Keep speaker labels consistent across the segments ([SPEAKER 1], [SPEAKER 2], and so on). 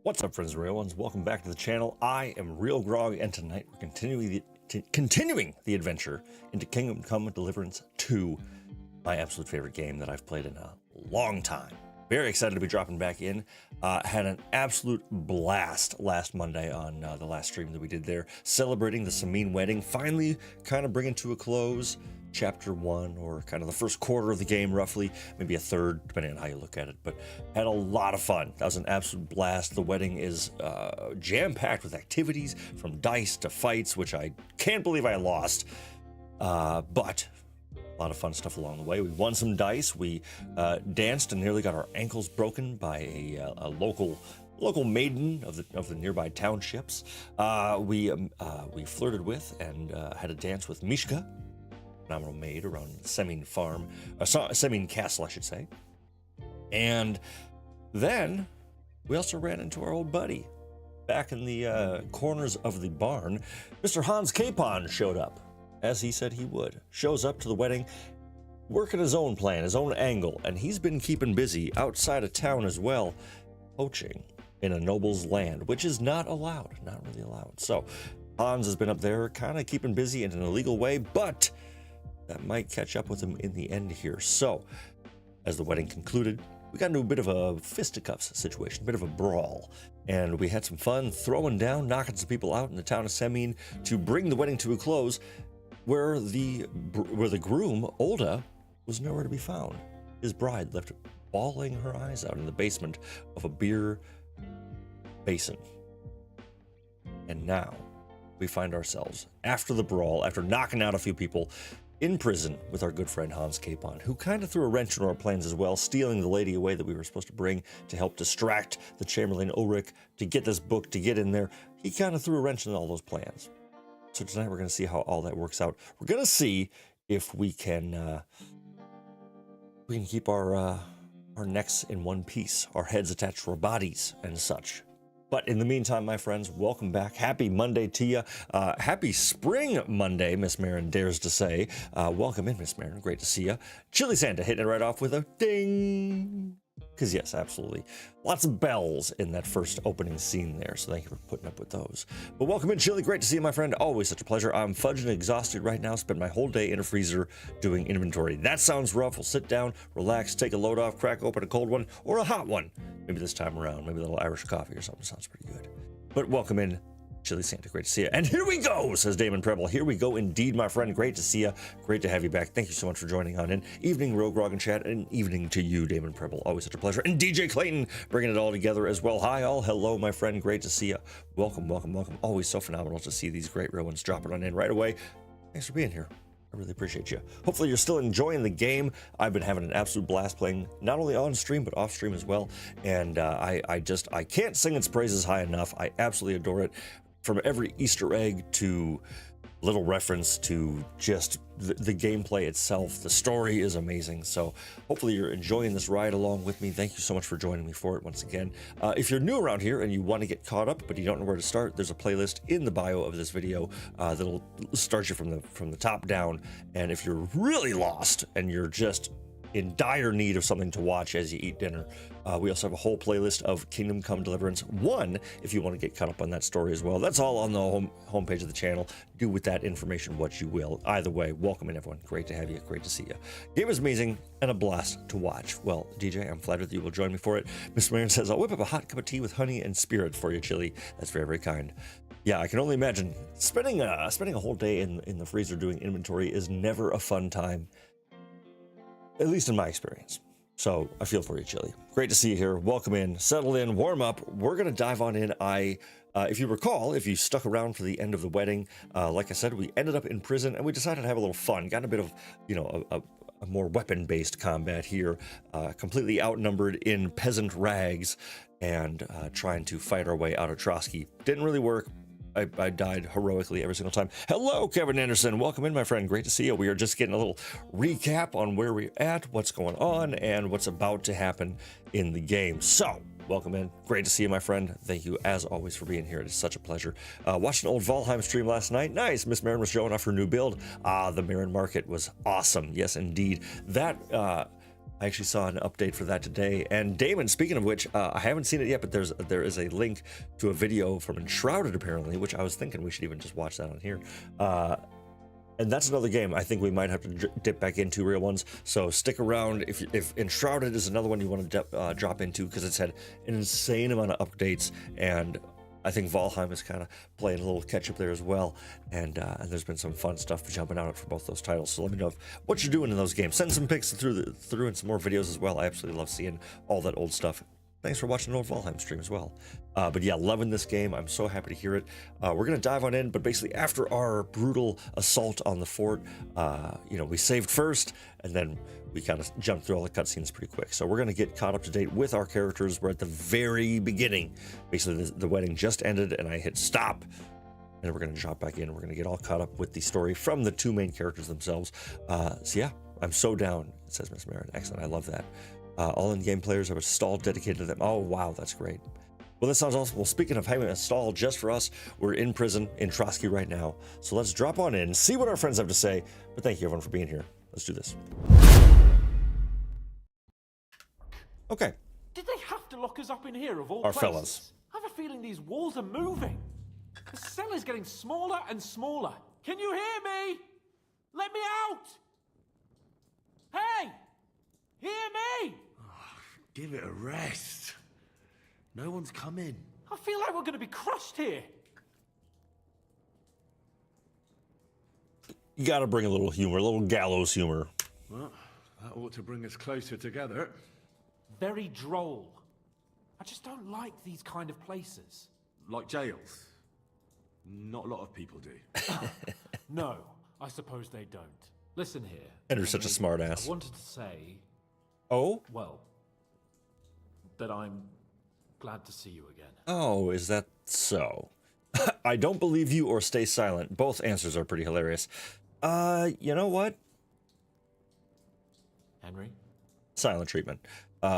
[SPEAKER 1] What's up, friends and real ones? Welcome back to the channel. I am RealGrogg, and tonight we're continuing the adventure into Kingdom Come Deliverance 2, my absolute favorite game that I've played in a long time. Very excited to be dropping back in. Had an absolute blast last Monday on the last stream that we did there, celebrating the Semine wedding, finally kind of bringing to a close. Chapter 1, or kind of the first quarter of the game, roughly, maybe a third, depending on how you look at it, but had a lot of fun. That was an absolute blast. The wedding is jam-packed with activities, from dice to fights, which I can't believe I lost, but a lot of fun stuff along the way. We won some dice, we danced and nearly got our ankles broken by a local maiden of the nearby townships. We flirted with and had a dance with Mishka, phenomenal maid around Semine farm, Semine castle, I should say. And then we also ran into our old buddy back in the corners of the barn. Mr. Hans Capon showed up, as he said he would. Shows up to the wedding, working his own plan, his own angle, and he's been keeping busy outside of town as well, poaching in a noble's land, which is not allowed, not really allowed. So Hans has been up there kind of keeping busy in an illegal way, but that might catch up with him in the end here. So, as the wedding concluded, we got into a bit of a fisticuffs situation, a bit of a brawl, and we had some fun throwing down, knocking some people out in the town of Semine to bring the wedding to a close, where the groom, Olda, was nowhere to be found. His bride left bawling her eyes out in the basement of a beer basin. And now we find ourselves, after the brawl, after knocking out a few people, in prison with our good friend Hans Capon, who kind of threw a wrench in our plans as well, stealing the lady away that we were supposed to bring to help distract the Chamberlain Ulrich to get this book, to get in there. He kind of threw a wrench in all those plans. So tonight we're going to see how all that works out. We're going to see if we can keep our necks in one piece, our heads attached to our bodies and such. But in the meantime, my friends, welcome back. Happy Monday to you. Happy Spring Monday, Miss Marin dares to say. Welcome in, Miss Marin. Great to see you. Chili Santa hitting it right off with a ding. Because yes, absolutely. Lots of bells in that first opening scene there, so thank you for putting up with those. But welcome in, Chili. Great to see you, my friend. Always such a pleasure. I'm fudged and exhausted right now. Spent my whole day in a freezer doing inventory. That sounds rough. We'll sit down, relax, take a load off, crack open a cold one or a hot one. Maybe this time around, maybe a little Irish coffee or something. Sounds pretty good. But welcome in, Chili Santa. Great to see you. And here we go, says Damon Preble. Here we go indeed, my friend. Great to see you. Great to have you back. Thank you so much for joining on in. Evening, RealGrogg and chat, and evening to you, Damon Preble. Always such a pleasure. And DJ Clayton bringing it all together as well. Hi, all. Hello, my friend. Great to see you. Welcome, welcome, welcome. Always so phenomenal to see these great real ones dropping on in right away. Thanks for being here. I really appreciate you. Hopefully you're still enjoying the game. I've been having an absolute blast playing, not only on stream, but off stream as well. And I can't sing its praises high enough. I absolutely adore it. From every Easter egg to little reference to just the gameplay itself, the story is amazing. So hopefully you're enjoying this ride along with me. Thank you so much for joining me for it once again. If you're new around here and you want to get caught up but you don't know where to start, there's a playlist in the bio of this video that'll start you from the top down. And if you're really lost and you're just in dire need of something to watch as you eat dinner, we also have a whole playlist of Kingdom Come Deliverance 1 if you want to get caught up on that story as well. That's all on the homepage of the channel. Do with that information what you will. Either way, welcome in, everyone. Great to have you. Great to see you. Game is amazing and a blast to watch. Well, DJ, I'm flattered that you will join me for it. Miss Marin says, I'll whip up a hot cup of tea with honey and spirit for you, Chili. That's very, very kind. Yeah, I can only imagine spending a whole day in the freezer doing inventory is never a fun time, at least in my experience. So I feel for you, Chili. Great to see you here. Welcome in, settle in, warm up. We're going to dive on in. If you recall, if you stuck around for the end of the wedding, like I said, we ended up in prison and we decided to have a little fun. Got a bit of, a more weapon-based combat here, completely outnumbered in peasant rags and trying to fight our way out of Trosky. Didn't really work. I died heroically every single time. Hello, Kevin Anderson. Welcome in, my friend. Great to see you. We are just getting a little recap on where we're at, what's going on, and what's about to happen in the game. So, welcome in. Great to see you, my friend. Thank you, as always, for being here. It is such a pleasure. Watched an old Valheim stream last night. Nice. Miss Marin was showing off her new build. The Marin Market was awesome. Yes, indeed. That I actually saw an update for that today. And Damon, speaking of which, I haven't seen it yet, but there is a link to a video from Enshrouded apparently, which I was thinking we should even just watch that on here. And that's another game I think we might have to dip back into, real ones. So stick around if Enshrouded is another one you want to drop into, because it's had an insane amount of updates, and I think Valheim is kind of playing a little catch up there as well. And there's been some fun stuff jumping out for both those titles. So let me know what you're doing in those games. Send some pics through and some more videos as well. I absolutely love seeing all that old stuff. Thanks for watching the old Valheim stream as well. But yeah, loving this game. I'm so happy to hear it. We're going to dive on in, but basically after our brutal assault on the fort, you know, we saved first, and then we kind of jumped through all the cutscenes pretty quick. So we're going to get caught up to date with our characters. We're at the very beginning. Basically, the wedding just ended, and I hit stop. And we're going to drop back in. We're going to get all caught up with the story from the two main characters themselves. So yeah, I'm so down, says Miss Marin. Excellent. I love that. All in-game players have a stall dedicated to them. Oh, wow, that's great. Well, that sounds awesome. Well, speaking of having a stall just for us, we're in prison in Trosky right now. So let's drop on in, see what our friends have to say. But thank you, everyone, for being here. Let's do this. Okay.
[SPEAKER 2] Did they have to lock us up in here of all
[SPEAKER 1] Our
[SPEAKER 2] places?
[SPEAKER 1] fellas.
[SPEAKER 2] I have a feeling these walls are moving. The cell is getting smaller and smaller. Can you hear me? Let me out! Hey! Hear me!
[SPEAKER 3] Give it a rest. No one's come in.
[SPEAKER 2] I feel like we're going to be crushed here.
[SPEAKER 1] You gotta bring a little humor, a little gallows humor.
[SPEAKER 3] Well, that ought to bring us closer together.
[SPEAKER 2] Very droll. I just don't like these kind of places.
[SPEAKER 3] Like jails. Not a lot of people do.
[SPEAKER 2] No, I suppose they don't. Listen here.
[SPEAKER 1] Andrew's such a smart ass.
[SPEAKER 2] I wanted to say,
[SPEAKER 1] Oh?
[SPEAKER 2] well, that I'm glad to see you again.
[SPEAKER 1] Oh, is that so? I don't believe you or stay silent. Both answers are pretty hilarious. You know what?
[SPEAKER 2] Henry?
[SPEAKER 1] Silent treatment. Do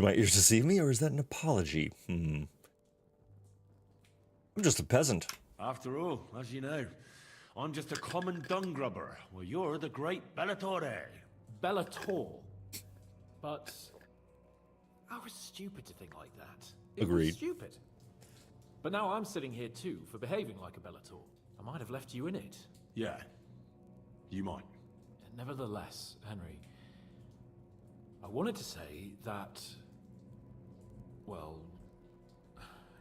[SPEAKER 1] my ears deceive me, or is that an apology? I'm just a peasant.
[SPEAKER 3] After all, as you know, I'm just a common dung grubber. Well, you're the great Bellatore.
[SPEAKER 2] Bellator. But I was stupid to think like that. It
[SPEAKER 1] Agreed.
[SPEAKER 2] was stupid. But now I'm sitting here too for behaving like a Bellator. I might have left you in it.
[SPEAKER 3] Yeah, you might.
[SPEAKER 2] Nevertheless, Henry, I wanted to say that, well,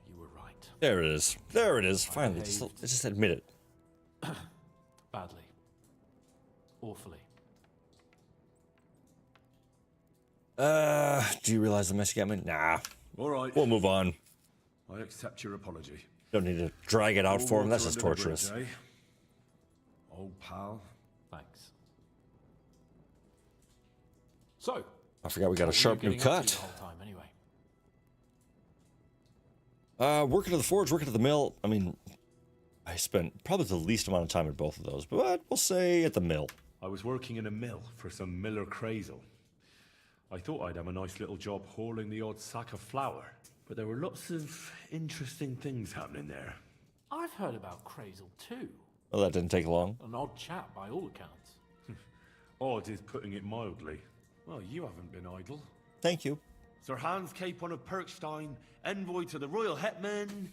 [SPEAKER 2] you were right.
[SPEAKER 1] There it is. There it is. Finally, just admit it.
[SPEAKER 2] Badly. Awfully.
[SPEAKER 1] Do you realize the mess you got me? Nah.
[SPEAKER 3] All right.
[SPEAKER 1] We'll move on.
[SPEAKER 3] I accept your apology.
[SPEAKER 1] Don't need to drag it out for him. That's
[SPEAKER 3] Water
[SPEAKER 1] just
[SPEAKER 3] under the
[SPEAKER 1] torturous.
[SPEAKER 3] bridge, eh? Old pal.
[SPEAKER 2] Thanks. So,
[SPEAKER 1] I forgot we got a
[SPEAKER 2] what were you
[SPEAKER 1] sharp new
[SPEAKER 2] getting up to
[SPEAKER 1] cut.
[SPEAKER 2] the whole time anyway?
[SPEAKER 1] Working at the forge, working at the mill. I mean, I spent probably the least amount of time at both of those, but we'll say at the mill.
[SPEAKER 3] I was working in a mill for some miller crazel. I thought I'd have a nice little job hauling the odd sack of flour, but there were lots of interesting things happening there.
[SPEAKER 2] I've heard about Crazel too.
[SPEAKER 1] Well, that didn't take long.
[SPEAKER 2] An odd chap by all accounts.
[SPEAKER 3] Odd is putting it mildly. Well, you haven't been idle.
[SPEAKER 1] Thank you.
[SPEAKER 3] Sir Hans Capon of Perkstein, envoy to the royal hetman,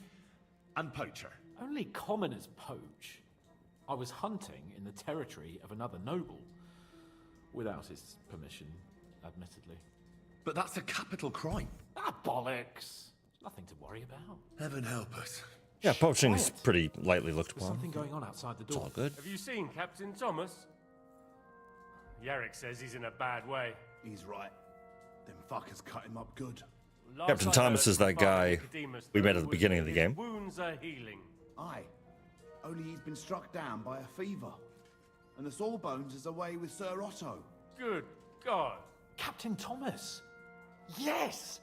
[SPEAKER 3] and poacher.
[SPEAKER 2] Only commoners poach. I was hunting in the territory of another noble. Without his permission, admittedly.
[SPEAKER 3] But that's a capital crime.
[SPEAKER 2] Ah, bollocks! Nothing to worry about.
[SPEAKER 3] Heaven help us.
[SPEAKER 1] Yeah, poaching is
[SPEAKER 2] Quiet.
[SPEAKER 1] pretty lightly looked
[SPEAKER 2] There's
[SPEAKER 1] upon.
[SPEAKER 2] something going on outside the
[SPEAKER 1] It's
[SPEAKER 2] door.
[SPEAKER 1] all good.
[SPEAKER 4] Have you seen Captain Thomas? Yarrick says he's in a bad way.
[SPEAKER 5] He's right. Them fuckers cut him up good.
[SPEAKER 4] Last
[SPEAKER 1] Captain
[SPEAKER 4] I
[SPEAKER 1] Thomas
[SPEAKER 4] heard
[SPEAKER 1] is
[SPEAKER 4] from
[SPEAKER 1] that
[SPEAKER 4] Father
[SPEAKER 1] guy
[SPEAKER 4] Nicodemus,
[SPEAKER 1] we met
[SPEAKER 4] though,
[SPEAKER 1] at the
[SPEAKER 4] was
[SPEAKER 1] beginning
[SPEAKER 4] that
[SPEAKER 1] of the
[SPEAKER 4] his
[SPEAKER 1] game.
[SPEAKER 4] Wounds are healing.
[SPEAKER 5] Aye. Only he's been struck down by a fever. And the sawbones is away with Sir Otto.
[SPEAKER 4] Good God.
[SPEAKER 2] Captain Thomas! Yes!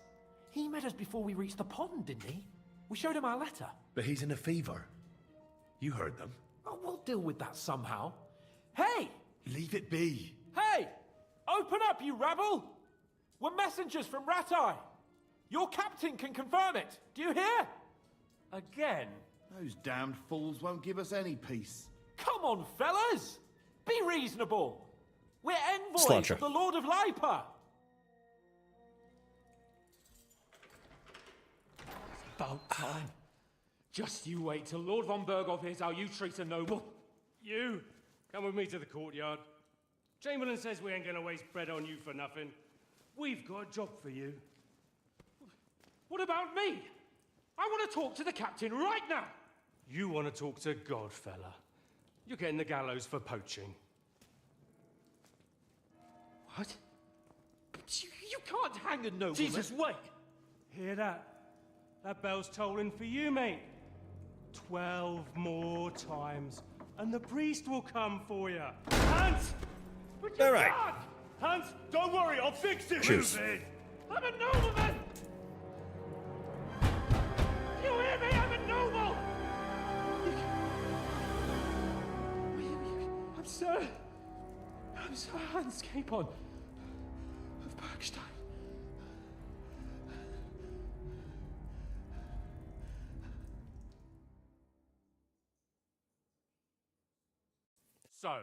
[SPEAKER 2] He met us before we reached the pond, didn't he? We showed him our letter.
[SPEAKER 3] But he's in a fever. You heard them.
[SPEAKER 2] Oh, we'll deal with that somehow. Hey!
[SPEAKER 3] Leave it be.
[SPEAKER 2] Hey! Open up, you rabble! We're messengers from Ratai. Your captain can confirm it. Do you hear?
[SPEAKER 4] Again?
[SPEAKER 5] Those damned fools won't give us any peace.
[SPEAKER 2] Come on, fellas! Be reasonable! We're envoys
[SPEAKER 1] Sláinte.
[SPEAKER 2] of the Lord of Lipa.
[SPEAKER 4] About time. Just you wait till Lord Von Bergow hears how you treat a noble. You, come with me to the courtyard. Chamberlain says we ain't gonna waste bread on you for nothing. We've got a job for you.
[SPEAKER 2] What about me? I want to talk to the captain right now.
[SPEAKER 4] You want to talk to God, fella. You're getting the gallows for poaching.
[SPEAKER 2] What? You can't hang a nobleman.
[SPEAKER 4] Jesus, wait! Hear that? That bell's tolling for you, mate. 12 more times, and the priest will come for you. Hans!
[SPEAKER 1] All right.
[SPEAKER 3] Hans, don't worry, I'll fix it.
[SPEAKER 1] Cheers.
[SPEAKER 3] Move in.
[SPEAKER 2] I'm a nobleman! You hear me? I'm a noble! I'm Sir Hans Capon of Bergstein.
[SPEAKER 4] So,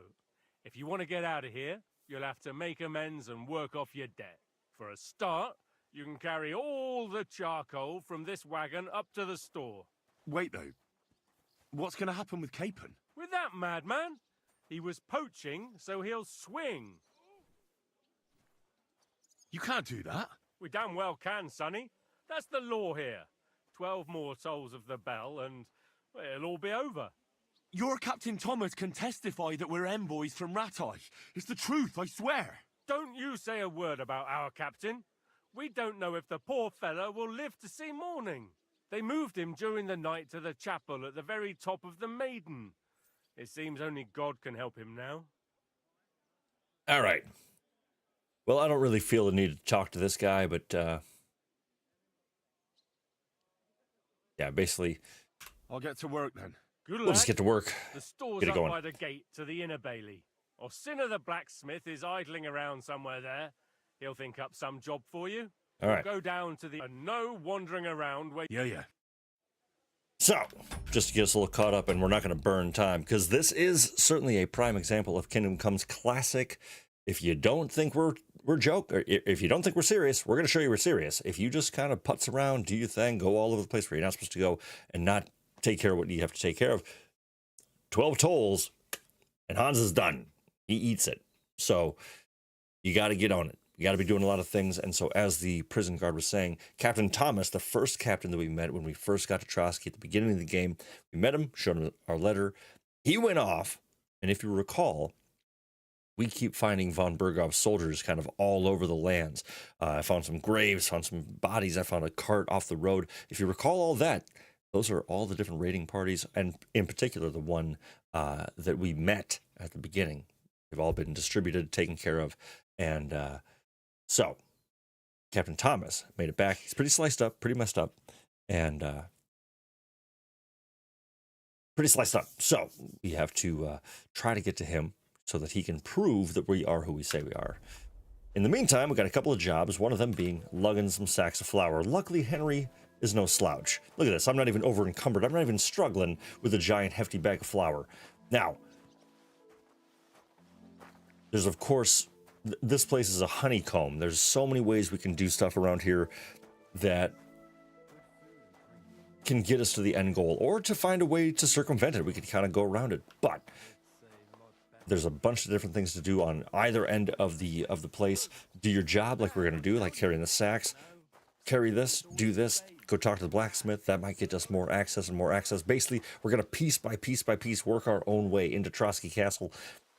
[SPEAKER 4] if you want to get out of here, you'll have to make amends and work off your debt. For a start, you can carry all the charcoal from this wagon up to the store.
[SPEAKER 3] Wait, though. What's going to happen with Capon?
[SPEAKER 4] With that madman, he was poaching, so he'll swing.
[SPEAKER 3] You can't do that.
[SPEAKER 4] We damn well can, Sonny. That's the law here. 12 more tolls of the bell and well, it'll all be over.
[SPEAKER 3] Your Captain Thomas can testify that we're envoys from Ratai. It's the truth, I swear.
[SPEAKER 4] Don't you say a word about our captain. We don't know if the poor fellow will live to see morning. They moved him during the night to the chapel at the very top of the Maiden. It seems only God can help him now.
[SPEAKER 1] All right. Well, I don't really feel the need to talk to this guy, but yeah, basically,
[SPEAKER 3] I'll get to work then.
[SPEAKER 4] Good
[SPEAKER 1] we'll
[SPEAKER 4] luck.
[SPEAKER 1] just get to work.
[SPEAKER 4] The store's
[SPEAKER 1] Get it
[SPEAKER 4] up
[SPEAKER 1] going.
[SPEAKER 4] by the gate to the inner bailey. Orsina the blacksmith is idling around somewhere there. He'll think up some job for you.
[SPEAKER 1] All right.
[SPEAKER 4] Go down to the... And no wandering around where...
[SPEAKER 3] Yeah.
[SPEAKER 1] So, just to get us a little caught up, and we're not going to burn time, because this is certainly a prime example of Kingdom Come's classic. If you don't think we're joke, or if you don't think we're serious, we're going to show you we're serious. If you just kind of putz around, do your thing, go all over the place where you're not supposed to go, and not take care of what you have to take care of, 12 tolls, and Hans is done. He eats it. So, you got to get on it. You got to be doing a lot of things. And so, as the prison guard was saying, Captain Thomas, the first captain that we met when we first got to Trosky at the beginning of the game, we met him, showed him our letter. He went off. And if you recall, we keep finding Von Bergow soldiers kind of all over the lands. I found some graves, found some bodies. I found a cart off the road. If you recall all that, those are all the different raiding parties. And in particular, the one that we met at the beginning. They've all been distributed, taken care of. And so Captain Thomas made it back. He's pretty sliced up, pretty messed up, and pretty sliced up. So we have to try to get to him so that he can prove that we are who we say we are. In the meantime, we got a couple of jobs, one of them being lugging some sacks of flour. Luckily, Henry is no slouch. Look at this. I'm not even over encumbered. I'm not even struggling with a giant hefty bag of flour. Now, there's, of course, this place is a honeycomb. There's so many ways we can do stuff around here that can get us to the end goal, or to find a way to circumvent it. We could kind of go around it, but there's a bunch of different things to do on either end of the place. Do your job like we're going to do, like carrying the sacks. Carry this, do this, go talk to the blacksmith. That might get us more access and more access. Basically, we're going to piece by piece work our own way into Trosky Castle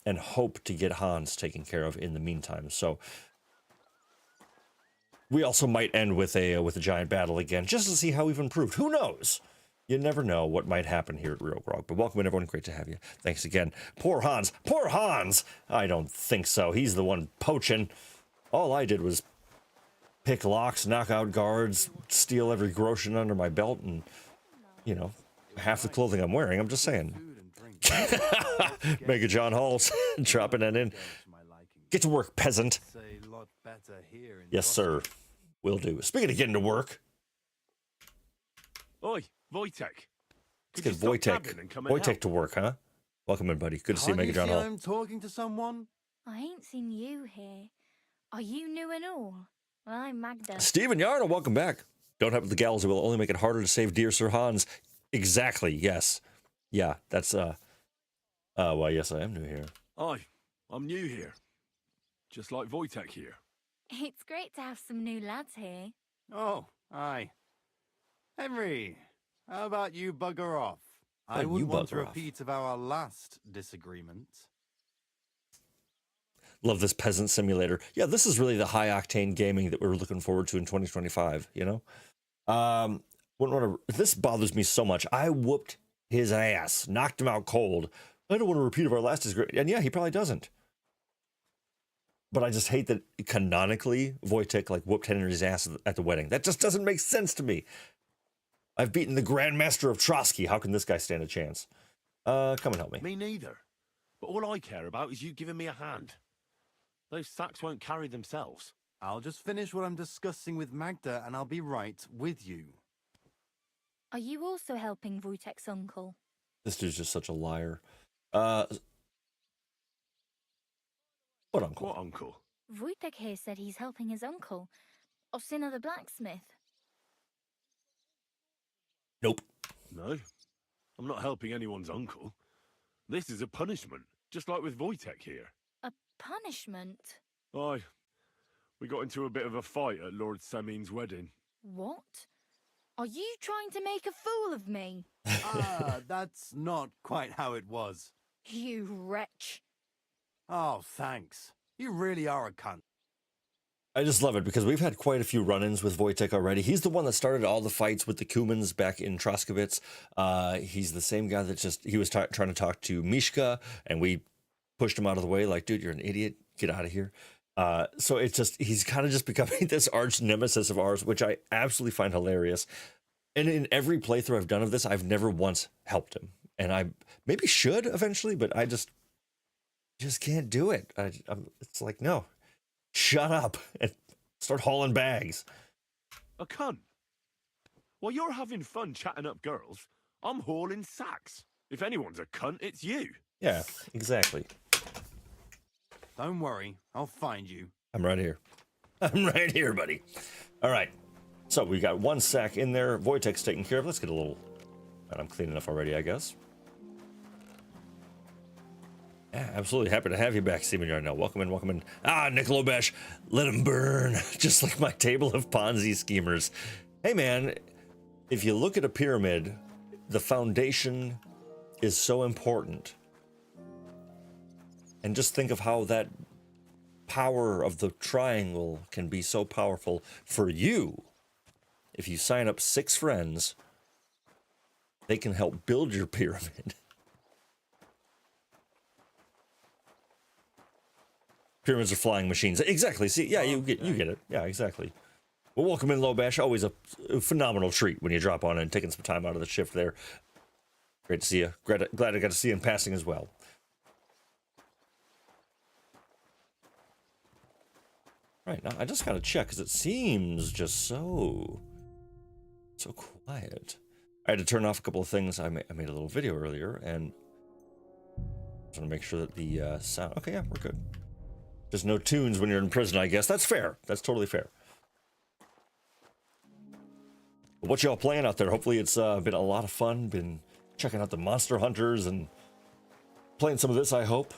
[SPEAKER 1] and hope to get Hans taken care of in the meantime. So we also might end with a giant battle again, just to see how we've improved. Who knows? You never know what might happen here at RealGrogg. But welcome in, everyone. Great to have you. Thanks again. Poor Hans. Poor Hans! I don't think so. He's the one poaching. All I did was pick locks, knock out guards, steal every groschen under my belt, and, you know, half the clothing I'm wearing. I'm just saying. Mega John Halls dropping that in. Get to work, peasant. Yes, sir. Will do. Speaking of getting to work,
[SPEAKER 3] Oi, Wojtek.
[SPEAKER 1] let's get Wojtek to work, huh? Welcome in, buddy. Good to see you, Mega John Hall.
[SPEAKER 6] I'm talking to someone? I ain't seen you here. Are you new and all? Well, I'm Magda.
[SPEAKER 1] Stephen Yarno, welcome back. Don't help with the gals, it will only make it harder to save dear Sir Hans. Exactly, yes. Yeah, that's, well, yes, I am new here.
[SPEAKER 3] Aye, I'm new here. Just like Wojtek here.
[SPEAKER 6] It's great to have some new lads here.
[SPEAKER 7] Oh, aye. Henry, how about you bugger off?
[SPEAKER 1] How
[SPEAKER 7] I
[SPEAKER 1] about
[SPEAKER 7] wouldn't
[SPEAKER 1] you
[SPEAKER 7] want a
[SPEAKER 1] bugger off?
[SPEAKER 7] repeat of our last disagreement.
[SPEAKER 1] Love this peasant simulator. Yeah, this is really the high-octane gaming that we're looking forward to in 2025, you know? Wouldn't want to, this bothers me so much. I whooped his ass, knocked him out cold. I don't want a repeat of our last disagreement. And yeah, he probably doesn't. But I just hate that canonically Wojtek like whooped Henry's ass at the wedding. That just doesn't make sense to me. I've beaten the Grandmaster of Trosky. How can this guy stand a chance? Come and help me.
[SPEAKER 3] Me neither. But all I care about is you giving me a hand. Those sacks won't carry themselves.
[SPEAKER 7] I'll just finish what I'm discussing with Magda and I'll be right with you.
[SPEAKER 6] Are you also helping Wojtek's uncle?
[SPEAKER 1] This dude's just such a liar. What uncle?
[SPEAKER 3] What uncle?
[SPEAKER 6] Wojtek here said he's helping his uncle, Osina the blacksmith.
[SPEAKER 1] Nope.
[SPEAKER 3] No, I'm not helping anyone's uncle. This is a punishment, just like with Wojtek here.
[SPEAKER 6] A punishment?
[SPEAKER 3] Aye, we got into a bit of a fight at Lord Semine's wedding.
[SPEAKER 6] What? Are you trying to make a fool of me?
[SPEAKER 7] That's not quite how it was.
[SPEAKER 6] You wretch.
[SPEAKER 7] Oh, thanks. You really are a cunt.
[SPEAKER 1] I just love it because we've had quite a few run-ins with Wojtek already. He's the one that started all the fights with the Kumans back in Troskowitz. He's the same guy that he was trying to talk to Mishka, and we pushed him out of the way like, dude, you're an idiot. Get out of here. So it's just, he's kind of just becoming this arch nemesis of ours, which I absolutely find hilarious. And in every playthrough I've done of this, I've never once helped him. And I maybe should eventually, but I just can't do it. It's like, no, shut up and start hauling bags.
[SPEAKER 3] A cunt? While you're having fun chatting up girls, I'm hauling sacks. If anyone's a cunt, it's you.
[SPEAKER 1] Yeah, exactly.
[SPEAKER 7] Don't worry, I'll find you.
[SPEAKER 1] I'm right here. I'm right here, buddy. All right. So we got one sack in there. Wojtek's taken care of. Let's get a little... And I'm clean enough already, I guess. Yeah, absolutely happy to have you back, Stephen Yarnell. Welcome in, welcome in. Ah, Nicolobash, let him burn. Just like my table of Ponzi schemers. Hey, man, if you look at a pyramid, the foundation is so important. And just think of how that power of the triangle can be so powerful for you. If you sign up 6 friends, they can help build your pyramid. Pyramids are flying machines. Exactly. See, yeah, you get it. Yeah, exactly. Well, welcome in, Lobash. Always a phenomenal treat when you drop on and taking some time out of the shift there. Great to see you. Glad I got to see you in passing as well. All right, now I just got to check because it seems just so quiet. I had to turn off a couple of things. I made a little video earlier, and I just want to make sure that the sound... Okay, yeah, we're good. Just no tunes when you're in prison, I guess. That's fair. That's totally fair. But what y'all playing out there? Hopefully it's been a lot of fun. Been checking out the Monster Hunters and playing some of this, I hope.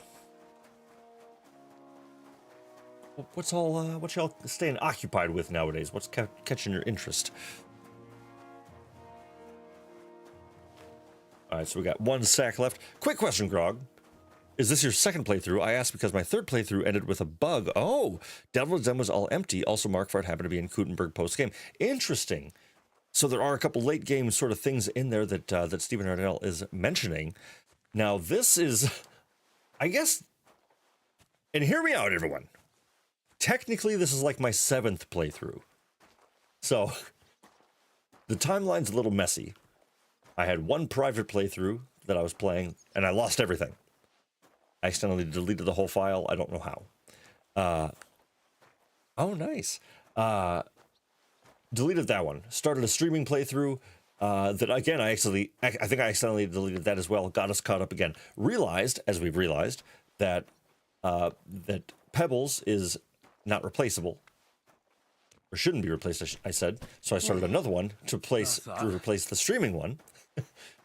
[SPEAKER 1] What y'all staying occupied with nowadays? What's catching your interest? All right, so we got one sack left. Quick question, Grog. Is this your second playthrough? I asked because my third playthrough ended with a bug. Oh, Devil's Den was all empty. Also, Markfart happened to be in Kutenberg post-game. Interesting. So there are a couple late game sort of things in there that that Stephen Ardell is mentioning. Now, this is, I guess, and hear me out, everyone. Technically, this is like my 7th playthrough. So, the timeline's a little messy. I had one private playthrough that I was playing, and I lost everything. I accidentally deleted the whole file. I don't know how. Oh, nice. Deleted that one. Started a streaming playthrough that, again, I think I accidentally deleted that as well. Got us caught up again. Realized, as we've realized, that that pebbles is not replaceable, or shouldn't be replaced, I said. So I started another one to replace the streaming one,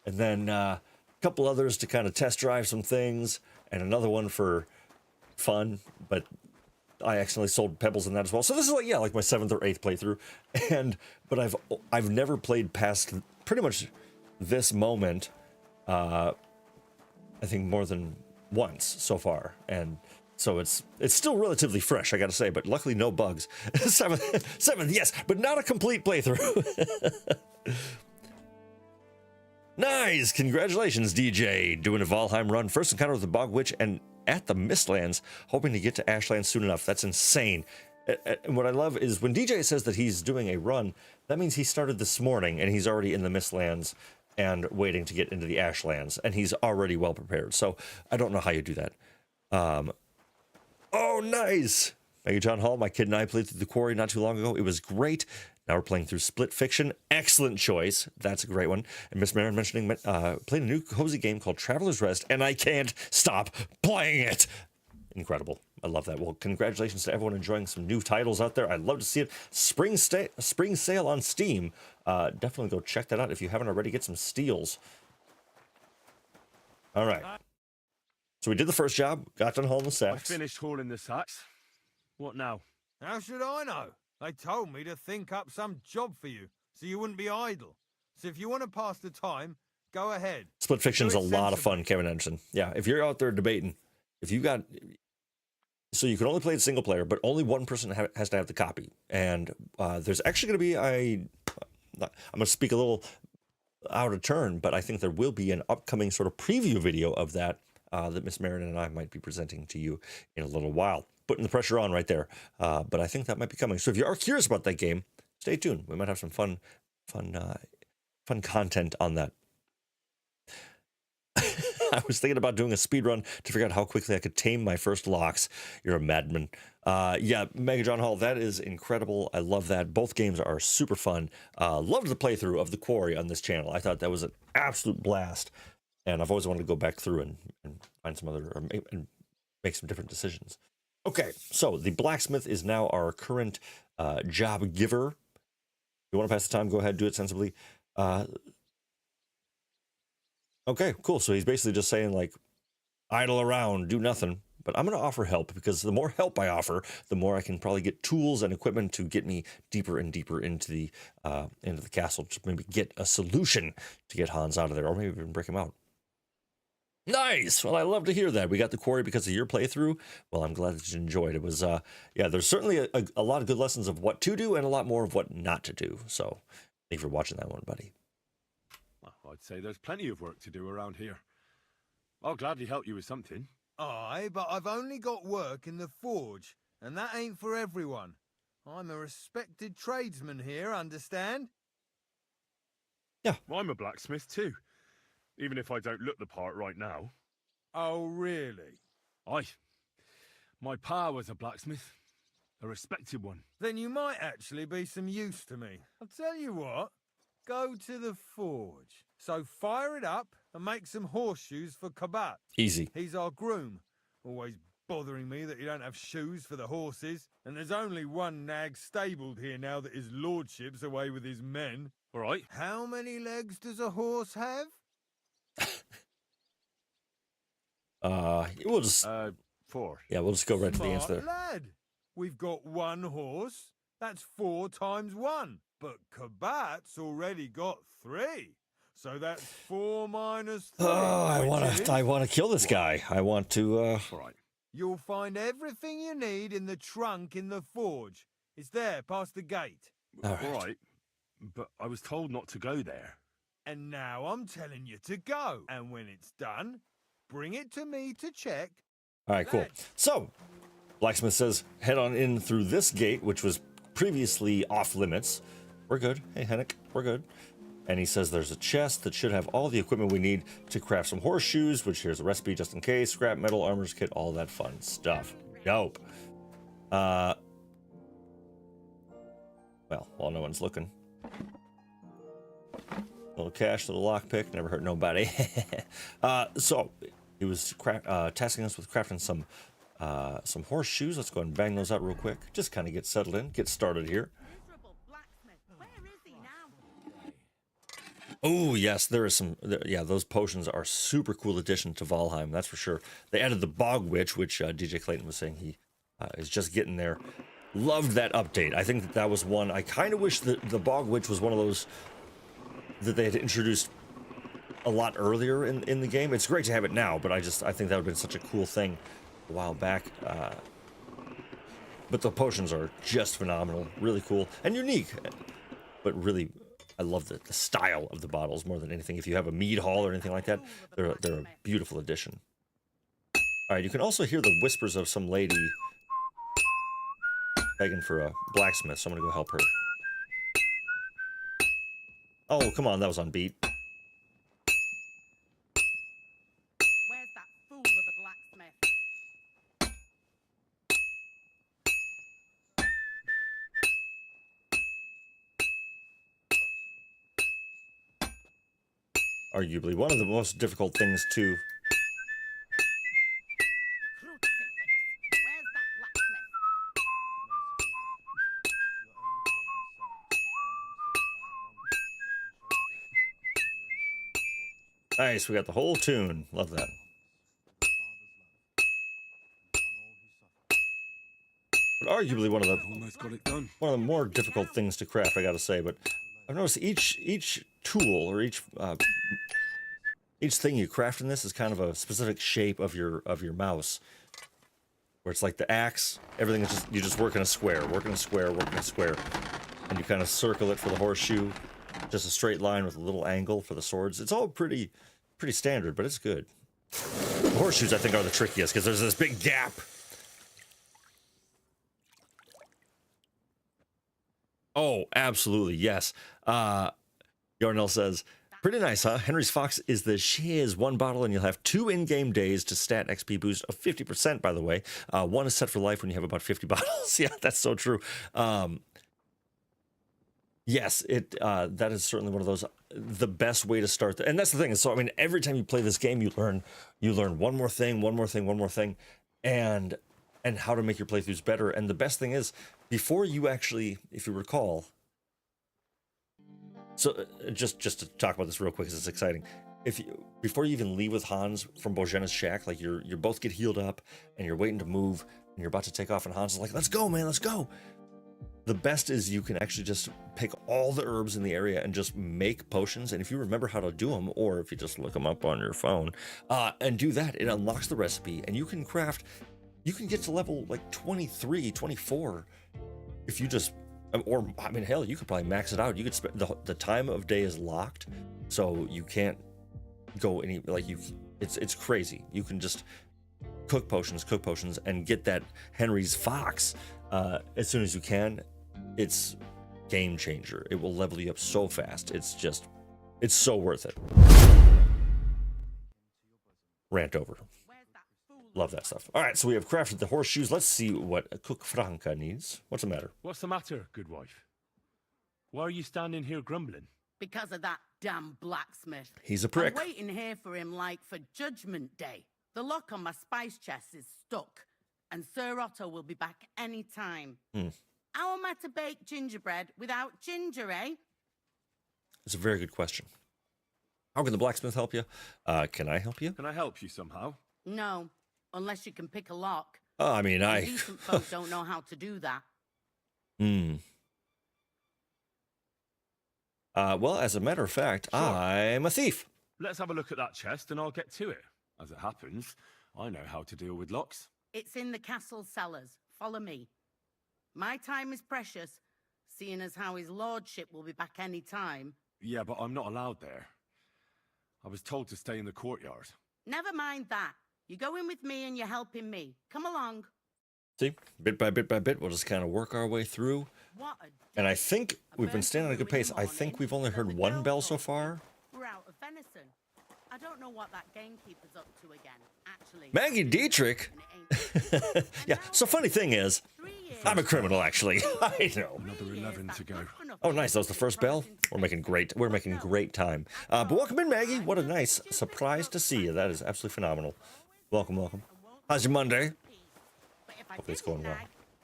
[SPEAKER 1] and then a couple others to kind of test drive some things, and another one for fun, but I accidentally sold pebbles in that as well. So this is like, yeah, like my 7th or 8th playthrough, but I've never played past pretty much this moment. I think more than once so far, and so it's still relatively fresh, I gotta say. But luckily, no bugs. seventh, yes, but not a complete playthrough. Nice, congratulations, DJ, doing a Valheim run. First encounter with the Bog Witch and at the Mistlands, hoping to get to Ashlands soon enough. That's insane. And what I love is when DJ says that he's doing a run, that means he started this morning and he's already in the Mistlands and waiting to get into the Ashlands, and he's already well prepared. So I don't know how you do that. Oh, nice. Thank you, John Hall. My kid and I played through The Quarry not too long ago. It was great. Now we're playing through Split Fiction. Excellent choice. That's a great one. And Miss Marin mentioning playing a new cozy game called Traveler's Rest, and I can't stop playing it. Incredible. I love that. Well, congratulations to everyone enjoying some new titles out there. I'd love to see it. Spring sale on Steam. Definitely go check that out if you haven't already. Get some steals. All right. So we did the first job. Got done hauling the sacks.
[SPEAKER 3] I finished hauling the sacks. What now?
[SPEAKER 8] How should I know? They told me to think up some job for you, so you wouldn't be idle. So if you want to pass the time, go ahead.
[SPEAKER 1] Split Fiction's a lot of fun, Kevin Anderson. Yeah, if you're out there debating, if you got... So you can only play it single player, but only one person has to have the copy. And there's actually going to be I'm going to speak a little out of turn, but I think there will be an upcoming sort of preview video of that that Miss Marin and I might be presenting to you in a little while. Putting the pressure on right there. But I think that might be coming. So if you are curious about that game, stay tuned. We might have some fun content on that. I was thinking about doing a speed run to figure out how quickly I could tame my first locks. You're a madman. Yeah, Mega John Hall, that is incredible. I love that. Both games are super fun. Loved the playthrough of The Quarry on this channel. I thought that was an absolute blast. And I've always wanted to go back through and find some other, and make some different decisions. Okay, so the blacksmith is now our current job giver. If you want to pass the time, go ahead, do it sensibly. Okay, cool. So he's basically just saying, like, idle around, do nothing. But I'm going to offer help, because the more help I offer, the more I can probably get tools and equipment to get me deeper and deeper into the castle, to maybe get a solution to get Hans out of there, or maybe even break him out. Nice. Well, I love to hear that. We got The Quarry because of your playthrough. Well, I'm glad that you enjoyed it. It was, yeah, there's certainly a lot of good lessons of what to do and a lot more of what not to do. So thank you for watching that one, buddy.
[SPEAKER 3] Well, I'd say there's plenty of work to do around here. I'll gladly help you with something.
[SPEAKER 8] Aye, but I've only got work in the forge, and that ain't for everyone. I'm a respected tradesman here, understand?
[SPEAKER 1] Yeah.
[SPEAKER 3] I'm a blacksmith too. Even if I don't look the part right now.
[SPEAKER 8] Oh, really?
[SPEAKER 3] Aye. My pa was a blacksmith. A respected one.
[SPEAKER 8] Then you might actually be some use to me. I'll tell you what. Go to the forge. So fire it up and make some horseshoes for Kabat.
[SPEAKER 1] Easy.
[SPEAKER 8] He's our groom. Always bothering me that you don't have shoes for the horses. And there's only one nag stabled here now that his lordship's away with his men.
[SPEAKER 3] All right.
[SPEAKER 8] How many legs does a horse have?
[SPEAKER 1] We'll just
[SPEAKER 3] 4.
[SPEAKER 1] Yeah, we'll just go right to the answer there.
[SPEAKER 8] Lad, we've got one horse. That's 4 times 1. But Kabat's already got 3. So that's 4 minus 3.
[SPEAKER 1] Oh, I want to kill this guy. I want to.
[SPEAKER 3] All right.
[SPEAKER 8] You'll find everything you need in the trunk in the forge. It's there, past the gate.
[SPEAKER 1] All right.
[SPEAKER 3] All right. But I was told not to go there.
[SPEAKER 8] And now I'm telling you to go. And when it's done, bring it to me to check.
[SPEAKER 1] All right, cool. So, blacksmith says, head on in through this gate, which was previously off limits. We're good. Hey, Hennick, we're good. And he says there's a chest that should have all the equipment we need to craft some horseshoes, which here's a recipe just in case, scrap metal, armor's kit, all that fun stuff. Dope. Well, while no one's looking. Little cash, little lockpick, never hurt nobody. So he was tasking us with crafting some some horseshoes. Let's go ahead and bang those out real quick. Just kind of get settled in, get started here. Oh, yes, there is some. Yeah, those potions are super cool addition to Valheim, that's for sure. They added the Bog Witch, which DJ Clayton was saying he is just getting there. Loved that update. I think that was one. I kind of wish that the Bog Witch was one of those that they had introduced a lot earlier in the game. It's great to have it now, but I think that would have been such a cool thing a while back. But the potions are just phenomenal, really cool and unique. But really, I love the style of the bottles more than anything. If you have a mead hall or anything like that, they're a beautiful addition. All right, you can also hear the whispers of some lady begging for a blacksmith, so I'm gonna go help her. Oh, come on, that was on beat.
[SPEAKER 9] Where's that fool of a blacksmith?
[SPEAKER 1] Arguably one of the most difficult things to...
[SPEAKER 9] Where's that blacksmith?
[SPEAKER 1] Nice, we got the whole tune. Love that. But arguably one of the more difficult things to craft, I gotta say. But I've noticed each tool or each thing you craft in this is kind of a specific shape of your mouse. Where it's like the axe, everything is just, you just work in a square, and you kind of circle it for the horseshoe. Just a straight line with a little angle for the swords. It's all pretty standard, but it's good. The horseshoes, I think, are the trickiest because there's this big gap. Oh, absolutely, yes. Yarnell says, pretty nice, huh? Henry's Fox is the shiz. One bottle and you'll have 2 in-game days to stat XP boost of 50%, by the way. One is set for life when you have about 50 bottles. Yeah, that's so true. Yes, that is certainly one of those, the best way to start. And that's the thing. So, I mean, every time you play this game, you learn one more thing, and how to make your playthroughs better. And the best thing is, before you actually, if you recall, so just to talk about this real quick, because it's exciting. Before you even leave with Hans from Bojana's shack, like you're both get healed up, and you're waiting to move, and you're about to take off, and Hans is like, "Let's go, man, let's go." The best is you can actually just pick all the herbs in the area and just make potions. And if you remember how to do them, or if you just look them up on your phone and do that, it unlocks the recipe and you can craft, you can get to level like 23, 24. If you just, or I mean, hell, you could probably max it out. You could spend the time of day is locked. So you can't go any, it's crazy. You can just cook potions and get that Henry's Fox as soon as you can. It's game changer. It will level you up so fast. It's so worth it. Rant over. Love that stuff. All right, so we have crafted the horseshoes. Let's see what Cook Franca needs. What's the matter?
[SPEAKER 3] What's the matter, good wife? Why are you standing here grumbling?
[SPEAKER 9] Because of that damn blacksmith.
[SPEAKER 1] He's a prick.
[SPEAKER 9] I'm waiting here for him like for Judgment Day. The lock on my spice chest is stuck, and Sir Otto will be back any time. How am I to bake gingerbread without ginger, eh?
[SPEAKER 1] It's a very good question. How can the blacksmith help you? Can I help you?
[SPEAKER 3] Can I help you somehow?
[SPEAKER 9] No, unless you can pick a lock.
[SPEAKER 1] I mean,
[SPEAKER 9] Decent folk don't know how to do that.
[SPEAKER 1] Well, as a matter of fact, sure. I'm a thief.
[SPEAKER 3] Let's have a look at that chest and I'll get to it. As it happens, I know how to deal with locks.
[SPEAKER 9] It's in the castle cellars. Follow me. My time is precious, seeing as how his lordship will be back any time.
[SPEAKER 3] Yeah, but I'm not allowed there. I was told to stay in the courtyard.
[SPEAKER 9] Never mind that. You go in with me and you're helping me. Come along.
[SPEAKER 1] See, bit by bit, we'll just kind of work our way through. And I think we've been standing at a good pace. I think we've only heard one bell so far.
[SPEAKER 9] We're out of venison. I don't know what that gamekeeper's up to again, actually.
[SPEAKER 1] Maggie Dietrich? Yeah, so funny thing is, I'm a criminal, actually. I know.
[SPEAKER 3] Another 11 to go.
[SPEAKER 1] Oh, nice. That was the first bell. We're making great time. But welcome in, Maggie. What a nice surprise to see you. That is absolutely phenomenal. Welcome. How's your Monday? Hopefully it's going well.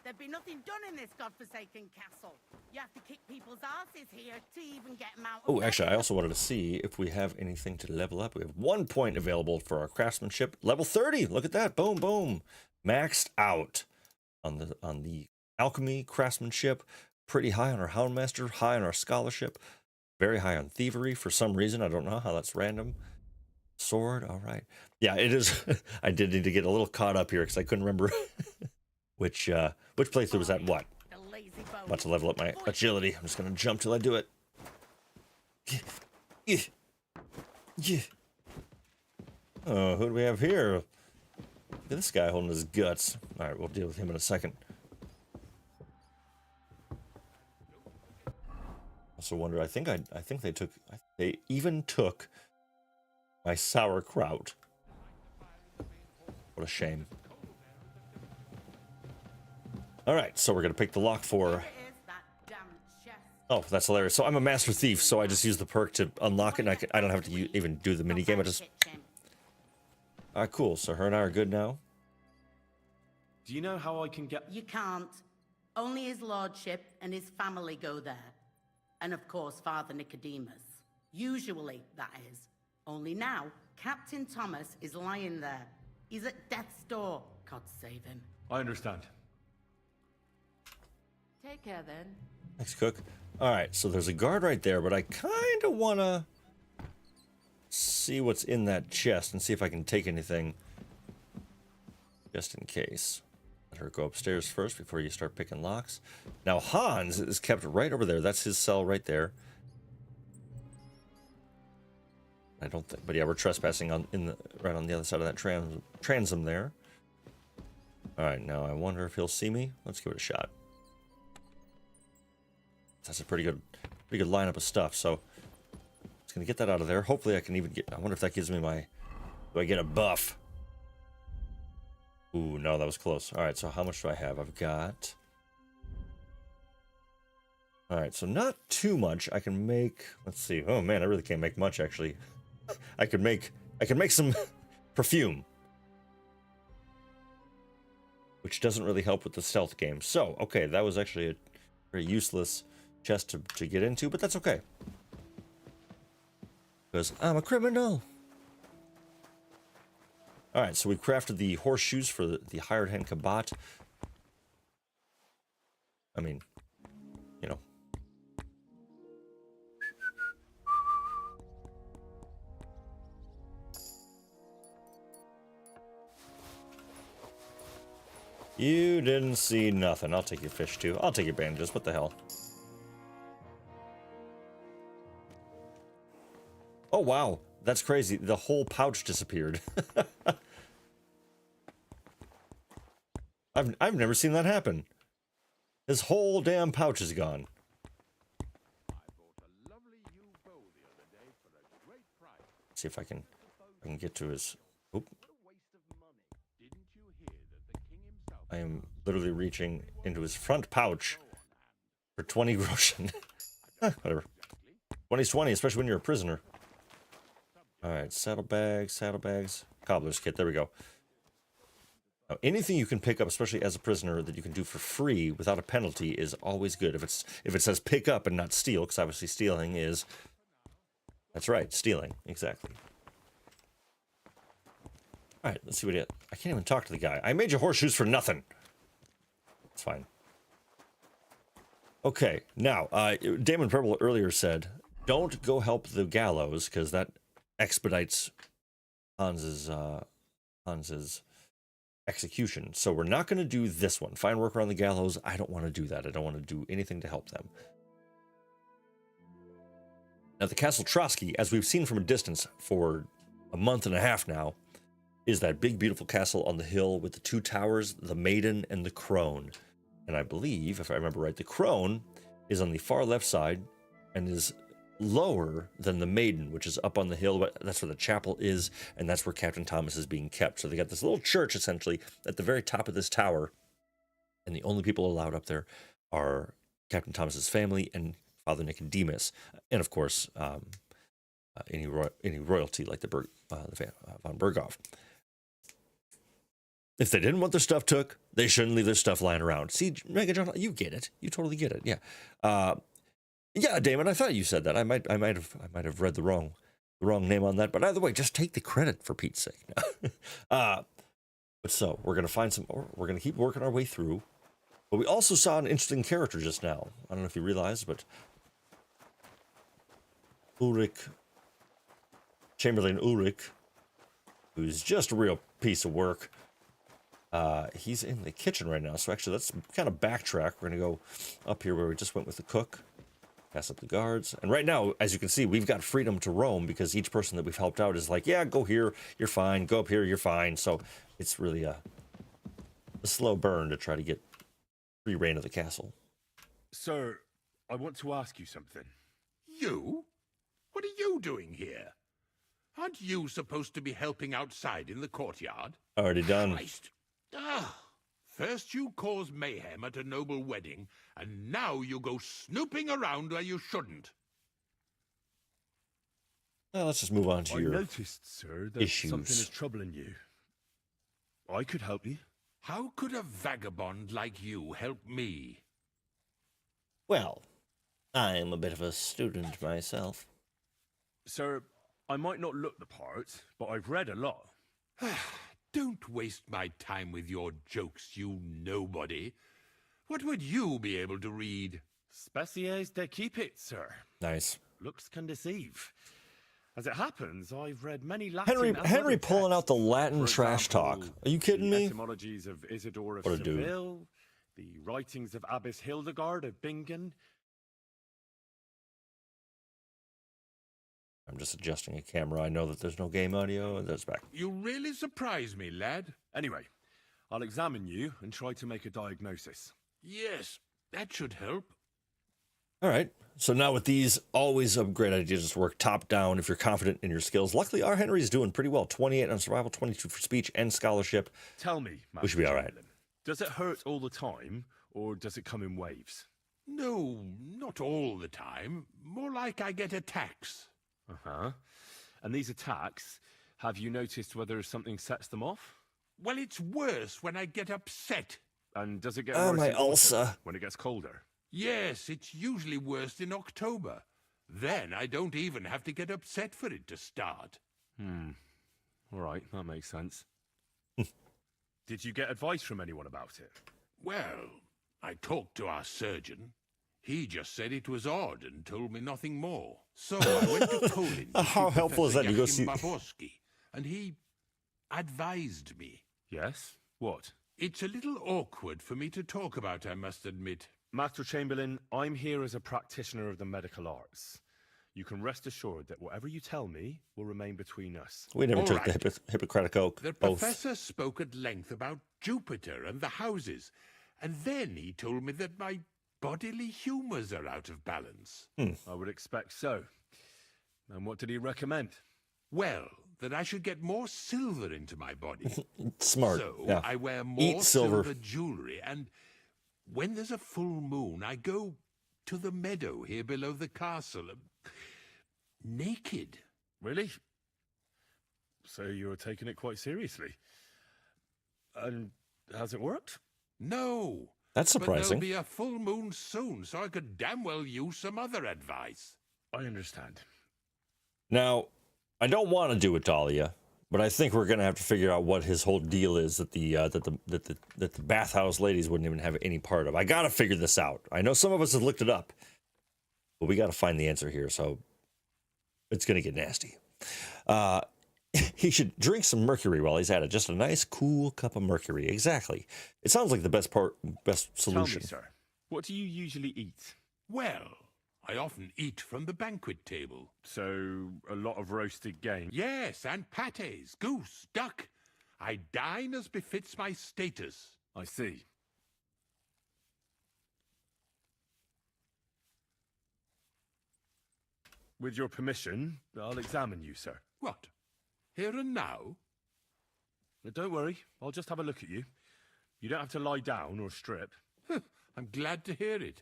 [SPEAKER 9] There'd be nothing done in this godforsaken castle. You have to kick people's asses here to even get them out.
[SPEAKER 1] Oh, actually, I also wanted to see if we have anything to level up. We have 1 point available for our craftsmanship. Level 30. Look at that. Boom, boom. Maxed out on the alchemy, craftsmanship. Pretty high on our houndmaster. High on our scholarship. Very high on thievery for some reason. I don't know how that's random. Sword. All right. Yeah, it is. I did need to get a little caught up here because I couldn't remember which playthrough was that. What? I'm about to level up my agility. I'm just going to jump till I do it. Yeah. Oh, who do we have here? Look at this guy holding his guts. All right, we'll deal with him in a second. Also wonder, I think they even took my sauerkraut. What a shame. All right, so we're gonna pick the lock for. Oh, that's hilarious. So I'm a master thief, so I just use the perk to unlock it, and I don't have to even do the mini game. I just. All right, cool. So her and I are good now.
[SPEAKER 3] Do you know how I can get...
[SPEAKER 9] You can't. Only his lordship and his family go there. And of course, Father Nicodemus. Usually, that is. Only now, Captain Thomas is lying there. He's at death's door. God save him.
[SPEAKER 3] I understand.
[SPEAKER 9] Take care, then.
[SPEAKER 1] Thanks, Cook. All right, so there's a guard right there, but I kind of want to see what's in that chest and see if I can take anything just in case. Let her go upstairs first before you start picking locks. Now, Hans is kept right over there. That's his cell right there. I don't think, but yeah, we're trespassing right on the other side of that transom there. All right, now I wonder if he'll see me. Let's give it a shot. That's a pretty good lineup of stuff. So it's gonna get that out of there. Hopefully, I can even get. I wonder if that gives me my. Do I get a buff? Ooh, no, that was close. All right, so how much do I have? I've got. All right, so not too much. I can make. Let's see. Oh man, I really can't make much actually. I could make some perfume, which doesn't really help with the stealth game. So okay, that was actually a very useless chest to get into, but that's okay. Because I'm a criminal. Alright, so we crafted the horseshoes for the hired hand Kabat. I mean, you know. You didn't see nothing. I'll take your fish too. I'll take your bandages. What the hell? Oh, wow. That's crazy. The whole pouch disappeared. I've never seen that happen. His whole damn pouch is gone. Let's see if I can get to his... Oop. I am literally reaching into his front pouch for 20 groschen. Whatever. 20's 20, especially when you're a prisoner. Alright, saddlebags, cobbler's kit, there we go. Now, anything you can pick up, especially as a prisoner, that you can do for free without a penalty is always good. If it says pick up and not steal, because obviously stealing is... That's right, stealing, exactly. Alright, let's see what I can't even talk to the guy. I made you horseshoes for nothing. It's fine. Okay, now, Damon Purple earlier said, don't go help the gallows, because that expedites Hans's execution. So we're not going to do this one. Find work around the gallows. I don't want to do that. I don't want to do anything to help them. Now, the Castle Trosky, as we've seen from a distance for a month and a half now, is that big, beautiful castle on the hill with the two towers, the Maiden and the Crone. And I believe, if I remember right, the Crone is on the far left side and is lower than the Maiden, which is up on the hill. That's where the chapel is, and that's where Captain Thomas is being kept. So they got this little church, essentially, at the very top of this tower, and the only people allowed up there are Captain Thomas's family and Father Nicodemus, and of course, any royalty like the Von Bergow. If they didn't want their stuff took, they shouldn't leave their stuff lying around. See, Mega John, you get it. You totally get it. Yeah. Yeah, Damon, I thought you said that. I might have read the wrong name on that. But either way, just take the credit for Pete's sake. But so we're gonna find some. We're gonna keep working our way through. But we also saw an interesting character just now. I don't know if you realized, but Chamberlain Ulrich, who's just a real piece of work. He's in the kitchen right now, so actually let's kind of backtrack. We're gonna go up here where we just went with the cook, pass up the guards, and right now, as you can see, we've got freedom to roam because each person that we've helped out is like, yeah, go here, you're fine. Go up here, you're fine. So it's really a slow burn to try to get free reign of the castle.
[SPEAKER 3] Sir, I want to ask you something.
[SPEAKER 10] You? What are you doing here? Aren't you supposed to be helping outside in the courtyard?
[SPEAKER 1] Already done.
[SPEAKER 10] Christ. First you cause mayhem at a noble wedding, and now you go snooping around where you shouldn't.
[SPEAKER 1] Well, let's just move on to
[SPEAKER 3] I
[SPEAKER 1] your
[SPEAKER 3] noticed, sir, that
[SPEAKER 1] issues.
[SPEAKER 3] something is troubling you. I could help you.
[SPEAKER 10] How could a vagabond like you help me?
[SPEAKER 1] Well, I'm a bit of a student myself.
[SPEAKER 3] Sir, I might not look the part, but I've read a lot.
[SPEAKER 10] Don't waste my time with your jokes, you nobody. What would you be able to read?
[SPEAKER 3] Spéciés de keep it, sir.
[SPEAKER 1] Nice.
[SPEAKER 3] Looks can deceive. As it happens, I've read many Latin
[SPEAKER 1] Henry pulling out the Latin
[SPEAKER 3] For
[SPEAKER 1] trash talk.
[SPEAKER 3] example,
[SPEAKER 1] Are you kidding
[SPEAKER 3] the
[SPEAKER 1] me?
[SPEAKER 3] etymologies of Isidore of
[SPEAKER 1] What a dude.
[SPEAKER 3] Seville, the writings of Abbess Hildegard of Bingen.
[SPEAKER 1] I'm just adjusting a camera. I know that there's no game audio, and that's back.
[SPEAKER 10] You really surprise me, lad.
[SPEAKER 3] Anyway, I'll examine you and try to make a diagnosis.
[SPEAKER 10] Yes, that should help.
[SPEAKER 1] All right. So now with these, always a great idea just to work top down if you're confident in your skills. Luckily, our Henry's doing pretty well. 28 on survival, 22 for speech and scholarship.
[SPEAKER 3] Tell me,
[SPEAKER 1] We should be all right.
[SPEAKER 3] Chamberlain, does it hurt all the time, or does it come in waves?
[SPEAKER 10] No, not all the time. More like I get attacks.
[SPEAKER 3] Uh-huh. And these attacks, have you noticed whether something sets them off?
[SPEAKER 10] Well, it's worse when I get upset.
[SPEAKER 3] And does it get
[SPEAKER 1] Oh,
[SPEAKER 3] worse
[SPEAKER 1] my
[SPEAKER 3] in autumn,
[SPEAKER 1] ulcer.
[SPEAKER 3] when it gets colder?
[SPEAKER 10] Yes, it's usually worst in October. Then I don't even have to get upset for it to start.
[SPEAKER 3] All right, that makes sense. Did you get advice from anyone about it?
[SPEAKER 10] Well, I talked to our surgeon. He just said it was odd and told me nothing more. So I went to Poland to
[SPEAKER 1] How
[SPEAKER 10] see
[SPEAKER 1] helpful is that? You go
[SPEAKER 10] Professor Joachim
[SPEAKER 1] see-
[SPEAKER 10] Baborski, and he advised me.
[SPEAKER 3] Yes? What?
[SPEAKER 10] It's a little awkward for me to talk about, I must admit.
[SPEAKER 3] Master Chamberlain, I'm here as a practitioner of the medical arts. You can rest assured that whatever you tell me will remain between us.
[SPEAKER 1] We never
[SPEAKER 10] All
[SPEAKER 1] took the
[SPEAKER 10] right.
[SPEAKER 1] Hippocratic Oath.
[SPEAKER 10] The professor spoke at length about Jupiter and the houses, and then he told me that my bodily humours are out of balance.
[SPEAKER 3] I would expect so. And what did he recommend?
[SPEAKER 10] Well, that I should get more silver into my body.
[SPEAKER 1] Smart.
[SPEAKER 10] So
[SPEAKER 1] Yeah.
[SPEAKER 10] I wear
[SPEAKER 1] Eat
[SPEAKER 10] more
[SPEAKER 1] silver.
[SPEAKER 10] silver jewellery, and when there's a full moon, I go to the meadow here below the castle, naked.
[SPEAKER 3] Really? So you're taking it quite seriously. And has it worked?
[SPEAKER 10] No.
[SPEAKER 1] That's
[SPEAKER 10] But
[SPEAKER 1] surprising.
[SPEAKER 10] there'll be a full moon soon, so I could damn well use some other advice.
[SPEAKER 3] I understand.
[SPEAKER 1] Now, I don't want to do it, Dahlia, but I think we're gonna have to figure out what his whole deal is that the bathhouse ladies wouldn't even have any part of. I gotta figure this out. I know some of us have looked it up, but we gotta find the answer here. So it's gonna get nasty. He should drink some mercury while he's at it. Just a nice, cool cup of mercury. Exactly. It sounds like the best solution.
[SPEAKER 3] Tell me, sir, what do you usually eat?
[SPEAKER 10] Well, I often eat from the banquet table.
[SPEAKER 3] So, a lot of roasted game.
[SPEAKER 10] Yes, and pâtés, goose, duck. I dine as befits my status.
[SPEAKER 3] I see. With your permission, I'll examine you, sir.
[SPEAKER 10] What? Here and now?
[SPEAKER 3] Don't worry, I'll just have a look at you. You don't have to lie down or strip.
[SPEAKER 10] I'm glad to hear it.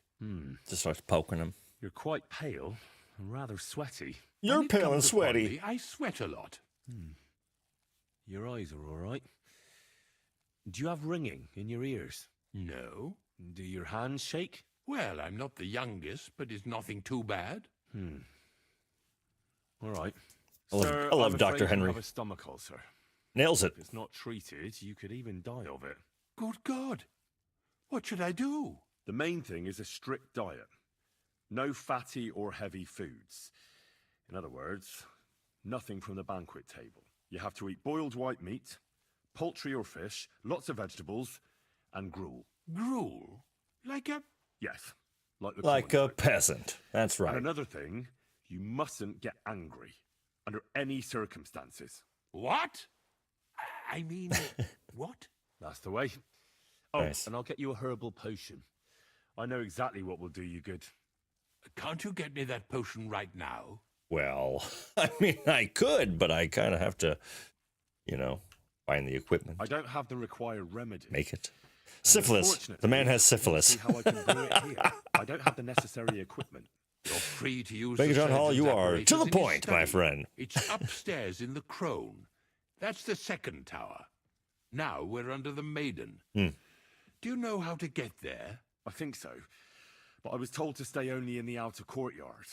[SPEAKER 1] Just starts poking him.
[SPEAKER 3] You're quite pale and rather sweaty.
[SPEAKER 1] You're
[SPEAKER 10] When it
[SPEAKER 1] pale and
[SPEAKER 10] comes upon
[SPEAKER 1] sweaty.
[SPEAKER 10] me, I sweat a lot.
[SPEAKER 3] Your eyes are all right. Do you have ringing in your ears?
[SPEAKER 10] No.
[SPEAKER 3] Do your hands shake?
[SPEAKER 10] Well, I'm not the youngest, but it's nothing too bad.
[SPEAKER 3] All right.
[SPEAKER 1] I love-
[SPEAKER 3] Sir,
[SPEAKER 1] I love
[SPEAKER 3] I'm
[SPEAKER 1] Dr.
[SPEAKER 3] afraid
[SPEAKER 1] Henry.
[SPEAKER 3] You have a stomach ulcer.
[SPEAKER 1] Nails it.
[SPEAKER 3] If it's not treated, you could even die of it.
[SPEAKER 10] Good God. What should I do?
[SPEAKER 3] The main thing is a strict diet. No fatty or heavy foods. In other words, nothing from the banquet table. You have to eat boiled white meat, poultry or fish, lots of vegetables, and gruel.
[SPEAKER 10] Gruel? Like a...
[SPEAKER 3] Yes, like the
[SPEAKER 1] Like a
[SPEAKER 3] corn type.
[SPEAKER 1] peasant. That's right.
[SPEAKER 3] And another thing, you mustn't get angry under any circumstances.
[SPEAKER 10] What? I mean, what?
[SPEAKER 3] That's the way. Oh,
[SPEAKER 1] Nice.
[SPEAKER 3] and I'll get you a herbal potion. I know exactly what will do you good.
[SPEAKER 10] Can't you get me that potion right now?
[SPEAKER 1] Well, I mean, I could, but I kind of have to, you know, find the equipment.
[SPEAKER 3] I don't have the required remedy.
[SPEAKER 1] Make it. Syphilis. The man has syphilis.
[SPEAKER 3] See how I can do it here. I don't have the necessary equipment.
[SPEAKER 10] You're free to use
[SPEAKER 1] Thank you,
[SPEAKER 10] the
[SPEAKER 1] John Hall.
[SPEAKER 10] surgeon's
[SPEAKER 1] You are to the
[SPEAKER 10] apparatus in his
[SPEAKER 1] point, my
[SPEAKER 10] study.
[SPEAKER 1] friend.
[SPEAKER 10] It's upstairs in the Crone. That's the second tower. Now we're under the Maiden. Do you know how to get there?
[SPEAKER 3] I think so. But I was told to stay only in the outer courtyard.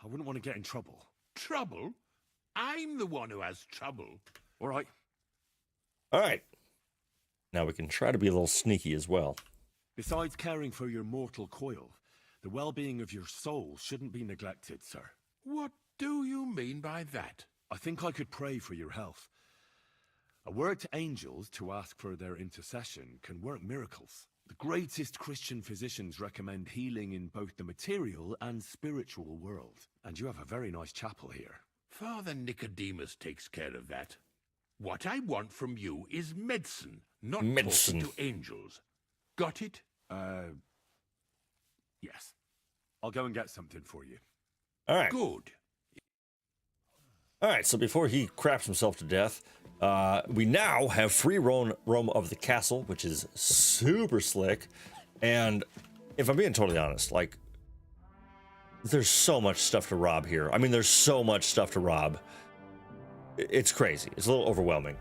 [SPEAKER 3] I wouldn't want to get in trouble.
[SPEAKER 10] Trouble? I'm the one who has trouble.
[SPEAKER 3] All right.
[SPEAKER 1] All right. Now we can try to be a little sneaky as well.
[SPEAKER 3] Besides caring for your mortal coil, the well-being of your soul shouldn't be neglected, sir.
[SPEAKER 10] What do you mean by that?
[SPEAKER 3] I think I could pray for your health. A word to angels to ask for their intercession can work miracles. The greatest Christian physicians recommend healing in both the material and spiritual world. And you have a very nice chapel here.
[SPEAKER 10] Father Nicodemus takes care of that. What I want from you is medicine, not
[SPEAKER 1] Medicine.
[SPEAKER 10] talking to angels. Got it?
[SPEAKER 3] Yes. I'll go and get something for you.
[SPEAKER 1] All right.
[SPEAKER 10] Good.
[SPEAKER 1] All right, so before he craps himself to death, we now have free roam of the castle, which is super slick. And if I'm being totally honest, like, there's so much stuff to rob here. I mean, there's so much stuff to rob. It's crazy. It's a little overwhelming.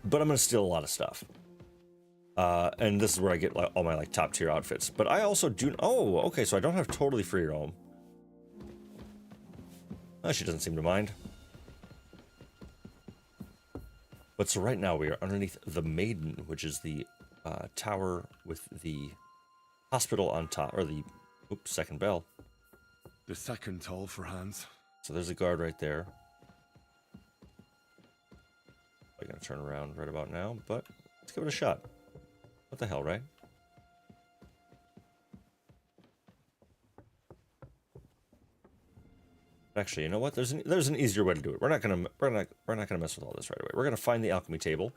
[SPEAKER 1] But I'm going to steal a lot of stuff. And this is where I get like, all my like top tier outfits. But I also do... Oh, okay, so I don't have totally free roam. Oh, she doesn't seem to mind. But so right now we are underneath the Maiden, which is the tower with the hospital on top, or the second bell.
[SPEAKER 3] The second toll for Hans.
[SPEAKER 1] So there's a guard right there. I'm gonna turn around right about now, but let's give it a shot. What the hell, right? Actually, you know what? There's an easier way to do it. We're not gonna mess with all this right away. We're gonna find the alchemy table.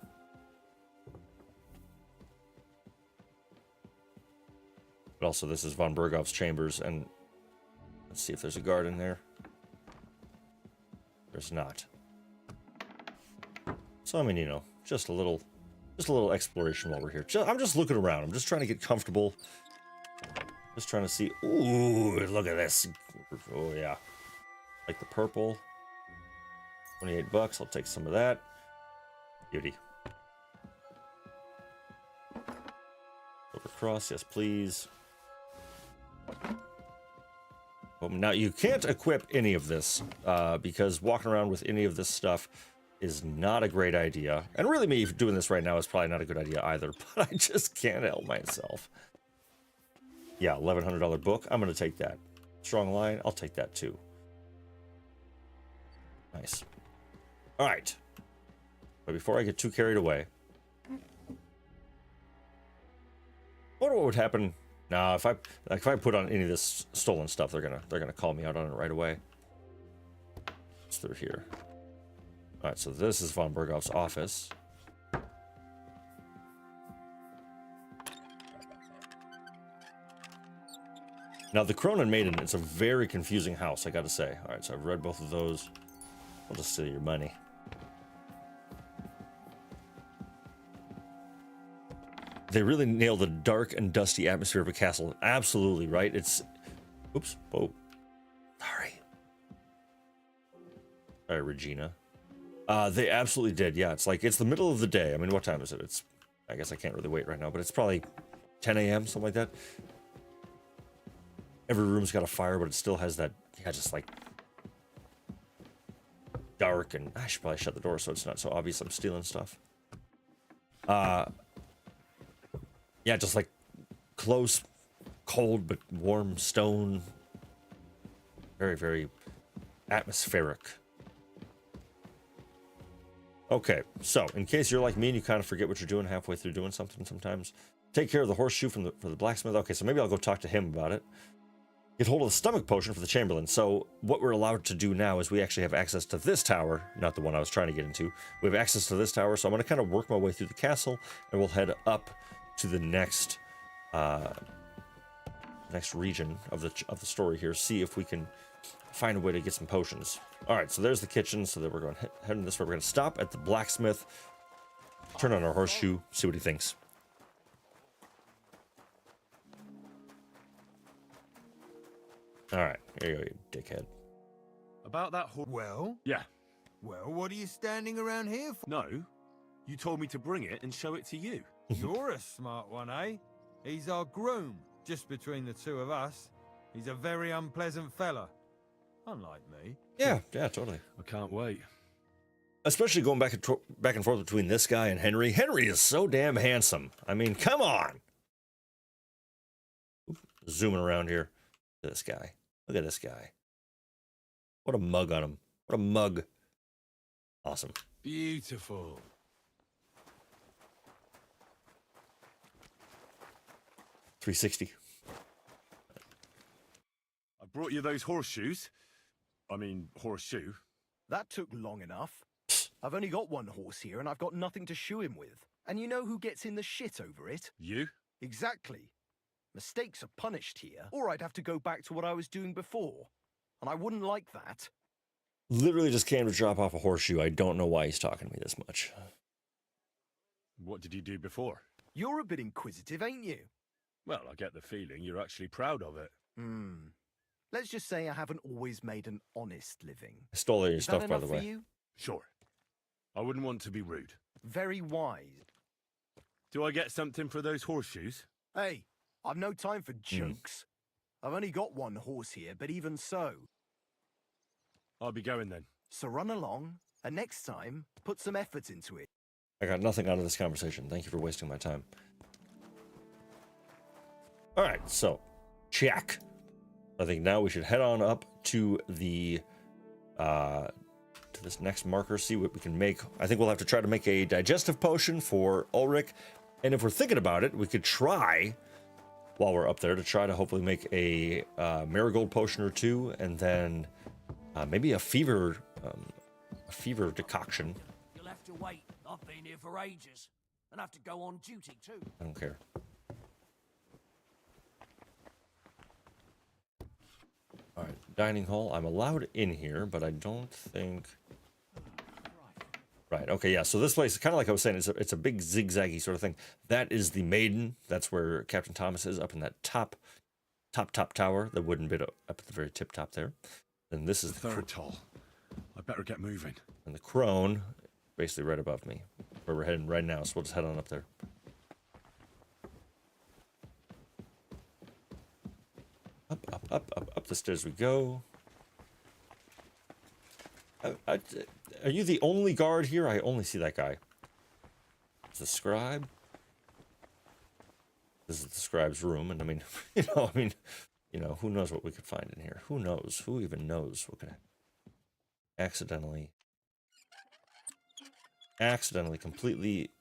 [SPEAKER 1] But also, this is Von Bergow's chambers, and let's see if there's a guard in there. There's not. So I mean, you know, just a little exploration while we're here. I'm just looking around. I'm just trying to get comfortable. Just trying to see. Ooh, look at this. Oh yeah. Like the purple. 28 bucks. I'll take some of that. Beauty. Silver cross, yes please. Now you can't equip any of this because walking around with any of this stuff is not a great idea. And really me doing this right now is probably not a good idea either, but I just can't help myself. Yeah, $1,100 book. I'm going to take that. Strong line. I'll take that too. Nice. All right. But before I get too carried away, I wonder what would happen. Nah, if I put on any of this stolen stuff, they're gonna call me out on it right away. It's through here. All right, so this is Von Bergow's office. Now the Cronin Maiden, it's a very confusing house, I gotta say. All right, so I've read both of those. I'll just steal your money. They really nail the dark and dusty atmosphere of a castle. Absolutely, right? It's... Oops. Oh. Sorry. Sorry, Regina. They absolutely did. Yeah, it's like, it's the middle of the day. I mean, what time is it? It's I guess I can't really wait right now, but it's probably 10 a.m., something like that. Every room's got a fire, but it still has that, yeah, just like dark, and I should probably shut the door so it's not so obvious I'm stealing stuff. Yeah, just like close, cold, but warm stone. Very, very atmospheric. Okay, so in case you're like me and you kind of forget what you're doing halfway through doing something sometimes, take care of the horseshoe for the blacksmith. Okay, so maybe I'll go talk to him about it. Get hold of the stomach potion for the Chamberlain. So what we're allowed to do now is we actually have access to this tower, not the one I was trying to get into. We have access to this tower, so I'm going to kind of work my way through the castle, and we'll head up to the next region of the story here. See if we can find a way to get some potions. All right, so there's the kitchen. So that we're going to head in this way. We're going to stop at the blacksmith, turn on our horseshoe, see what he thinks. All right, here you go, you dickhead.
[SPEAKER 3] About that
[SPEAKER 8] Well?
[SPEAKER 3] Yeah.
[SPEAKER 8] Well, what are you standing around here for?
[SPEAKER 3] No. You told me to bring it and show it to you.
[SPEAKER 8] You're a smart one, eh? He's our groom. Just between the two of us, he's a very unpleasant fella. Unlike me.
[SPEAKER 1] Yeah, totally.
[SPEAKER 3] I can't wait.
[SPEAKER 1] Especially going back and forth between this guy and Henry. Henry is so damn handsome. I mean, come on. Oop, zooming around here. Look at this guy. Look at this guy. What a mug on him. What a mug. Awesome.
[SPEAKER 3] Beautiful.
[SPEAKER 1] $360.
[SPEAKER 3] I brought you those horseshoes. I mean, horseshoe.
[SPEAKER 11] That took long enough. I've only got one horse here and I've got nothing to shoe him with. And you know who gets in the shit over it?
[SPEAKER 3] You?
[SPEAKER 11] Exactly. Mistakes are punished here, or I'd have to go back to what I was doing before. And I wouldn't like that.
[SPEAKER 1] Literally just came to drop off a horseshoe. I don't know why he's talking to me this much.
[SPEAKER 3] What did you do before?
[SPEAKER 11] You're a bit inquisitive, ain't you?
[SPEAKER 3] Well, I get the feeling you're actually proud of it.
[SPEAKER 11] Let's just say I haven't always made an honest living.
[SPEAKER 1] I stole all your
[SPEAKER 11] Is
[SPEAKER 1] stuff,
[SPEAKER 11] that
[SPEAKER 1] by
[SPEAKER 11] enough
[SPEAKER 1] the way.
[SPEAKER 11] for you?
[SPEAKER 3] Sure. I wouldn't want to be rude.
[SPEAKER 11] Very wise.
[SPEAKER 3] Do I get something for those horseshoes?
[SPEAKER 11] Hey, I've no time for jokes. I've only got one horse here, but even so.
[SPEAKER 3] I'll be going then.
[SPEAKER 11] So run along, and next time, put some effort into it.
[SPEAKER 1] I got nothing out of this conversation. Thank you for wasting my time. All right, so check. I think now we should head on up to the to this next marker, see what we can make. I think we'll have to try to make a digestive potion for Ulrich, and if we're thinking about it, we could try while we're up there to try to hopefully make a marigold potion or two, and then maybe a fever decoction.
[SPEAKER 2] You'll have to wait. I've been here for ages, and have to go on duty too.
[SPEAKER 1] I don't care. All right, dining hall. I'm allowed in here, but I don't think. Right. Okay. Yeah. So this place, kind of like I was saying, it's a big zigzaggy sort of thing. That is the Maiden. That's where Captain Thomas is, up in that top tower, the wooden bit up at the very tip top there. And this is
[SPEAKER 3] the third tall. I better get moving.
[SPEAKER 1] And the crone, basically right above me, where we're heading right now. So we'll just head on up there. Up the stairs we go. Are you the only guard here? I only see that guy. It's the scribe. This is the scribe's room, and I mean, who knows what we could find in here? Who knows? Who even knows what could accidentally, completely,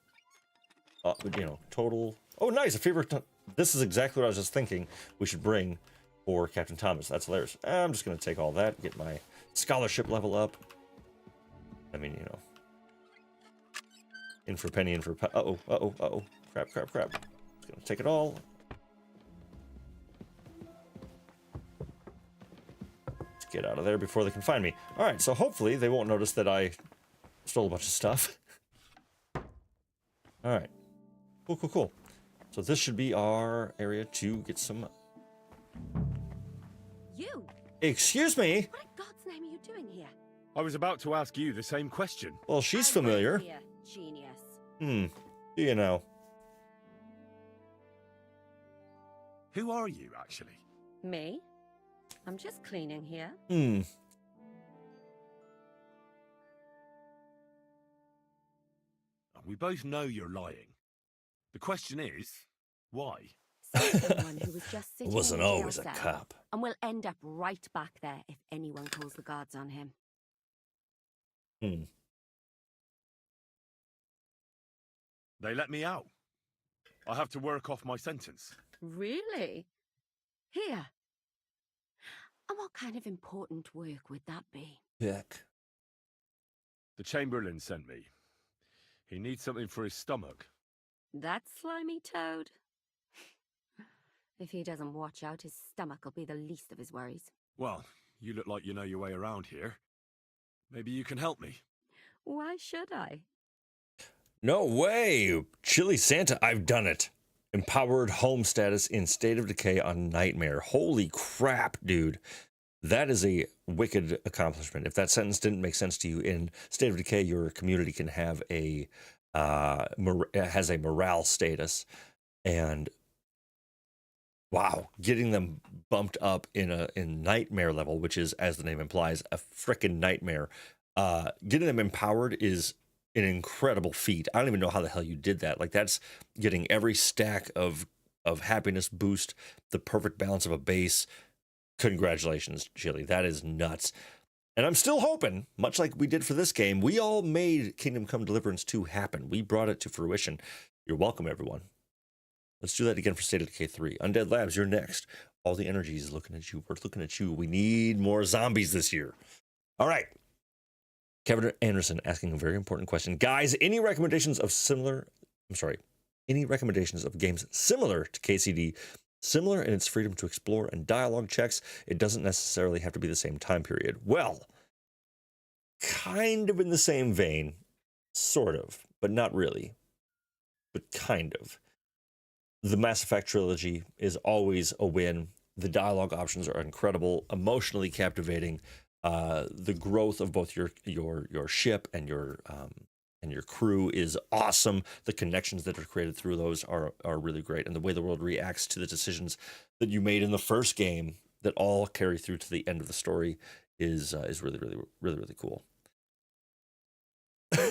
[SPEAKER 1] total. Oh, nice! A favorite. This is exactly what I was just thinking. We should bring for Captain Thomas. That's hilarious. I'm just gonna take all that, get my scholarship level up. I mean, in for a penny, in for a uh-oh. Crap. Just gonna take it all. Let's get out of there before they can find me. All right, so hopefully they won't notice that I stole a bunch of stuff. All right. Cool. So this should be our area to get some...
[SPEAKER 12] You?
[SPEAKER 1] Excuse me?
[SPEAKER 12] What in God's name are you doing here?
[SPEAKER 3] I was about to ask you the same question.
[SPEAKER 1] Well, she's familiar.
[SPEAKER 12] Here, genius.
[SPEAKER 1] Do you know?
[SPEAKER 3] Who are you, actually?
[SPEAKER 12] Me? I'm just cleaning here.
[SPEAKER 3] We both know you're lying. The question is, why?
[SPEAKER 12] Someone who was just sitting
[SPEAKER 1] Wasn't
[SPEAKER 12] in a jail
[SPEAKER 1] always a
[SPEAKER 12] cell
[SPEAKER 1] cop.
[SPEAKER 12] and will end up right back there if anyone calls the guards on him.
[SPEAKER 3] They let me out. I have to work off my sentence.
[SPEAKER 12] Really? Here. And what kind of important work would that be?
[SPEAKER 1] Heck.
[SPEAKER 3] The Chamberlain sent me. He needs something for his stomach.
[SPEAKER 12] That slimy toad? If he doesn't watch out, his stomach will be the least of his worries.
[SPEAKER 3] Well, you look like you know your way around here. Maybe you can help me.
[SPEAKER 12] Why should I?
[SPEAKER 1] No way! Chili Santa, I've done it. Empowered home status in State of Decay on Nightmare. Holy crap, dude. That is a wicked accomplishment. If that sentence didn't make sense to you, in State of Decay, your community can have a has a morale status, and wow, getting them bumped up in Nightmare level, which is, as the name implies, a frickin' nightmare. Getting them empowered is an incredible feat. I don't even know how the hell you did that. Like, that's getting every stack of happiness boost, the perfect balance of a base. Congratulations, Chili. That is nuts. And I'm still hoping, much like we did for this game, we all made Kingdom Come Deliverance 2 happen. We brought it to fruition. You're welcome, everyone. Let's do that again for State of Decay 3. Undead Labs, you're next. All the energy is looking at you. We're looking at you. We need more zombies this year. All right. Kevin Anderson asking a very important question. Guys, any recommendations of games similar to KCD, similar in its freedom to explore and dialogue checks? It doesn't necessarily have to be the same time period. Well, kind of in the same vein, sort of, but not really, but kind of. The Mass Effect trilogy is always a win. The dialogue options are incredible, emotionally captivating. The growth of both your ship and your crew is awesome. The connections that are created through those are really great, and the way the world reacts to the decisions that you made in the first game that all carry through to the end of the story is really cool.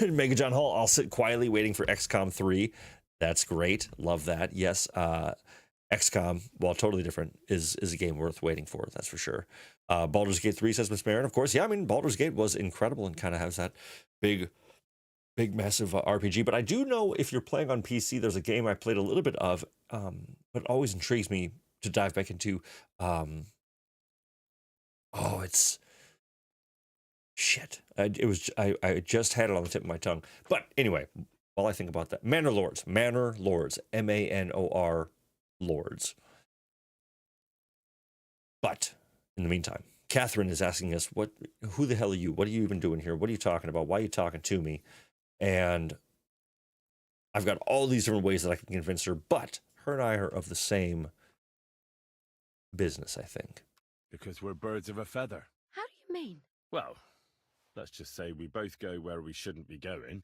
[SPEAKER 1] Mega John Hall, I'll sit quietly waiting for XCOM 3. That's great. Love that. Yes, XCOM, while totally different, is a game worth waiting for. That's for sure. Baldur's Gate 3, says Miss Marin. Of course, yeah, I mean, Baldur's Gate was incredible and kind of has that big, massive RPG. But I do know if you're playing on PC, there's a game I played a little bit of, but always intrigues me to dive back into. It's shit. I just had it on the tip of my tongue. But anyway, while I think about that, Manor Lords, MANOR Lords. But in the meantime, Catherine is asking us, who the hell are you? What are you even doing here? What are you talking about? Why are you talking to me? And I've got all these different ways that I can convince her, but her and I are of the same business, I think.
[SPEAKER 3] Because we're birds of a feather.
[SPEAKER 12] How do you mean?
[SPEAKER 3] Well, let's just say we both go where we shouldn't be going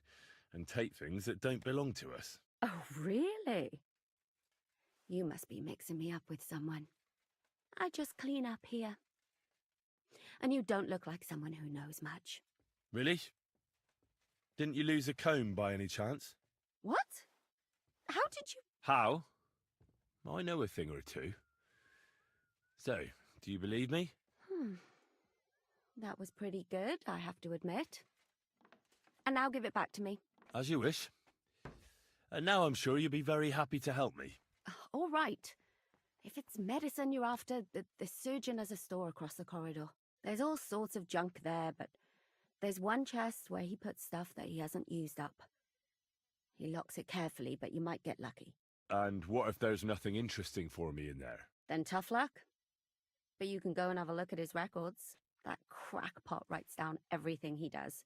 [SPEAKER 3] and take things that don't belong to us.
[SPEAKER 12] Oh, really? You must be mixing me up with someone. I just clean up here. And you don't look like someone who knows much.
[SPEAKER 3] Really? Didn't you lose a comb by any chance?
[SPEAKER 12] What? How did you...
[SPEAKER 3] How? I know a thing or two. So, do you believe me?
[SPEAKER 12] That was pretty good, I have to admit. And now give it back to me.
[SPEAKER 3] As you wish. And now I'm sure you'll be very happy to help me.
[SPEAKER 12] All right. If it's medicine you're after, the surgeon has a store across the corridor. There's all sorts of junk there, but there's one chest where he puts stuff that he hasn't used up. He locks it carefully, but you might get lucky.
[SPEAKER 3] And what if there's nothing interesting for me in there?
[SPEAKER 12] Then tough luck. But you can go and have a look at his records. That crackpot writes down everything he does.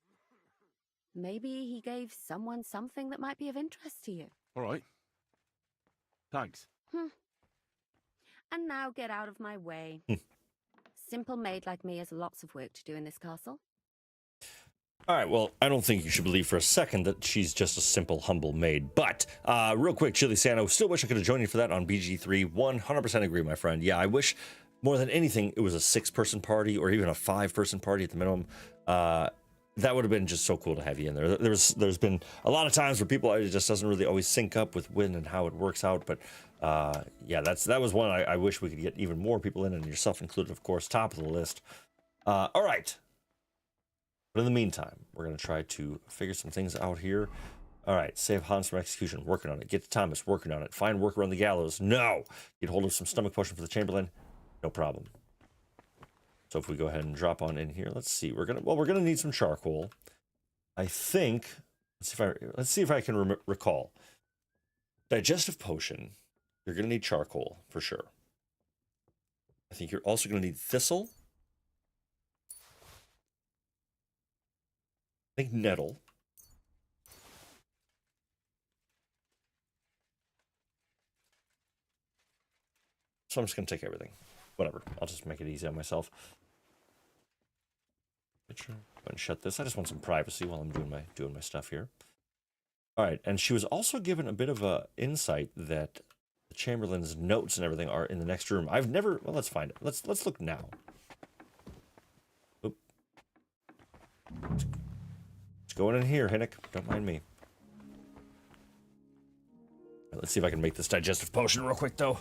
[SPEAKER 12] Maybe he gave someone something that might be of interest to you.
[SPEAKER 3] All right. Thanks.
[SPEAKER 12] And now get out of my way. Simple maid like me has lots of work to do in this castle.
[SPEAKER 1] All right, well, I don't think you should believe for a second that she's just a simple, humble maid. But real quick, Chili Sano, still wish I could have joined you for that on BG3. 100% agree, my friend. Yeah, I wish more than anything it was a 6-person party or even a 5-person party at the minimum. That would have been just so cool to have you in there. There's been a lot of times where people, it just doesn't really always sync up with when and how it works out. But yeah, that was one I wish we could get even more people in, and yourself included, of course, top of the list. All right. But in the meantime, we're going to try to figure some things out here. All right, save Hans from execution, working on it. Get to Thomas, working on it. Find work around the gallows. No! Get hold of some stomach potion for the Chamberlain. No problem. So if we go ahead and drop on in here, let's see. We're gonna need some charcoal. I think. Let's see if I can recall. Digestive potion. You're gonna need charcoal for sure. I think you're also gonna need thistle. I think nettle. So I'm just going to take everything. Whatever. I'll just make it easy on myself. Go and shut this. I just want some privacy while I'm doing my stuff here. All right. And she was also given a bit of a insight that the Chamberlain's notes and everything are in the next room. I've never... Well, let's find it. Let's look now. Oop. Let's go in here, Hinnick. Don't mind me. Let's see if I can make this digestive potion real quick, though.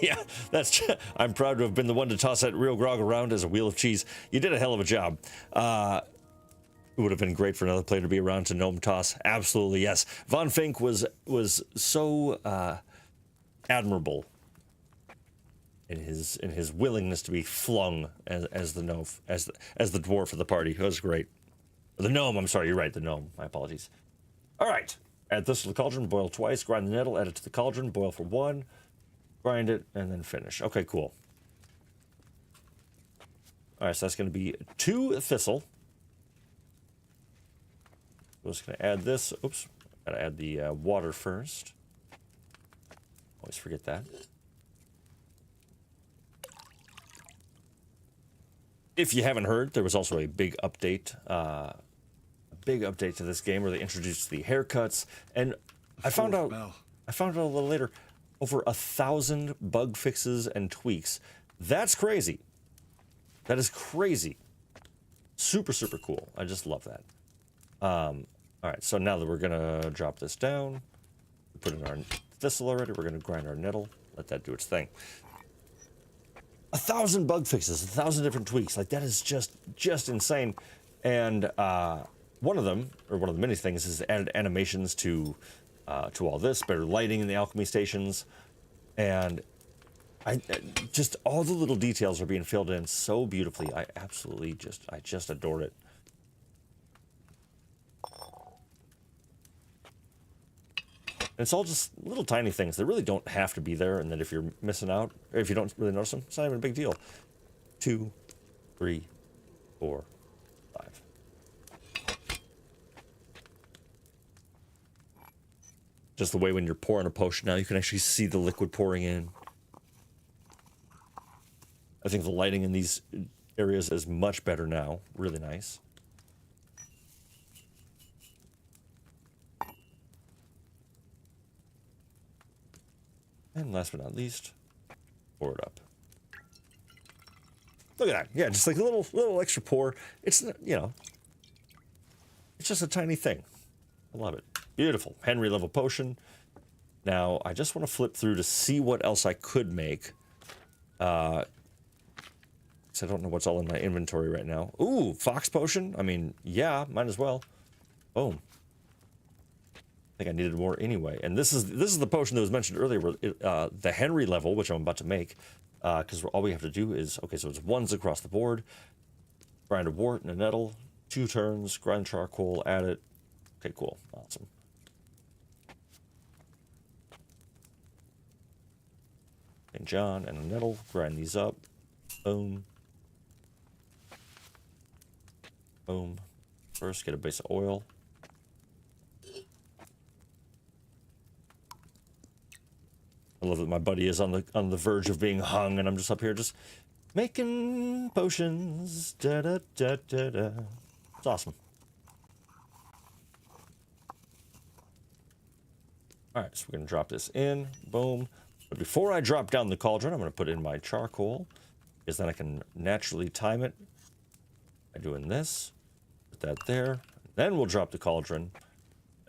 [SPEAKER 1] Yeah, I'm proud to have been the one to toss that RealGrogg around as a wheel of cheese. You did a hell of a job. It would have been great for another player to be around to gnome toss. Absolutely, yes. Von Fink was so admirable in his willingness to be flung as the dwarf of the party. It was great. The gnome, I'm sorry, you're right, the gnome. My apologies. All right. Add this to the cauldron, boil twice, grind the nettle, add it to the cauldron, boil for 1, grind it, and then finish. Okay, cool. All right, so that's going to be 2 thistle. I'm just going to add this. Oops. Got to add the water first. Always forget that. If you haven't heard, there was also a big update. To this game where they introduced the haircuts, and I found out a little later, over 1,000 bug fixes and tweaks. That's crazy. That is crazy. Super, super cool. I just love that. All right, so now that we're gonna drop this down, we put in our thistle already. We're gonna grind our nettle. Let that do its thing. 1,000 bug fixes, 1,000 different tweaks. Like, that is just insane. And one of them, or one of the many things, is added animations to all this, better lighting in the alchemy stations, and just all the little details are being filled in so beautifully. I absolutely just adore it. And it's all just little tiny things that really don't have to be there, and that if you're missing out, or if you don't really notice them, it's not even a big deal. 2, 3, 4, 5. Just the way when you're pouring a potion now, you can actually see the liquid pouring in. I think the lighting in these areas is much better now. Really nice. And last but not least, pour it up. Look at that. Yeah, just like a little extra pour. It's, it's just a tiny thing. I love it. Beautiful. Henry level potion. Now, I just want to flip through to see what else I could make. So I don't know what's all in my inventory right now. Ooh, fox potion. I mean, yeah, might as well. Boom. I think I needed more anyway. And this is the potion that was mentioned earlier, where the Henry level, which I'm about to make, because all we have to do is, okay, so it's 1s across the board. Grind a wart and a nettle. 2 turns. Grind charcoal. Add it. Okay, cool. Awesome. St. John and a nettle. Grind these up. Boom. Boom. First, get a base of oil. love that my buddy is on the verge of being hung, and I'm just up here just making potions. Da da da da da. It's awesome. All right, so we're gonna drop this in. Boom. But before I drop down the cauldron, I'm gonna put in my charcoal, because then I can naturally time it by doing this. Put that there. Then we'll drop the cauldron.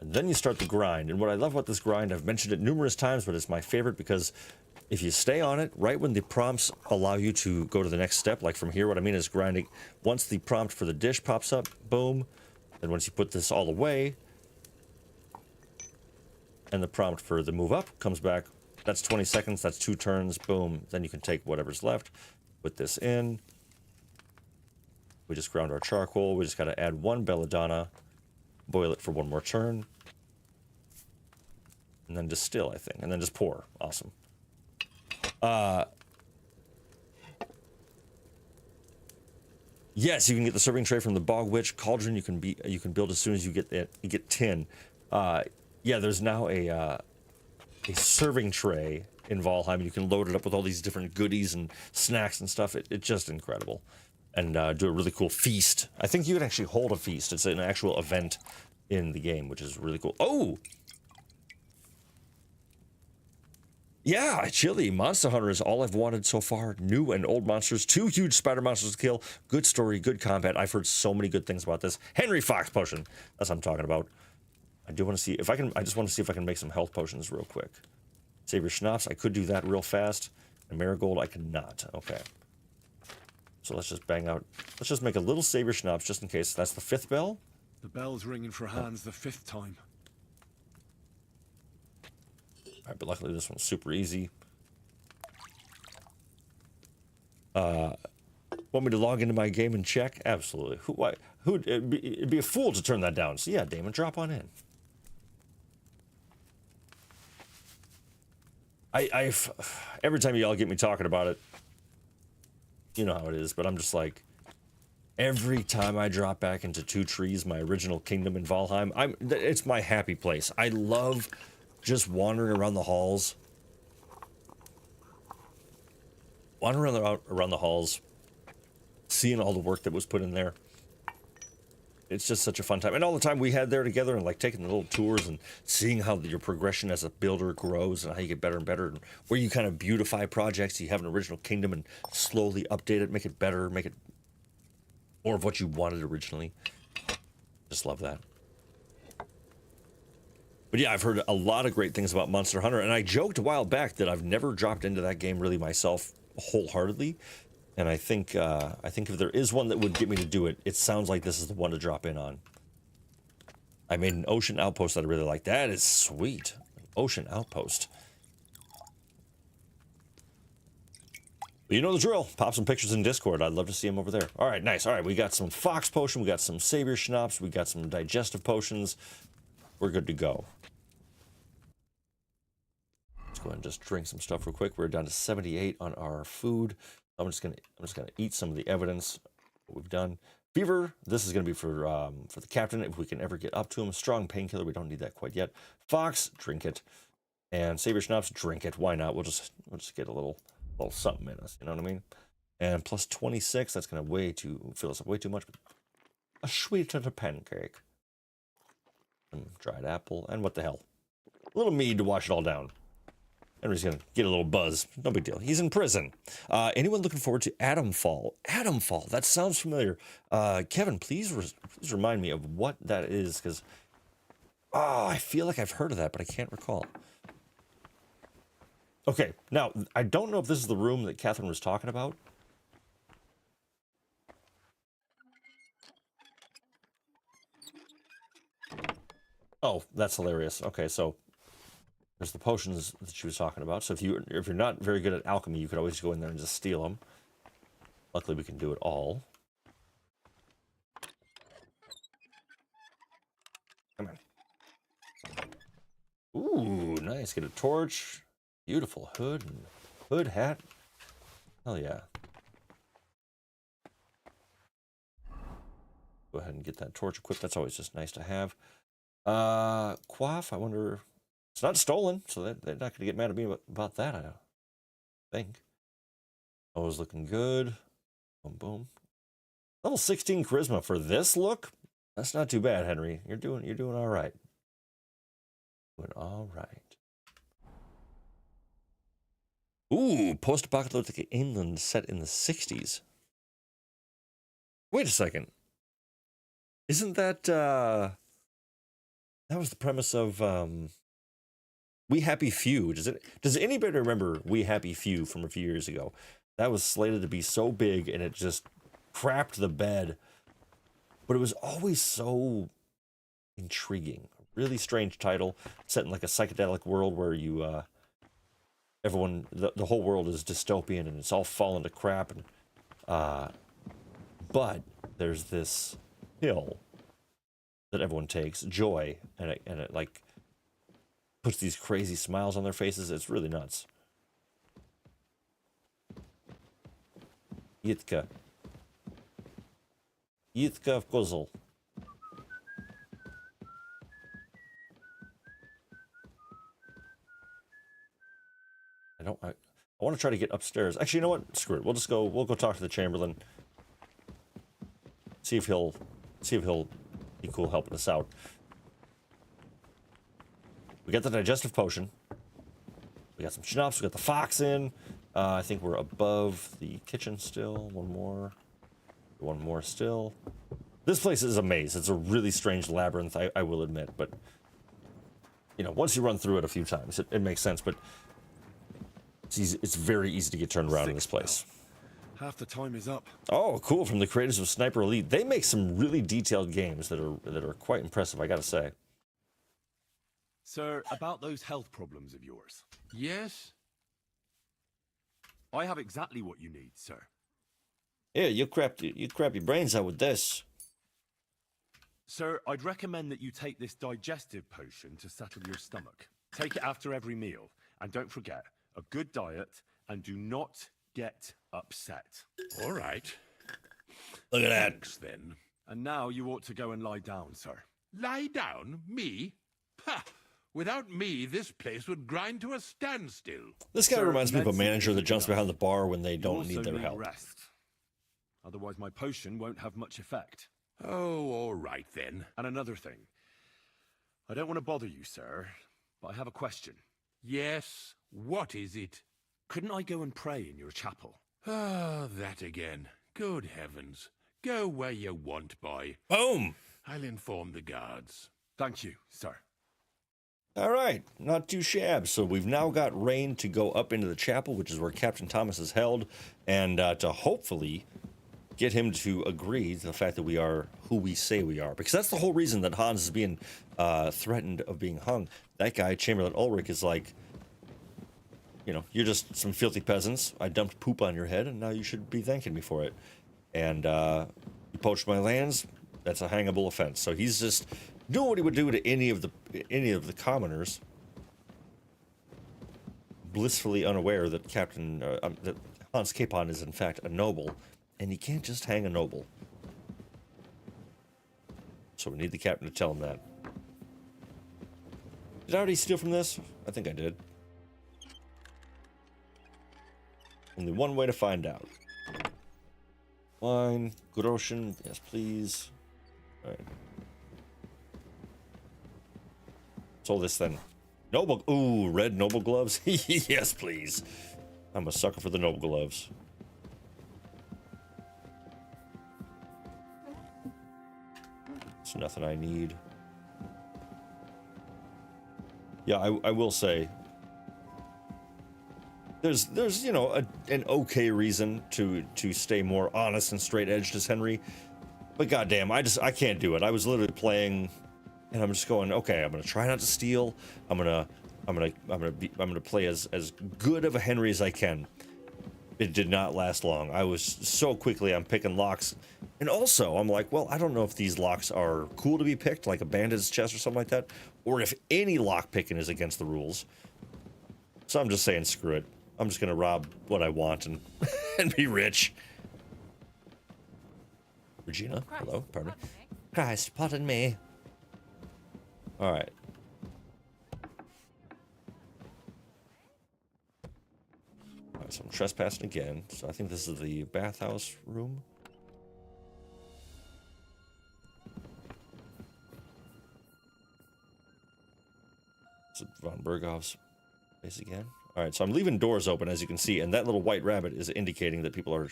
[SPEAKER 1] And then you start the grind. And what I love about this grind, I've mentioned it numerous times, but it's my favorite because if you stay on it, right when the prompts allow you to go to the next step, like from here, what I mean is grinding, once the prompt for the dish pops up, boom, and once you put this all away, and the prompt for the move up comes back, that's 20 seconds, that's 2 turns, boom, then you can take whatever's left, put this in. We just ground our charcoal, we just got to add 1 belladonna, boil it for 1 more turn, and then distill, I think, and then just pour. Awesome. Yes, you can get the serving tray from the Bog Witch. Cauldron you can build as soon as you get it. You get tin. Yeah, there's now a serving tray in Valheim. You can load it up with all these different goodies and snacks and stuff. It's just incredible. And do a really cool feast. I think you can actually hold a feast. It's an actual event in the game, which is really cool. Oh! Yeah, Chili. Monster Hunter is all I've wanted so far. New and old monsters. 2 huge spider monsters to kill. Good story, good combat. I've heard so many good things about this. Henry Fox potion. That's what I'm talking about. I do want to see if I can. I just want to see if I can make some health potions real quick. Save your schnapps. I could do that real fast. And marigold, I cannot. Okay. So let's just bang out. Let's just make a little savior schnapps just in case. That's the 5th bell.
[SPEAKER 3] The bell's ringing for Hans the 5th time.
[SPEAKER 1] All right, but luckily this one's super easy. Want me to log into my game and check? Absolutely. It'd be a fool to turn that down. So yeah, Damon, drop on in. Every time y'all get me talking about it, you know how it is, but I'm just like, every time I drop back into 2 Trees, my original kingdom in Valheim, it's my happy place. I love just wandering around the halls. Wandering around the halls, seeing all the work that was put in there. It's just such a fun time. And all the time we had there together and like taking the little tours and seeing how your progression as a builder grows and how you get better and better and where you kind of beautify projects. You have an original kingdom and slowly update it, make it better, make it more of what you wanted originally. Just love that. But yeah, I've heard a lot of great things about Monster Hunter, and I joked a while back that I've never dropped into that game really myself wholeheartedly. And I think if there is one that would get me to do it, it sounds like this is the one to drop in on. I made an ocean outpost that I really like. That is sweet. An ocean outpost. But you know the drill. Pop some pictures in Discord. I'd love to see them over there. All right, nice. All right, we got some fox potion. We got some savior schnapps. We got some digestive potions. We're good to go. Let's go ahead and just drink some stuff real quick. We're down to 78 on our food. I'm just gonna eat some of the evidence what we've done. Fever, this is gonna be for the captain if we can ever get up to him. Strong painkiller, we don't need that quite yet. Fox, drink it, and savior schnapps, drink it. Why not? We'll just get a little something in us. You know what I mean? And plus 26, that's gonna fill us up way too much. A sweet little pancake, some dried apple, and what the hell? A little mead to wash it all down. Henry's gonna get a little buzz. No big deal. He's in prison. Anyone looking forward to Adamfall? Adamfall. That sounds familiar. Kevin, please remind me of what that is, because I feel like I've heard of that, but I can't recall. Okay, now I don't know if this is the room that Catherine was talking about. Oh, that's hilarious. Okay, so there's the potions that she was talking about. So if you're not very good at alchemy, you could always go in there and just steal them. Luckily, we can do it all. Come on. Ooh, nice. Get a torch. Beautiful hood and hood hat. Hell yeah. Go ahead and get that torch equipped. That's always just nice to have. Quaff, I wonder. It's not stolen, so they're not going to get mad at me about that, I think. Always looking good. Boom, boom. Level 16 charisma for this look? That's not too bad, Henry. You're doing all right. Doing all right. Ooh, post-apocalyptic England set in the 60s. Wait a second. Isn't that that was the premise of We Happy Few? Does anybody remember We Happy Few from a few years ago? That was slated to be so big and it just crapped the bed. But it was always so intriguing. Really strange title, set in like a psychedelic world where you everyone the whole world is dystopian and it's all fallen to crap, and but there's this pill that everyone takes, joy, and it like puts these crazy smiles on their faces. It's really nuts. Yitka of Kozel. I want to try to get upstairs. Actually, you know what? Screw it. We'll go talk to the Chamberlain. See if he'll be cool helping us out. We got the digestive potion. We got some schnapps. We got the fox in. I think we're above the kitchen still. One more still. This place is a maze. It's a really strange labyrinth, I will admit. But, you know, once you run through it a few times, it makes sense. But it's very easy to get turned around in this place.
[SPEAKER 3] Half the time is up.
[SPEAKER 1] Oh, cool. From the creators of Sniper Elite. They make some really detailed games that are quite impressive, I gotta say.
[SPEAKER 3] Sir, about those health problems of yours.
[SPEAKER 10] Yes?
[SPEAKER 3] I have exactly what you need, sir.
[SPEAKER 1] Yeah, you crap your brains out with this.
[SPEAKER 3] Sir, I'd recommend that you take this digestive potion to settle your stomach. Take it after every meal. And don't forget, a good diet, and do not get upset.
[SPEAKER 10] All right.
[SPEAKER 1] Look at that.
[SPEAKER 10] Thanks, then.
[SPEAKER 3] And now you ought to go and lie down, sir.
[SPEAKER 10] Lie down? Me? Ha! Without me, this place would grind to a standstill.
[SPEAKER 1] This guy reminds me of a manager that jumps behind the bar when they
[SPEAKER 3] You
[SPEAKER 1] don't
[SPEAKER 3] also
[SPEAKER 1] need their help.
[SPEAKER 3] Rest. Otherwise, my potion won't have much effect.
[SPEAKER 10] Oh, all right, then.
[SPEAKER 3] And another thing. I don't want to bother you, sir, but I have a question.
[SPEAKER 10] Yes? What is it?
[SPEAKER 3] Couldn't I go and pray in your chapel?
[SPEAKER 10] Ah, that again. Good heavens. Go where you want, boy.
[SPEAKER 1] Boom!
[SPEAKER 10] I'll inform the guards.
[SPEAKER 3] Thank you, sir.
[SPEAKER 1] All right, not too shabby. So we've now got Rain to go up into the chapel, which is where Captain Thomas is held, and to hopefully get him to agree to the fact that we are who we say we are. Because that's the whole reason that Hans is being threatened of being hung. That guy, Chamberlain Ulrich, is like, you know, you're just some filthy peasants. I dumped poop on your head, and now you should be thanking me for it. And you poached my lands. That's a hangable offense. So he's just doing what he would do to any of the commoners, blissfully unaware that that Hans Capon is in fact a noble, and you can't just hang a noble. So we need the captain to tell him that. Did I already steal from this? I think I did. Only one way to find out. Wine, Groschen, yes please. Alright. Sold this then. Noble, ooh, red noble gloves? Yes please. I'm a sucker for the noble gloves. It's nothing I need. Yeah, I will say, there's you know an okay reason to stay more honest and straight edged as Henry, but goddamn, I can't do it. I was literally playing, and I'm just going, okay, I'm gonna try not to steal. I'm gonna play as good of a Henry as I can. It did not last long. I was so quickly I'm picking locks, and also I'm like, well, I don't know if these locks are cool to be picked, like a bandit's chest or something like that, or if any lock picking is against the rules. So I'm just saying, screw it. I'm just gonna rob what I want and and be rich. Regina, hello, pardon me. Christ, pardon me. All right. trespassing again. So I think this is the bathhouse room. It's Von Bergow's place again. All right, so I'm leaving doors open, as you can see, and that little white rabbit is indicating that people are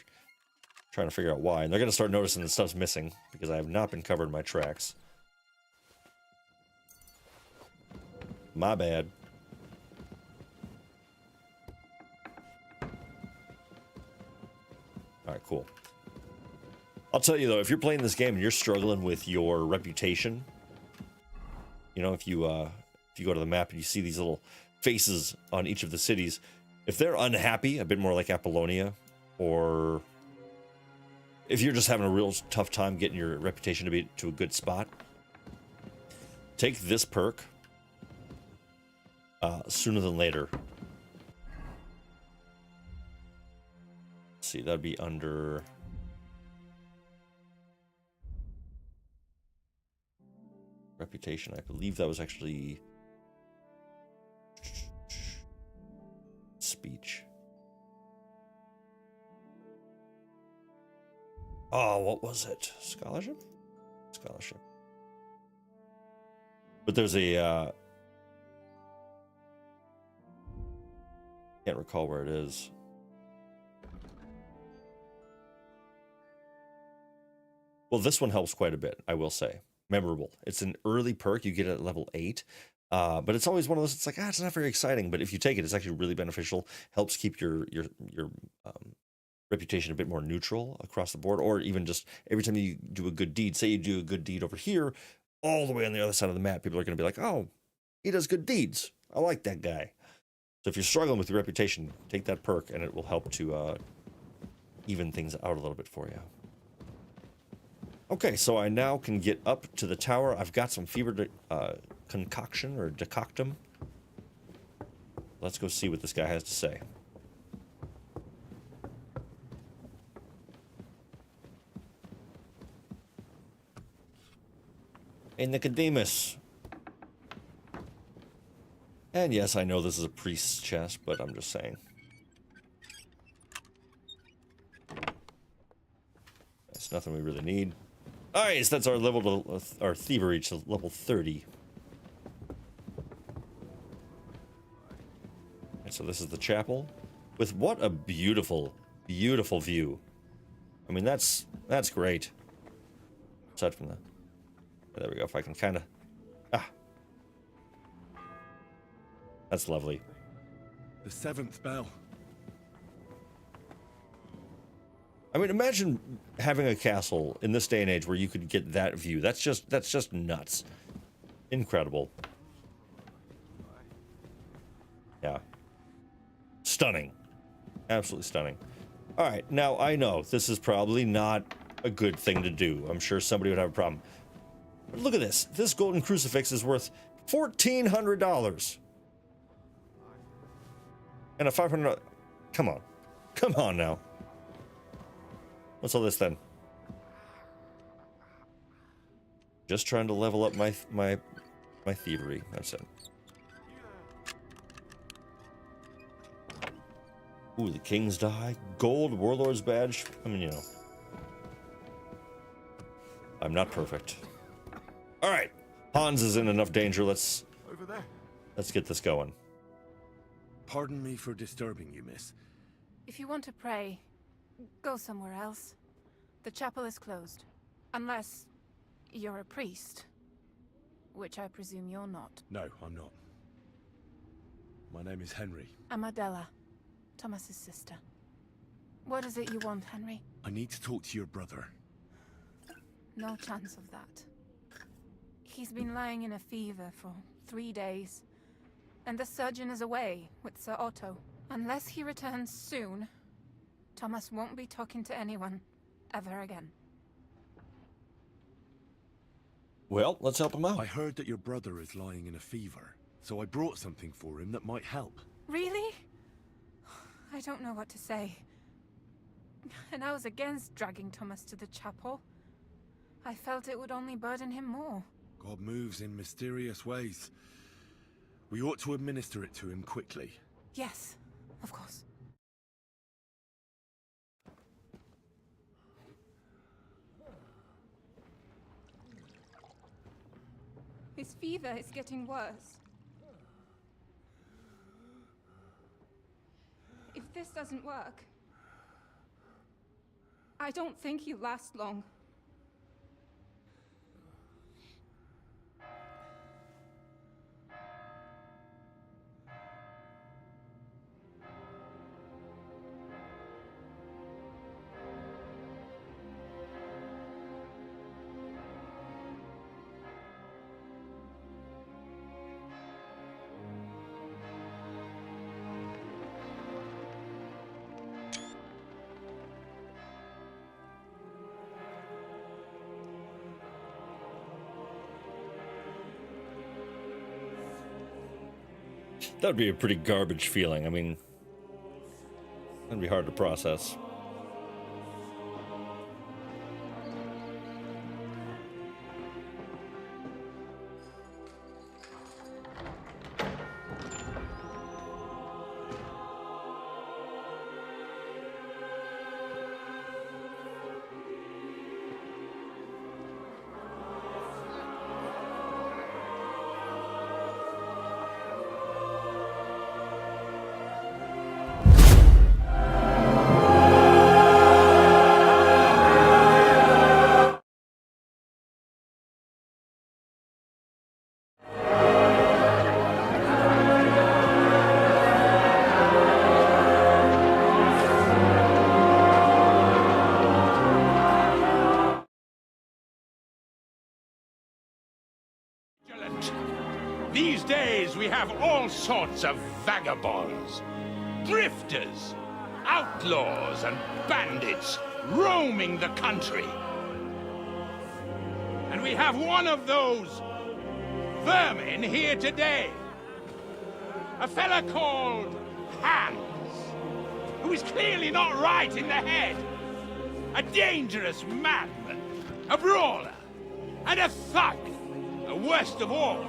[SPEAKER 1] trying to figure out why. And they're going to start noticing that stuff's missing, because I have not been covering my tracks. My bad. Alright, cool. I'll tell you though, if you're playing this game and you're struggling with your reputation, you know, if you go to the map and you see these little faces on each of the cities, if they're unhappy, a bit more like Apollonia, or if you're just having a real tough time getting your reputation to be to a good spot, take this perk sooner than later. Let's see, that'd be under reputation. I believe that was actually speech. Oh, what was it? Scholarship? Scholarship. But there's a can't recall where it is. Well, this one helps quite a bit, I will say. Memorable. It's an early perk. You get it at level 8. But it's always one of those, it's like, it's not very exciting. But if you take it, it's actually really beneficial. Helps keep your reputation a bit more neutral across the board. Or even just every time you do a good deed, say you do a good deed over here, all the way on the other side of the map, people are going to be like, oh, he does good deeds. I like that guy. So if you're struggling with your reputation, take that perk and it will help to even things out a little bit for you. Okay, so I now can get up to the tower. I've got some fever concoction or decoctum. Let's go see what this guy has to say. Hey, Nicodemus. And yes, I know this is a priest's chest, but I'm just saying. That's nothing we really need. Alright, so that's our level to our thievery to level 30. And so this is the chapel. With what a beautiful, beautiful view. I mean, that's great. Aside from the... There we go, if I can kind of... That's lovely.
[SPEAKER 3] The 7th bell.
[SPEAKER 1] I mean, imagine having a castle in this day and age where you could get that view. That's just nuts. Incredible. Yeah. Stunning. Absolutely stunning. All right, now I know this is probably not a good thing to do. I'm sure somebody would have a problem. But look at this. This golden crucifix is worth $1,400. And a $500... Come on. Come on now. What's all this then? Just trying to level up my thievery. That's it. Ooh, the King's Die. Gold Warlord's Badge. I mean, you know. I'm not perfect. Alright. Hans is in enough danger. Let's get this going.
[SPEAKER 3] Pardon me for disturbing you, miss.
[SPEAKER 13] If you want to pray, go somewhere else. The chapel is closed. Unless you're a priest. Which I presume you're not.
[SPEAKER 3] No, I'm not. My name is Henry.
[SPEAKER 13] I'm Adela, Thomas's sister. What is it you want, Henry?
[SPEAKER 3] I need to talk to your brother.
[SPEAKER 13] No chance of that. He's been lying in a fever for 3 days. And the surgeon is away with Sir Otto. Unless he returns soon, Thomas won't be talking to anyone ever again.
[SPEAKER 1] Well, let's help him out.
[SPEAKER 3] I heard that your brother is lying in a fever, so I brought something for him that might help.
[SPEAKER 13] Really? I don't know what to say. And I was against dragging Thomas to the chapel. I felt it would only burden him more.
[SPEAKER 3] God moves in mysterious ways. We ought to administer it to him quickly.
[SPEAKER 13] Yes, of course. His fever is getting worse. If this doesn't work, I don't think he'll last long.
[SPEAKER 1] That would be a pretty garbage feeling. I mean, that'd be hard to process.
[SPEAKER 10] These days we have all sorts of vagabonds, drifters, outlaws and bandits roaming the country. And we have one of those vermin here today. A fella called Hans, who is clearly not right in the head. A dangerous madman, a brawler, and a thug. Worst of all,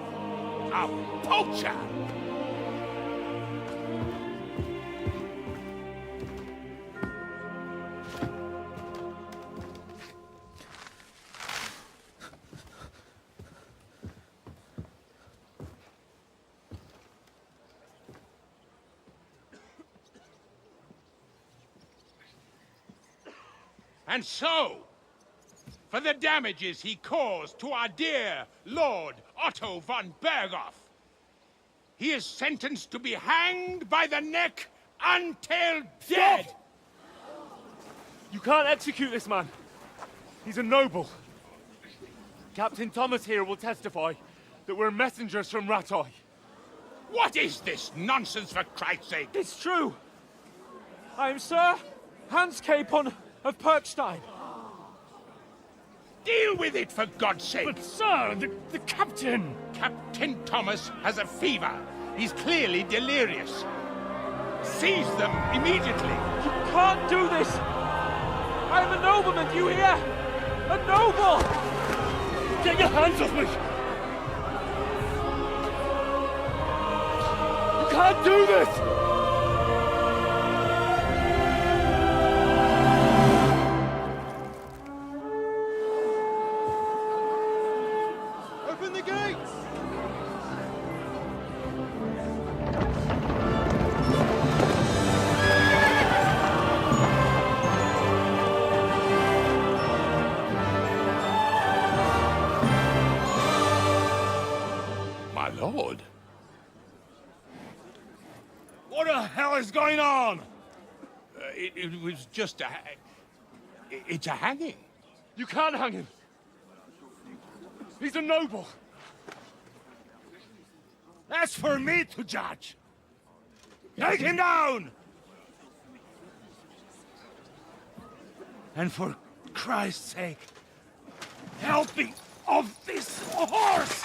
[SPEAKER 10] a poacher! And so, for the damages he caused to our dear Lord Otto von Bergow, he is sentenced to be hanged by the neck until dead!
[SPEAKER 4] You can't execute this man. He's a noble. Captain Thomas here will testify that we're messengers from Ratoy.
[SPEAKER 10] What is this nonsense, for Christ's sake?
[SPEAKER 2] It's true. I am Sir Hans Capon of Perkstein.
[SPEAKER 10] Deal with it, for God's sake!
[SPEAKER 4] But, sir, the captain!
[SPEAKER 10] Captain Thomas has a fever. He's clearly delirious. Seize them immediately.
[SPEAKER 2] You can't do this! I'm a nobleman, you hear? A noble!
[SPEAKER 4] Get your hands off me! You can't do this!
[SPEAKER 10] Lord.
[SPEAKER 4] What the hell is going on?
[SPEAKER 10] It was just a... It's a hanging.
[SPEAKER 4] You can't hang him. He's a noble.
[SPEAKER 7] That's for me to judge. Take him down! And for Christ's sake, help me off this horse!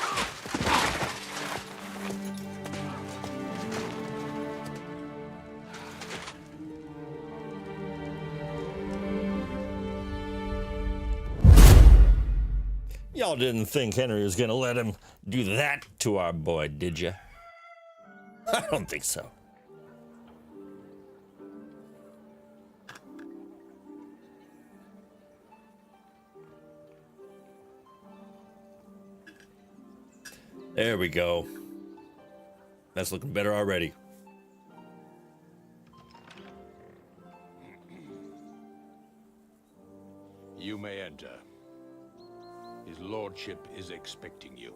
[SPEAKER 1] Y'all didn't think Henry was gonna let him do that to our boy, did ya? I don't think so. There we go. That's looking better already.
[SPEAKER 10] You may enter. His lordship is expecting you.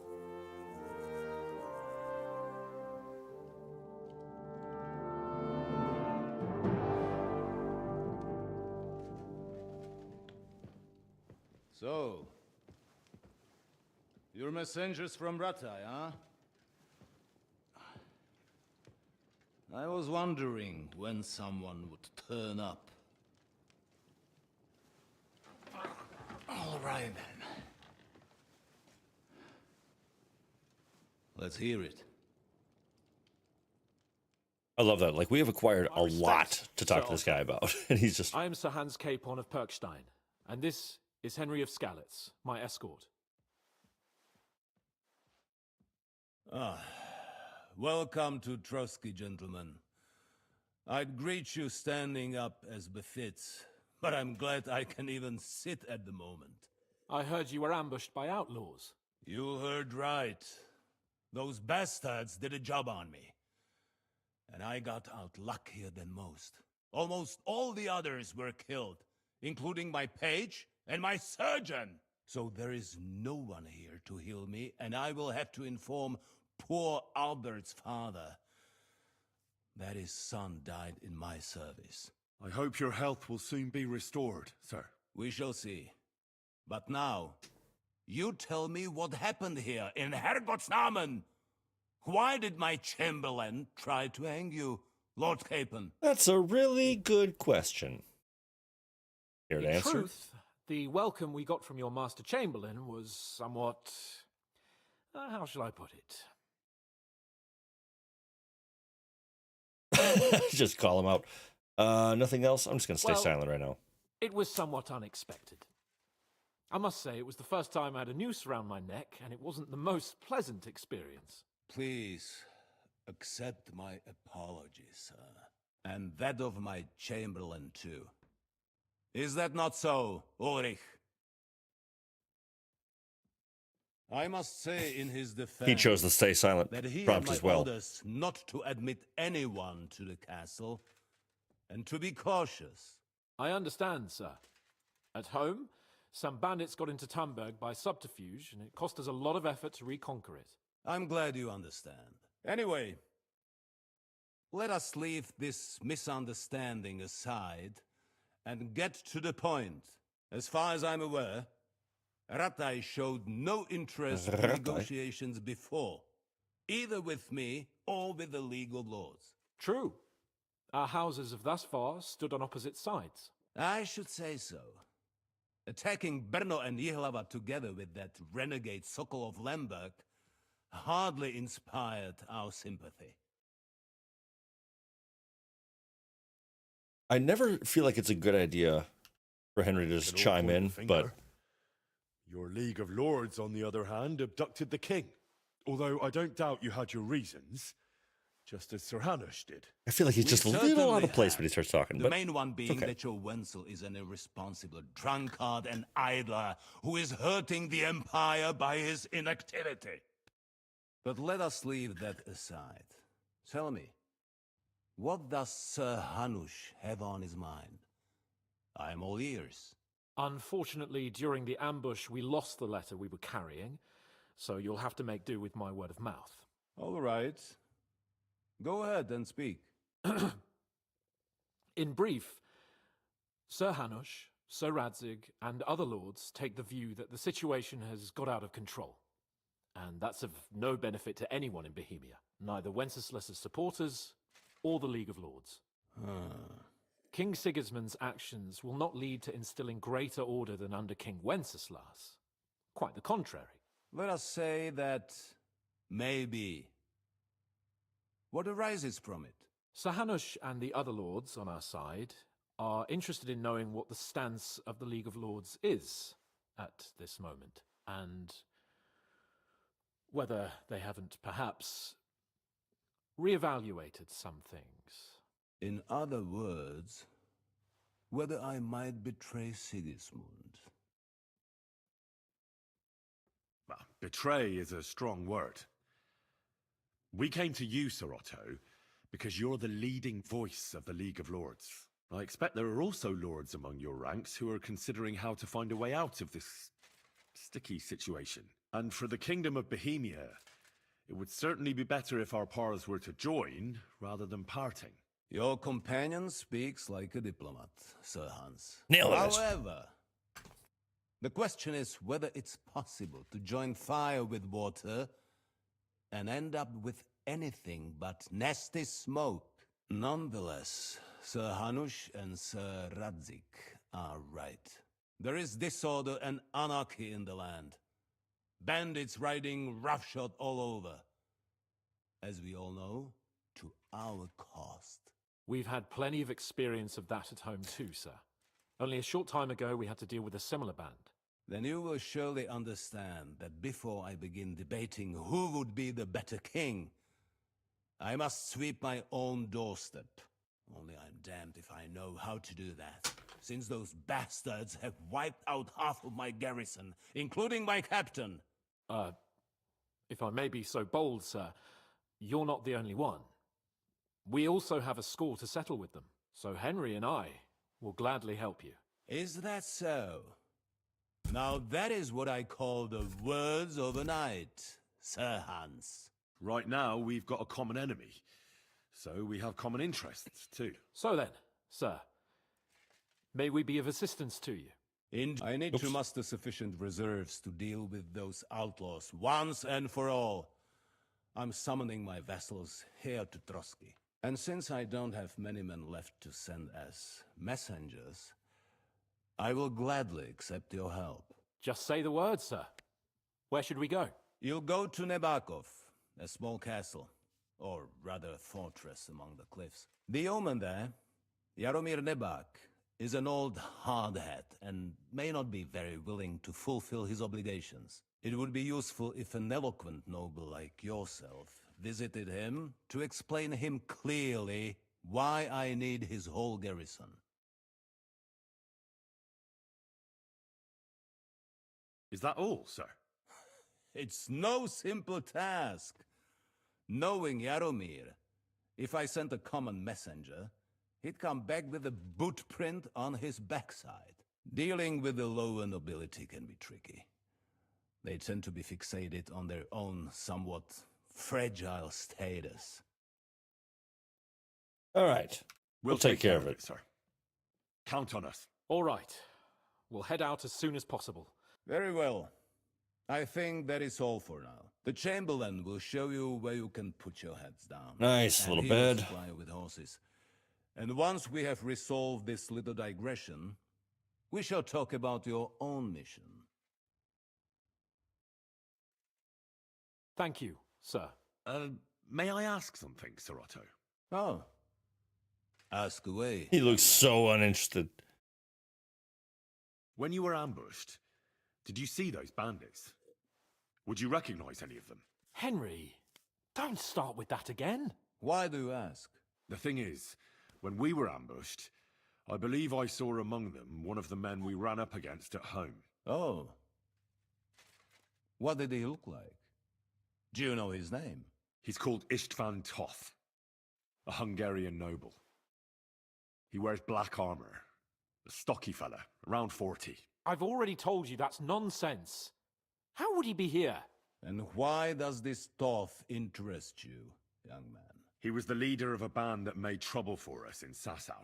[SPEAKER 14] So, you're messengers from Ratai, huh? I was wondering when someone would turn up. All right, then. Let's hear it.
[SPEAKER 1] I love that. Like, we have acquired a lot to talk to this guy about. And he's just...
[SPEAKER 2] I am Sir Hans Capon of Perkstein, and this is Henry of Skalitz, my escort.
[SPEAKER 14] Welcome to Trosky, gentlemen. I'd greet you standing up as befits, but I'm glad I can even sit at the moment.
[SPEAKER 2] I heard you were ambushed by outlaws.
[SPEAKER 14] You heard right. Those bastards did a job on me. And I got out luckier than most. Almost all the others were killed, including my page and my surgeon. So there is no one here to heal me, and I will have to inform poor Albert's father that his son died in my service.
[SPEAKER 3] I hope your health will soon be restored, sir.
[SPEAKER 14] We shall see. But now, you tell me what happened here in Herrgottsnamen. Why did my chamberlain try to hang you, Lord Capon?
[SPEAKER 1] That's a really good question. Here to
[SPEAKER 2] In
[SPEAKER 1] answer.
[SPEAKER 2] truth, the welcome we got from your Master Chamberlain was somewhat... how shall I put it?
[SPEAKER 1] Just call him out. Nothing else? I'm just going to stay silent right now.
[SPEAKER 2] It was somewhat unexpected. I must say, it was the first time I had a noose around my neck, and it wasn't the most pleasant experience.
[SPEAKER 14] Please, accept my apologies, sir. And that of my chamberlain, too. Is that not so, Ulrich? I must say in his defense...
[SPEAKER 1] He chose to stay silent,
[SPEAKER 14] that he
[SPEAKER 1] prompt
[SPEAKER 14] had my
[SPEAKER 1] as well.
[SPEAKER 14] orders not to admit anyone to the castle, and to be cautious.
[SPEAKER 2] I understand, sir. At home, some bandits got into Tamberg by subterfuge, and it cost us a lot of effort to reconquer it.
[SPEAKER 14] I'm glad you understand. Anyway, let us leave this misunderstanding aside and get to the point. As far as I'm aware, Ratai showed no interest in negotiations before, either with me or with the League of Lords.
[SPEAKER 2] True. Our houses have thus far stood on opposite sides.
[SPEAKER 14] I should say so. Attacking Brno and Jihlava together with that renegade Sokol of Lemberg hardly inspired our sympathy.
[SPEAKER 1] I never feel like it's a good idea for Henry to just chime in, but...
[SPEAKER 3] Your League of Lords, on the other hand, abducted the king. Although I don't doubt you had your reasons, just as Sir Hanush did.
[SPEAKER 1] I feel like he's just a little out of place when he starts talking.
[SPEAKER 14] The main one being that your Wenzel is an irresponsible drunkard and idler who is hurting the Empire by his inactivity. But let us leave that aside. Tell me, what does Sir Hanush have on his mind? I am all ears.
[SPEAKER 2] Unfortunately, during the ambush, we lost the letter we were carrying, so you'll have to make do with my word of mouth.
[SPEAKER 14] All right. Go ahead and speak.
[SPEAKER 2] In brief, Sir Hanush, Sir Radzig, and other lords take the view that the situation has got out of control. And that's of no benefit to anyone in Bohemia, neither Wenceslas's supporters or the League of Lords. King Sigismund's actions will not lead to instilling greater order than under King Wenceslas. Quite the contrary.
[SPEAKER 14] Let us say that maybe. What arises from it?
[SPEAKER 2] Sir Hanush and the other lords on our side are interested in knowing what the stance of the League of Lords is at this moment, and whether they haven't perhaps reevaluated some things.
[SPEAKER 14] In other words, whether I might betray Sigismund.
[SPEAKER 3] Well, betray is a strong word. We came to you, Sir Otto, because you're the leading voice of the League of Lords. I expect there are also lords among your ranks who are considering how to find a way out of this sticky situation. And for the Kingdom of Bohemia, it would certainly be better if our paths were to join rather than parting.
[SPEAKER 14] Your companion speaks like a diplomat, Sir Hans.
[SPEAKER 1] Nailed it.
[SPEAKER 14] However, the question is whether it's possible to join fire with water and end up with anything but nasty smoke. Nonetheless, Sir Hanush and Sir Radzik are right. There is disorder and anarchy in the land. Bandits riding roughshod all over. As we all know, to our cost.
[SPEAKER 2] We've had plenty of experience of that at home too, sir. Only a short time ago we had to deal with a similar band.
[SPEAKER 14] Then you will surely understand that before I begin debating who would be the better king, I must sweep my own doorstep. Only I'm damned if I know how to do that, since those bastards have wiped out half of my garrison, including my captain.
[SPEAKER 2] If I may be so bold, sir, you're not the only one. We also have a score to settle with them, so Henry and I will gladly help you.
[SPEAKER 14] Is that so? Now that is what I call the words of a knight, Sir Hans.
[SPEAKER 3] Right now, we've got a common enemy, so we have common interests too.
[SPEAKER 2] So then, sir, may we be of assistance to you?
[SPEAKER 14] I need to muster sufficient reserves to deal with those outlaws once and for all. I'm summoning my vassals here to Trosky. And since I don't have many men left to send as messengers, I will gladly accept your help.
[SPEAKER 2] Just say the word, sir. Where should we go?
[SPEAKER 14] You'll go to Nebakov, a small castle, or rather a fortress among the cliffs. The yeoman there, Jaromir Nebak, is an old hardhat and may not be very willing to fulfill his obligations. It would be useful if an eloquent noble like yourself visited him to explain him clearly why I need his whole garrison.
[SPEAKER 3] Is that all, sir?
[SPEAKER 14] It's no simple task. Knowing Jaromir, if I sent a common messenger, he'd come back with a boot print on his backside. Dealing with the lower nobility can be tricky. They tend to be fixated on their own somewhat fragile status.
[SPEAKER 1] All right. We'll take care of it,
[SPEAKER 3] sir. Count on us.
[SPEAKER 2] All right. We'll head out as soon as possible.
[SPEAKER 14] Very well. I think that is all for now. The Chamberlain will show you where you can put your heads down.
[SPEAKER 1] Nice
[SPEAKER 14] and
[SPEAKER 1] little
[SPEAKER 14] he will
[SPEAKER 1] bed.
[SPEAKER 14] supply you with horses. And once we have resolved this little digression, we shall talk about your own mission.
[SPEAKER 2] Thank you, sir.
[SPEAKER 3] May I ask something, Sir Otto?
[SPEAKER 14] Oh. Ask away.
[SPEAKER 1] He looks so uninterested.
[SPEAKER 3] When you were ambushed, did you see those bandits? Would you recognize any of them?
[SPEAKER 2] Henry, don't start with that again.
[SPEAKER 14] Why do you ask?
[SPEAKER 3] The thing is, when we were ambushed, I believe I saw among them one of the men we ran up against at home.
[SPEAKER 14] Oh. What did he look like? Do you know his name?
[SPEAKER 3] He's called Istvan Toth, a Hungarian noble. He wears black armor, a stocky fella, around 40.
[SPEAKER 2] I've already told you that's nonsense. How would he be here?
[SPEAKER 14] And why does this Toth interest you, young man?
[SPEAKER 3] He was the leader of a band that made trouble for us in Sasau.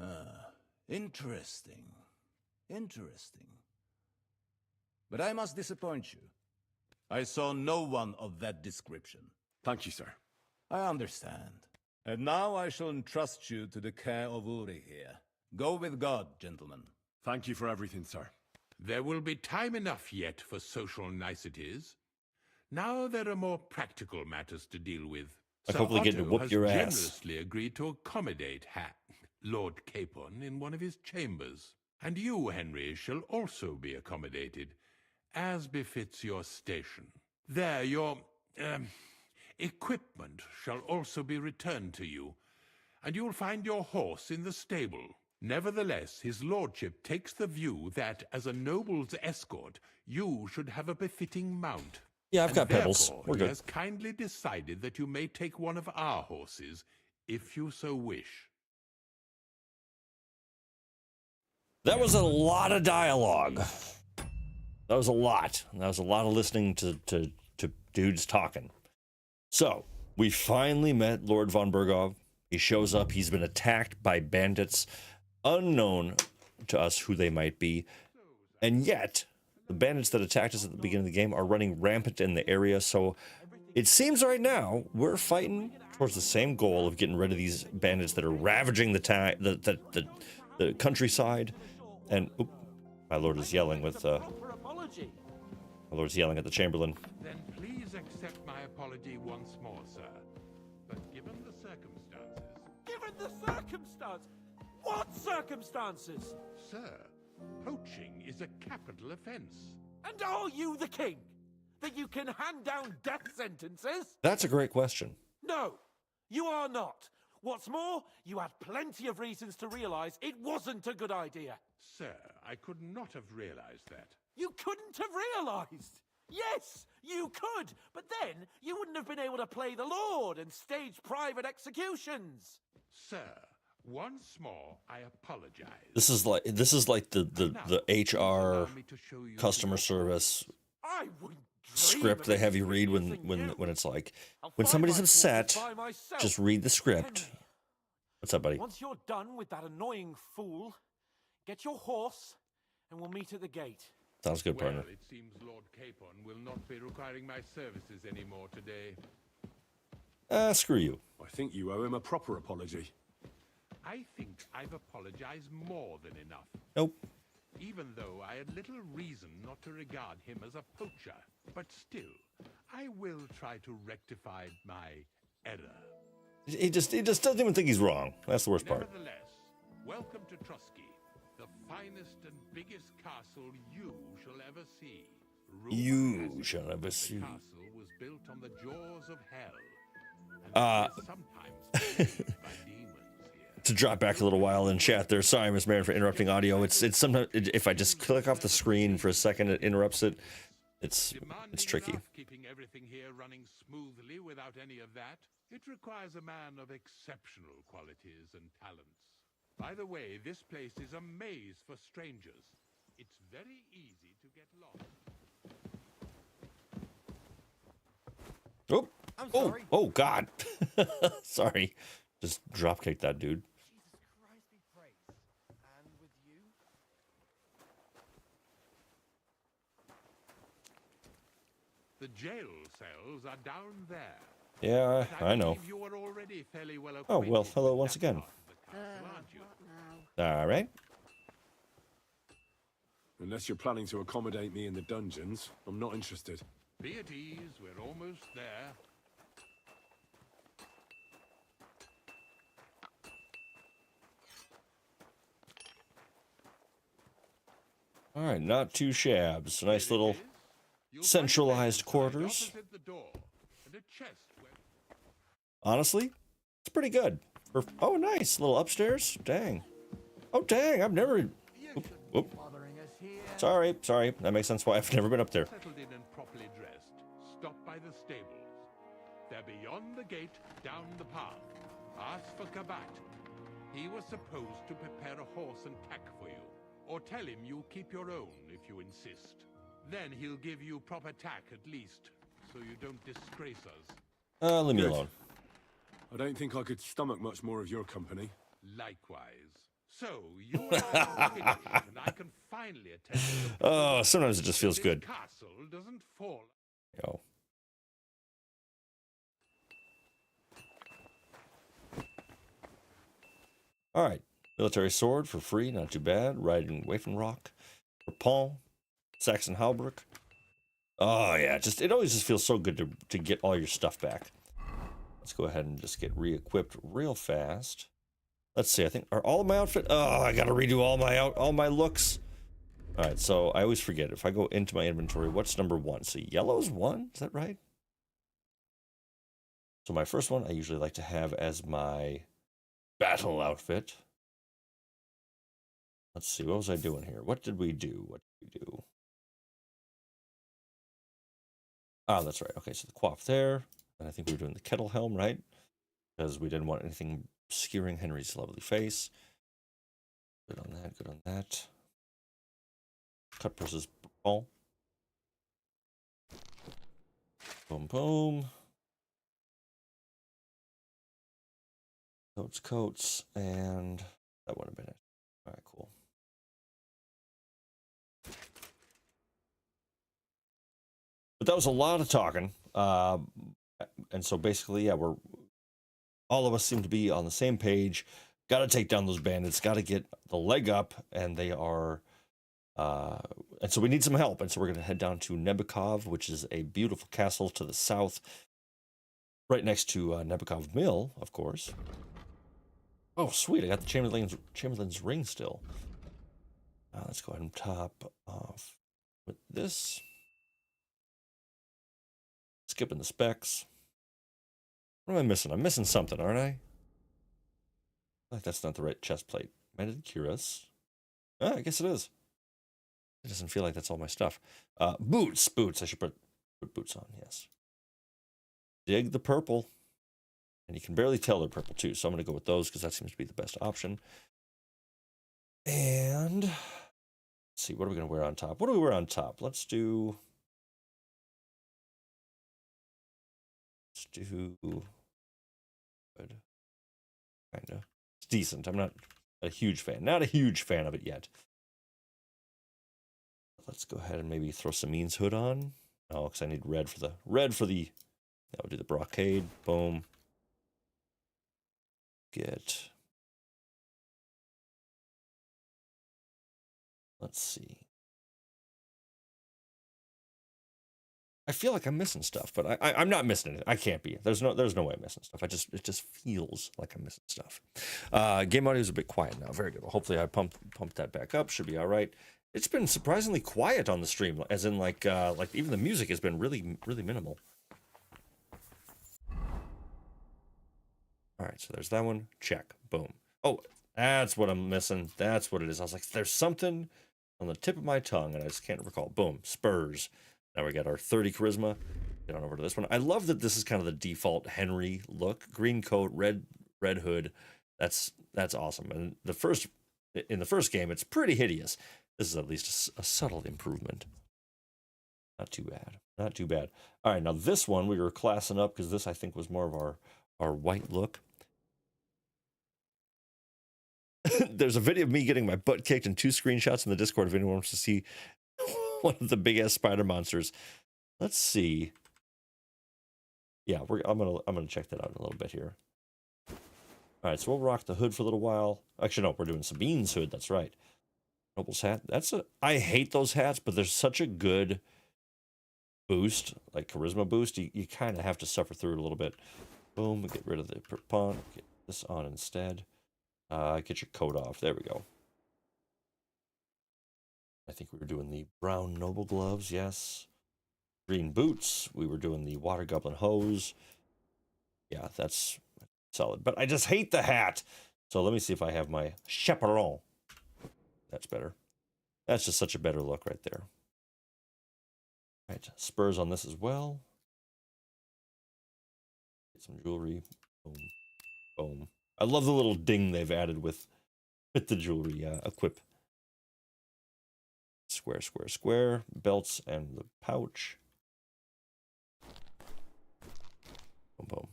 [SPEAKER 14] Ah, interesting. Interesting. But I must disappoint you. I saw no one of that description.
[SPEAKER 3] Thank you, sir.
[SPEAKER 14] I understand. And now I shall entrust you to the care of Uri here. Go with God, gentlemen.
[SPEAKER 3] Thank you for everything, sir.
[SPEAKER 10] There will be time enough yet for social niceties. Now there are more practical matters to deal with.
[SPEAKER 1] I
[SPEAKER 10] Sir
[SPEAKER 1] hopefully get to
[SPEAKER 10] Otto
[SPEAKER 1] whoop
[SPEAKER 10] has
[SPEAKER 1] your ass.
[SPEAKER 10] generously agreed to accommodate Lord Capon in one of his chambers. And you, Henry, shall also be accommodated, as befits your station. There, your equipment shall also be returned to you, and you'll find your horse in the stable. Nevertheless, his lordship takes the view that, as a noble's escort, you should have a befitting mount.
[SPEAKER 1] Yeah, I've
[SPEAKER 3] And
[SPEAKER 1] got pebbles.
[SPEAKER 3] therefore,
[SPEAKER 1] We're
[SPEAKER 3] he
[SPEAKER 1] good.
[SPEAKER 3] has kindly decided that you may take one of our horses, if you so wish.
[SPEAKER 1] That was a lot of dialogue. That was a lot. That was a lot of listening to dudes talking. So, we finally met Lord Von Bergow. He shows up. He's been attacked by bandits unknown to us who they might be. And yet, the bandits that attacked us at the beginning of the game are running rampant in the area. So, it seems right now we're fighting towards the same goal of getting rid of these bandits that are ravaging the countryside. And oop, my lord is yelling with my lord's yelling at the Chamberlain.
[SPEAKER 10] Then please accept my apology once more, sir. But given the circumstances...
[SPEAKER 2] Given the circumstance? What circumstances?
[SPEAKER 10] Sir, poaching is a capital offense.
[SPEAKER 2] And are you the king? That you can hand down death sentences?
[SPEAKER 1] That's a great question.
[SPEAKER 2] No, you are not. What's more, you had plenty of reasons to realize it wasn't a good idea.
[SPEAKER 10] Sir, I could not have realized that.
[SPEAKER 2] You couldn't have realized. Yes, you could, but then you wouldn't have been able to play the Lord and stage private executions.
[SPEAKER 10] Sir, once more, I apologize.
[SPEAKER 1] This is like the HR customer service
[SPEAKER 2] I wouldn't
[SPEAKER 1] script they have you read when it's like when somebody's upset, just read the script. What's up, buddy?
[SPEAKER 2] Once you're done with that annoying fool, get your horse and we'll meet at the gate.
[SPEAKER 1] Sounds good, partner.
[SPEAKER 10] Well, it seems Lord Capon will not be requiring my services anymore today.
[SPEAKER 1] Screw you.
[SPEAKER 3] I think you owe him a proper apology.
[SPEAKER 10] I think I've apologized more than enough.
[SPEAKER 1] Nope.
[SPEAKER 10] Even though I had little reason not to regard him as a poacher. But still, I will try to rectify my error.
[SPEAKER 1] He just doesn't even think he's wrong. That's the worst part.
[SPEAKER 10] Nevertheless, welcome to Trosky, the finest and biggest castle you shall ever see.
[SPEAKER 1] You shall ever see.
[SPEAKER 10] The castle was built on the jaws of hell. And sometimes visited by demons here.
[SPEAKER 1] To drop back a little while in chat there. Sorry, Miss Marin, for interrupting audio. It's sometimes if I just click off the screen for a second, it interrupts it. It's tricky.
[SPEAKER 10] Keeping everything here running smoothly without any of that, it requires a man of exceptional qualities and talents. By the way, this place is a maze for strangers. It's very easy to get lost.
[SPEAKER 1] Oh, oh God. Sorry. Just dropkick that dude.
[SPEAKER 11] Jesus Christ be praised. And with you?
[SPEAKER 10] The jail cells are down there.
[SPEAKER 1] Yeah, I know.
[SPEAKER 10] You are already fairly well
[SPEAKER 1] Oh, well, hello once again. All right.
[SPEAKER 3] Unless you're planning to accommodate me in the dungeons, I'm not interested.
[SPEAKER 10] Be at ease, we're almost there.
[SPEAKER 1] All right, not too shabs. Nice little centralized quarters. Honestly, it's pretty good. Oh, nice. Little upstairs. Dang. Oh, dang. I've never... Oop, oop. Sorry. That makes sense why I've never been up there.
[SPEAKER 10] Settled in and properly dressed. Stop by the stables. They're beyond the gate, down the path. Ask for Kabat. He was supposed to prepare a horse and tack for you. Or tell him you'll keep your own if you insist. Then he'll give you proper tack at least, so you don't disgrace us.
[SPEAKER 1] Leave me alone.
[SPEAKER 3] I don't think I could stomach much more of your company.
[SPEAKER 10] Likewise. So, you and I are finished, and I can finally attend to the...
[SPEAKER 1] Oh, sometimes it just feels good.
[SPEAKER 10] This castle doesn't fall...
[SPEAKER 1] Yo. All right. Military sword for free, not too bad. Riding Waffenrock for Paul. Saxon Halbrook. Oh, yeah. It always just feels so good to get all your stuff back. Let's go ahead and just get re-equipped real fast. Let's see. I think are all of my outfit. Oh, I got to redo all my looks. All right. So I always forget if I go into my inventory, what's number 1? So yellow's 1. Is that right? So my first one I usually like to have as my battle outfit. Let's see. What was I doing here? What did we do? Ah, that's right. Okay, so the coif there. And I think we were doing the kettle helm, right? Because we didn't want anything obscuring Henry's lovely face. Good on that, good on that. Cut versus ball. Boom, boom. Coats, and that would have been it. All right, cool. But that was a lot of talking. And so basically, yeah, all of us seem to be on the same page. Got to take down those bandits. Got to get the leg up, and they are. And so we need some help. And so we're going to head down to Nebukov, which is a beautiful castle to the south, right next to Nebukov Mill, of course. Oh, sweet! I got the Chamberlain's ring still. Let's go ahead and top off with this. Skipping the specs. What am I missing? I'm missing something, aren't I? Like that's not the right chest plate. Mended cuirass. I guess it is. It doesn't feel like that's all my stuff. Boots. I should put boots on, yes. Dig the purple. And you can barely tell they're purple too, so I'm going to go with those because that seems to be the best option. And let's see, what are we going to wear on top? What do we wear on top? Let's do good. Kind of. It's decent. I'm not a huge fan. Not a huge fan of it yet. Let's go ahead and maybe throw Semine's hood on. Oh, because I need red for the that would do the brocade. Boom. Let's see. I feel like I'm missing stuff, but I'm not missing it. I can't be. There's no way I'm missing stuff. It just feels like I'm missing stuff. Game audio is a bit quiet now. Very good. Well, hopefully I pumped that back up. Should be all right. It's been surprisingly quiet on the stream, as in like even the music has been really minimal. All right, so there's that one. Check. Boom. Oh, that's what I'm missing. That's what it is. I was like, there's something on the tip of my tongue, and I just can't recall. Boom. Spurs. Now we got our 30 charisma. Get on over to this one. I love that this is kind of the default Henry look. Green coat, red hood. That's awesome. And in the first game, it's pretty hideous. This is at least a subtle improvement. Not too bad. Not too bad. All right, now this one we were classing up because this I think was more of our white look. There's a video of me getting my butt kicked and 2 screenshots in the Discord if anyone wants to see one of the big ass spider monsters. Let's see. Yeah, I'm gonna check that out in a little bit here. All right, so we'll rock the hood for a little while. Actually, no, we're doing Sabine's hood. That's right. Noble's hat. I hate those hats, but there's such a good boost, like charisma boost. You kind of have to suffer through it a little bit. Boom. We get rid of the pawn. Get this on instead. Get your coat off. There we go. I think we were doing the brown noble gloves, yes. Green boots. We were doing the water goblin hose. Yeah, that's solid. But I just hate the hat. So let me see if I have my chaperon. That's better. That's just such a better look right there. All right, spurs on this as well. Get some jewelry. Boom. Boom. I love the little ding they've added with the jewelry equip. Square, square, square. Belts and the pouch. Boom, boom.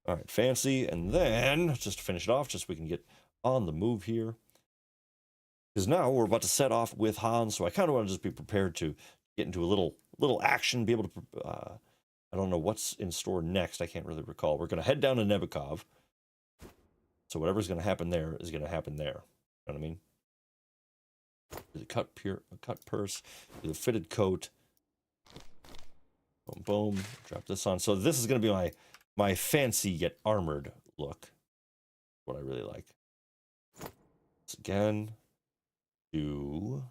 [SPEAKER 1] All right, fancy. And then, just to finish it off, just so we can get on the move here. Because now we're about to set off with Hans, so I kind of want to just be prepared to get into a little action, be able to... I don't know what's in store next. I can't really recall. We're going to head down to Nebukov. So whatever's going to happen there is going to happen there. You know what I mean? The cut purse, the fitted coat. Boom, boom. Drop this on. So this is going to be my fancy yet armored look. What I really like. Once again, do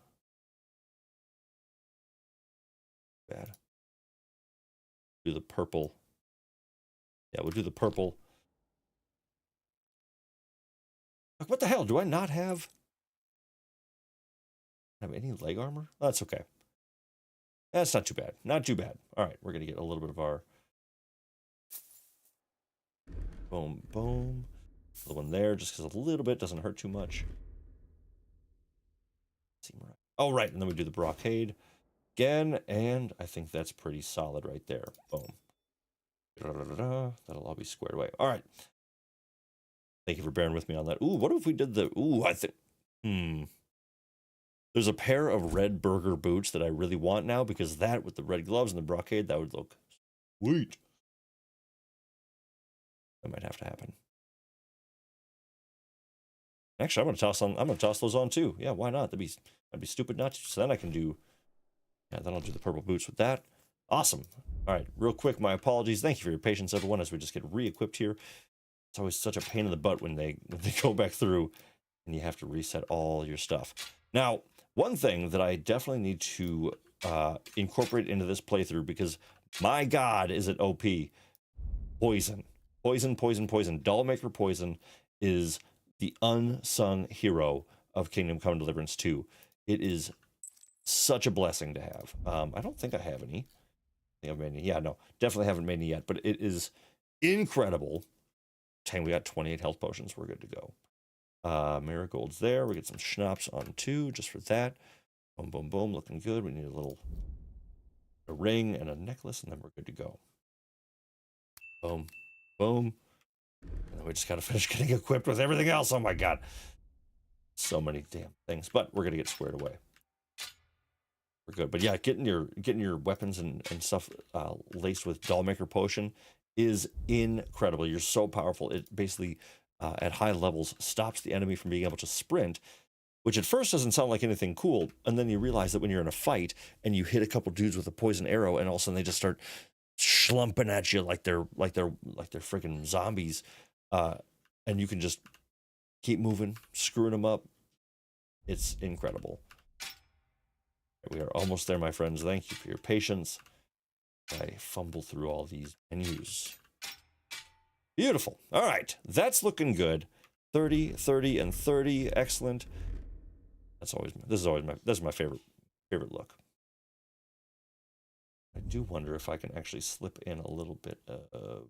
[SPEAKER 1] the purple. Yeah, we'll do the purple. Like, what the hell? Do I not have any leg armor? Oh, that's okay. That's not too bad. Not too bad. All right, we're going to get a little bit of our... Boom, boom. A little one there, just because a little bit doesn't hurt too much. Oh, right, and then we do the brocade again, and I think that's pretty solid right there. Boom. That'll all be squared away. All right. Thank you for bearing with me on that. Ooh, what if we did the... Ooh, I think... There's a pair of red burger boots that I really want now, because that, with the red gloves and the brocade, that would look sweet. That might have to happen. Actually, I'm gonna toss those on too. Yeah, why not? That'd be stupid not to. So then I can do... Yeah, then I'll do the purple boots with that. Awesome. All right, real quick, my apologies. Thank you for your patience, everyone, as we just get re-equipped here. It's always such a pain in the butt when they go back through and you have to reset all your stuff. Now, one thing that I definitely need to incorporate into this playthrough, because my God, is it OP. Poison. Poison, poison, poison. Dollmaker Poison is the unsung hero of Kingdom Come Deliverance 2. It is such a blessing to have. I don't think I have any. I think I've made any. Yeah, no, definitely haven't made any yet, but it is incredible. Dang, we got 28 health potions. We're good to go. Marigold's there. We get some schnapps on too, just for that. Boom, boom, boom. Looking good. We need a ring and a necklace, and then we're good to go. Boom, boom. And then we just got to finish getting equipped with everything else. Oh my God. So many damn things, but we're going to get squared away. We're good. But yeah, getting your weapons and stuff laced with Dollmaker Potion is incredible. You're so powerful. It basically, at high levels, stops the enemy from being able to sprint, which at first doesn't sound like anything cool. And then you realize that when you're in a fight and you hit a couple dudes with a poison arrow, and all of a sudden they just start schlumping at you like they're freaking zombies, and you can just keep moving, screwing them up. It's incredible. We are almost there, my friends. Thank you for your patience. I fumble through all these menus. Beautiful. All right, that's looking good. 30, 30, and 30. Excellent. This is my favorite look. I do wonder if I can actually slip in a little bit of...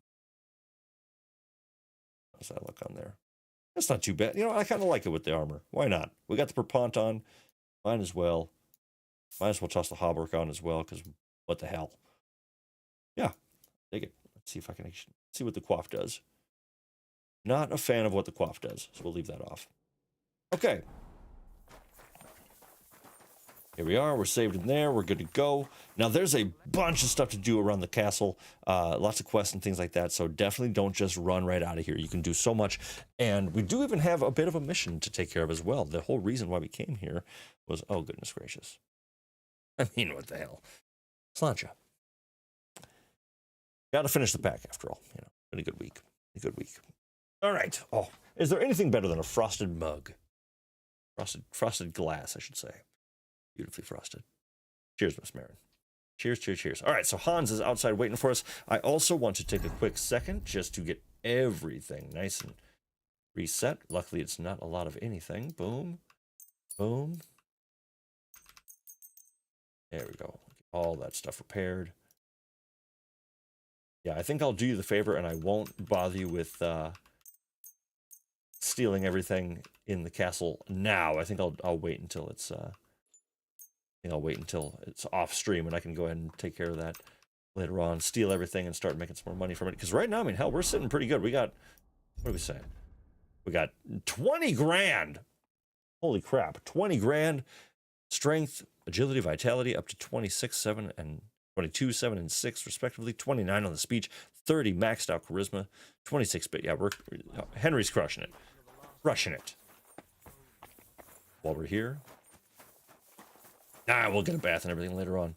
[SPEAKER 1] How's that look on there? That's not too bad. You know, I kind of like it with the armor. Why not? We got the Perpont on. Might as well toss the hauberk on as well, because what the hell? Yeah, take it. Let's see if I can see what the coif does. Not a fan of what the coif does, so we'll leave that off. Okay. Here we are. We're saved in there. We're good to go. Now, there's a bunch of stuff to do around the castle. Lots of quests and things like that. So definitely don't just run right out of here. You can do so much. And we do even have a bit of a mission to take care of as well. The whole reason why we came here was, oh, goodness gracious. I mean, what the hell? Sláinte. Got to finish the pack after all. You know, been a good week. A good week. All right. Oh, is there anything better than a frosted mug? Frosted glass, I should say. Beautifully frosted. Cheers, Miss Marin. Cheers, cheers, cheers. All right, so Hans is outside waiting for us. I also want to take a quick second just to get everything nice and reset. Luckily, it's not a lot of anything. Boom. Boom. There we go. All that stuff repaired. Yeah, I think I'll do you the favor, and I won't bother you with stealing everything in the castle now. I think I'll wait until it's off stream, and I can go ahead and take care of that later on. Steal everything and start making some more money from it. Because right now, I mean, hell, we're sitting pretty good. We got, what are we saying? We got 20 grand. Holy crap, 20 grand. Strength, agility, vitality, up to 26, 7, and 22, 7, and 6, respectively. 29 on the speech, 30 maxed out charisma, 26 bit. Yeah, Henry's crushing it. Crushing it. While we're here. We'll get a bath and everything later on.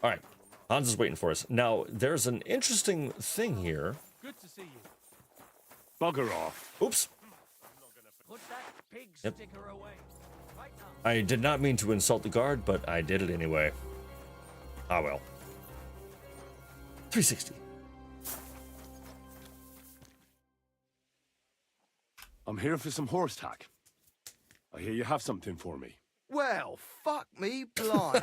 [SPEAKER 1] All right, Hans is waiting for us. Now, there's an interesting thing here.
[SPEAKER 4] Good to see you.
[SPEAKER 3] Bugger off.
[SPEAKER 1] Oops.
[SPEAKER 4] Put that pig
[SPEAKER 1] Yep.
[SPEAKER 4] sticker away. Right now.
[SPEAKER 1] I did not mean to insult the guard, but I did it anyway. Ah, well. 360.
[SPEAKER 3] I'm here for some horse tack. I hear you have something for me.
[SPEAKER 11] Well, fuck me blind.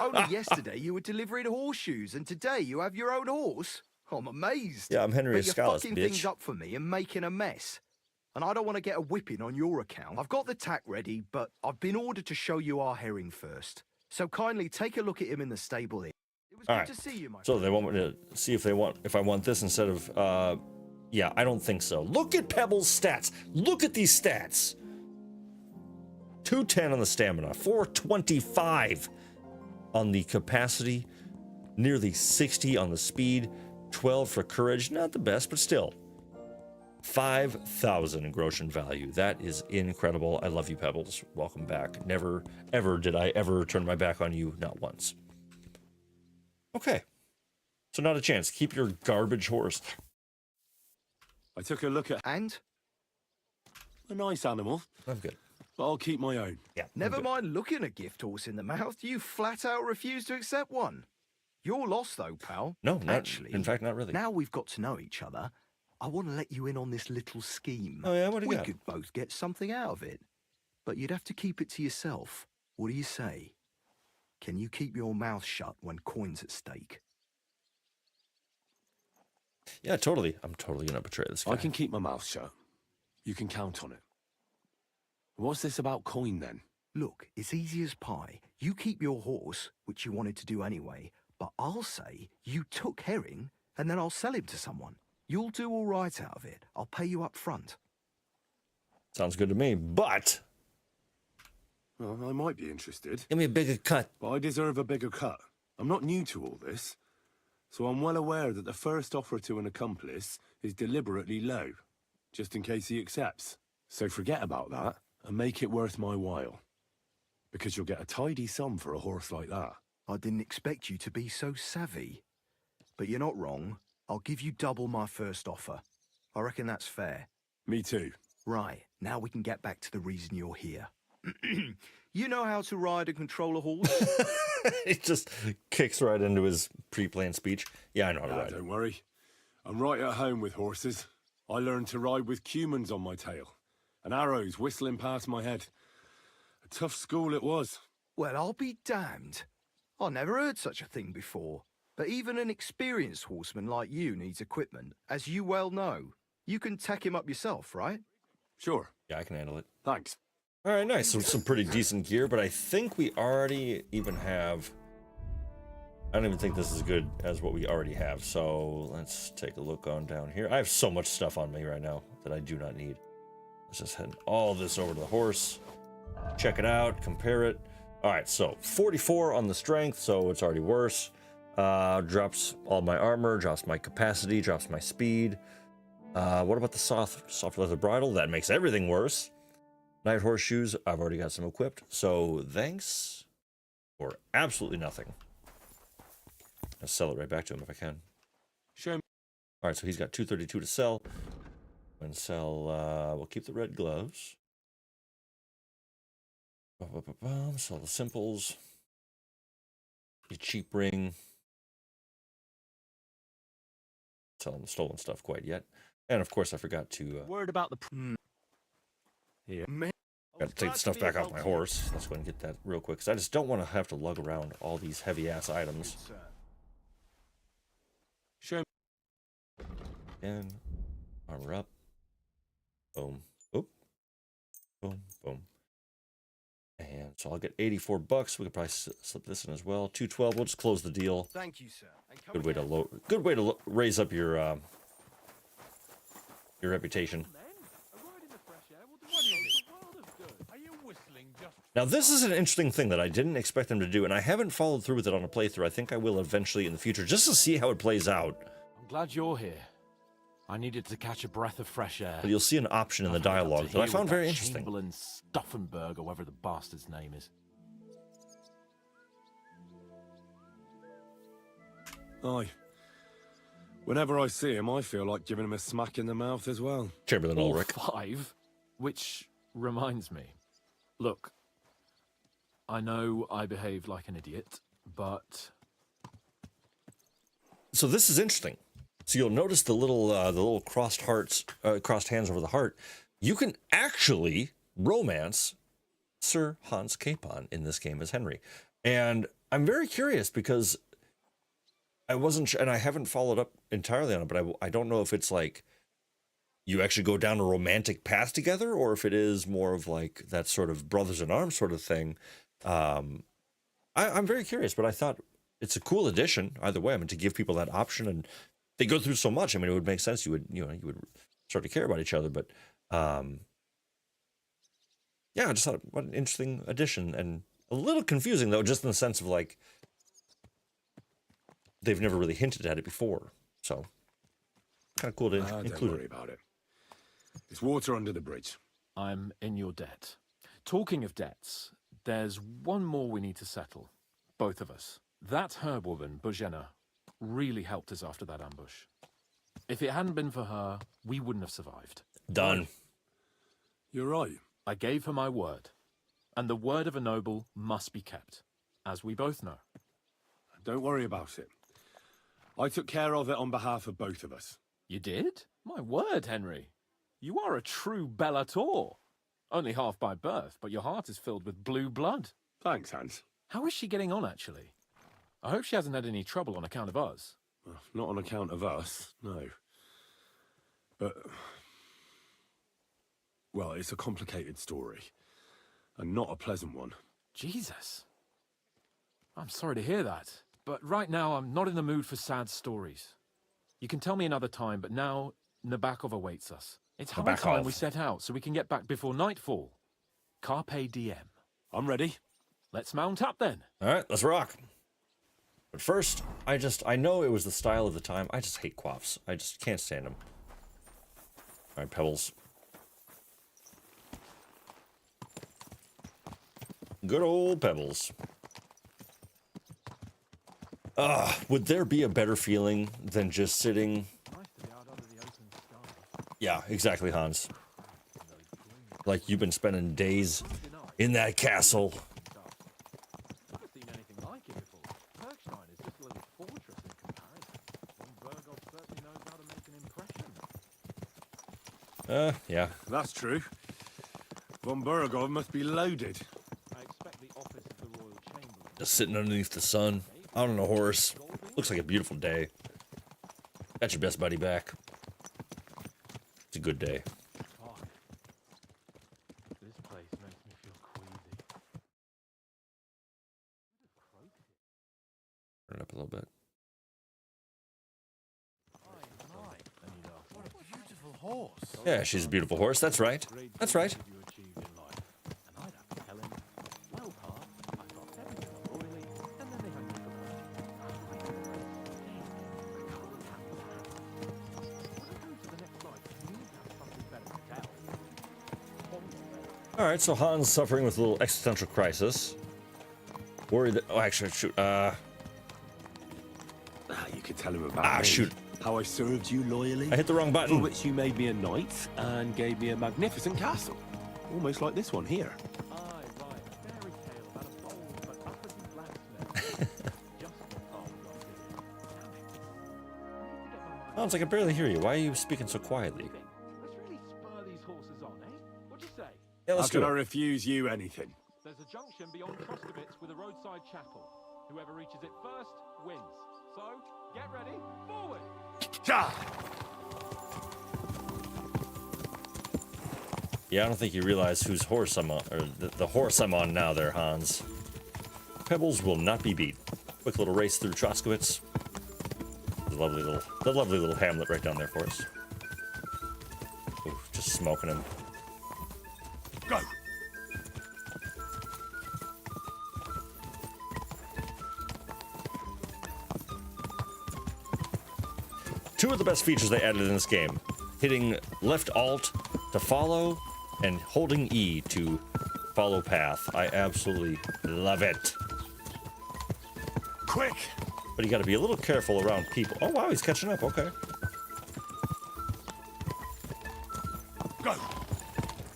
[SPEAKER 11] Only yesterday you were delivering horseshoes, and today you have your own horse? I'm amazed.
[SPEAKER 1] Yeah, I'm Henry
[SPEAKER 11] But you're
[SPEAKER 1] Escalas,
[SPEAKER 11] fucking
[SPEAKER 1] bitch.
[SPEAKER 11] things up for me and making a mess. And I don't want to get a whipping on your account. I've got the tack ready, but I've been ordered to show you our herring first. So kindly take a look at him in the stable here. It was
[SPEAKER 1] All
[SPEAKER 11] good
[SPEAKER 1] right.
[SPEAKER 11] to see you, my
[SPEAKER 1] So they want me to see if I want this instead of, yeah, I don't think so. Look at Pebble's stats. Look at these stats. 210 on the stamina, 425 on the capacity, nearly 60 on the speed, 12 for courage. Not the best, but still. 5,000 in groschen value. That is incredible. I love you, Pebbles. Welcome back. Never, ever did I ever turn my back on you. Not once. Okay. So not a chance. Keep your garbage horse.
[SPEAKER 3] I took a look at...
[SPEAKER 11] And?
[SPEAKER 3] A nice animal.
[SPEAKER 1] I'm good.
[SPEAKER 3] But I'll keep my own.
[SPEAKER 1] Yeah.
[SPEAKER 11] Never mind looking a gift horse in the mouth. You flat out refuse to accept one. You're lost, though, pal.
[SPEAKER 1] No, not,
[SPEAKER 11] actually.
[SPEAKER 1] In fact, not really.
[SPEAKER 11] Now we've got to know each other. I want to let you in on this little scheme.
[SPEAKER 1] Oh, yeah? What do you
[SPEAKER 11] we
[SPEAKER 1] got?
[SPEAKER 11] could both get something out of it. But you'd have to keep it to yourself. What do you say? Can you keep your mouth shut when coin's at stake?
[SPEAKER 1] Yeah, totally. I'm totally going to betray this guy.
[SPEAKER 3] I can keep my mouth shut. You can count on it. What's this about coin, then?
[SPEAKER 11] Look, it's easy as pie. You keep your horse, which you wanted to do anyway, but I'll say you took herring, and then I'll sell him to someone. You'll do all right out of it. I'll pay you up front.
[SPEAKER 1] Sounds good to me, but...
[SPEAKER 3] Well, I might be interested.
[SPEAKER 1] Give me a bigger cut.
[SPEAKER 3] But I deserve a bigger cut. I'm not new to all this. So I'm well aware that the first offer to an accomplice is deliberately low, just in case he accepts. So forget about that, and make it worth my while. Because you'll get a tidy sum for a horse like that.
[SPEAKER 11] I didn't expect you to be so savvy. But you're not wrong. I'll give you double my first offer. I reckon that's fair.
[SPEAKER 3] Me too.
[SPEAKER 11] Right, now we can get back to the reason you're here. You know how to ride and control a horse?
[SPEAKER 1] He just kicks right into his pre-planned speech. Yeah, I know how to ride.
[SPEAKER 3] Don't worry. I'm right at home with horses. I learned to ride with cumans on my tail, and arrows whistling past my head. A tough school it was.
[SPEAKER 11] Well, I'll be damned. I never heard such a thing before. But even an experienced horseman like you needs equipment, as you well know. You can tack him up yourself, right?
[SPEAKER 3] Sure.
[SPEAKER 1] Yeah, I can handle it.
[SPEAKER 3] Thanks.
[SPEAKER 1] All right, nice. So some pretty decent gear, but I think we already even have... I don't even think this is as good as what we already have. So let's take a look on down here. I have so much stuff on me right now that I do not need. Let's just head all this over to the horse. Check it out, compare it. All right, so 44 on the strength, so it's already worse. Drops all my armor, drops my capacity, drops my speed. What about the soft leather bridle? That makes everything worse. Night horseshoes, I've already got some equipped. So thanks for absolutely nothing. I'll sell it right back to him if I can.
[SPEAKER 3] Show me.
[SPEAKER 1] All right, so he's got 232 to sell. And sell, we'll keep the red gloves. Sell the simples. A cheap ring. Selling the stolen stuff quite yet. And of course, I forgot to.
[SPEAKER 2] Word about the.
[SPEAKER 11] Here.
[SPEAKER 1] Got to take the stuff back off my horse. Let's go and get that real quick, because I just don't want to have to lug around all these heavy-ass items.
[SPEAKER 3] Show me.
[SPEAKER 1] And armor up. Boom. Oop. Boom. Boom. And so I'll get 84 bucks. We could probably slip this in as well. 212. We'll just close the deal.
[SPEAKER 11] Thank you, sir.
[SPEAKER 1] Good way to raise up your reputation. Now this is an interesting thing that I didn't expect them to do, and I haven't followed through with it on a playthrough. I think I will eventually in the future, just to see how it plays out.
[SPEAKER 2] I'm glad you're here. I needed to catch a breath of fresh air.
[SPEAKER 1] But you'll see an option in the dialogue that I found very interesting.
[SPEAKER 2] Chamberlain Stuffenberg, or whatever the bastard's name is.
[SPEAKER 3] Aye. Whenever I see him, I feel like giving him a smack in the mouth as well.
[SPEAKER 1] Chamberlain
[SPEAKER 2] All
[SPEAKER 1] Ulrich.
[SPEAKER 2] 5? Which reminds me. Look, I know I behaved like an idiot, but...
[SPEAKER 1] So this is interesting. So you'll notice the little crossed hands over the heart. You can actually romance Sir Hans Capon in this game as Henry. And I'm very curious because I wasn't, and I haven't followed up entirely on it, but I don't know if it's like you actually go down a romantic path together, or if it is more of like that sort of brothers in arms sort of thing. I'm very curious, but I thought it's a cool addition either way. I mean, to give people that option, and they go through so much. I mean, it would make sense. You would start to care about each other, but yeah, I just thought what an interesting addition, and a little confusing though, just in the sense of like they've never really hinted at it before. So kind of cool to include.
[SPEAKER 3] Don't worry about it. There's water under the bridge.
[SPEAKER 2] I'm in your debt. Talking of debts, there's one more we need to settle. Both of us. That herbwoman, Bojena, really helped us after that ambush. If it hadn't been for her, we wouldn't have survived.
[SPEAKER 1] Done.
[SPEAKER 3] You're right.
[SPEAKER 2] I gave her my word. And the word of a noble must be kept, as we both know.
[SPEAKER 3] Don't worry about it. I took care of it on behalf of both of us.
[SPEAKER 2] You did? My word, Henry. You are a true Bellator. Only half by birth, but your heart is filled with blue blood.
[SPEAKER 3] Thanks, Hans.
[SPEAKER 2] How is she getting on, actually? I hope she hasn't had any trouble on account of us.
[SPEAKER 3] Well, not on account of us, no. But, well, it's a complicated story. And not a pleasant one.
[SPEAKER 2] Jesus. I'm sorry to hear that. But right now, I'm not in the mood for sad stories. You can tell me another time, but now Nabokov awaits us. It's high time we set out so we can get back before nightfall. Carpe diem.
[SPEAKER 3] I'm ready.
[SPEAKER 2] Let's mount up then.
[SPEAKER 1] All right, let's rock. But first, I know it was the style of the time. I just hate quaffs. I just can't stand them. All right, Pebbles. Good old Pebbles. Would there be a better feeling than just sitting... Yeah, exactly, Hans. Like you've been spending days in that castle.
[SPEAKER 2] I've seen anything like it before. Kirkstein is just a little fortress in comparison. Von Bergow certainly knows how to make an impression.
[SPEAKER 1] Yeah.
[SPEAKER 3] That's true. Von Bergow must be loaded.
[SPEAKER 2] I expect the office of the Royal Chamberlain.
[SPEAKER 1] Just sitting underneath the sun, out on a horse. Looks like a beautiful day. Got your best buddy back. It's a good day.
[SPEAKER 2] Fuck. This place makes me feel queasy.
[SPEAKER 1] Turn it up a little bit.
[SPEAKER 2] What a beautiful horse.
[SPEAKER 1] Yeah, she's a beautiful horse. That's right. That's right. All right, so Hans suffering with a little existential crisis. Worried that... Oh, actually, shoot.
[SPEAKER 3] You could tell him about me.
[SPEAKER 1] Shoot.
[SPEAKER 3] How I served you loyally.
[SPEAKER 1] I hit the wrong button.
[SPEAKER 3] For which you made me a knight and gave me a magnificent castle. Almost like this one here.
[SPEAKER 1] Hans, I can barely hear you. Why are you speaking so quietly?
[SPEAKER 2] Let's really spur these horses on, eh? What'd you say?
[SPEAKER 1] Yeah, let's
[SPEAKER 3] How can
[SPEAKER 1] do
[SPEAKER 3] I
[SPEAKER 1] it.
[SPEAKER 3] refuse you anything?
[SPEAKER 2] There's a junction beyond Trosky with a roadside chapel. Whoever reaches it first wins. So, get ready, forward!
[SPEAKER 1] Yeah, I don't think you realize whose horse I'm on, or the horse I'm on now there, Hans. Pebbles will not be beat. Quick little race through Troskowitz. The lovely little hamlet right down there for us. Ooh, just smoking him.
[SPEAKER 3] Go!
[SPEAKER 1] Two of the best features they added in this game. Hitting left alt to follow and holding E to follow path. I absolutely love it.
[SPEAKER 3] Quick!
[SPEAKER 1] But you gotta be a little careful around people. Oh wow, he's catching up, okay.
[SPEAKER 3] Go!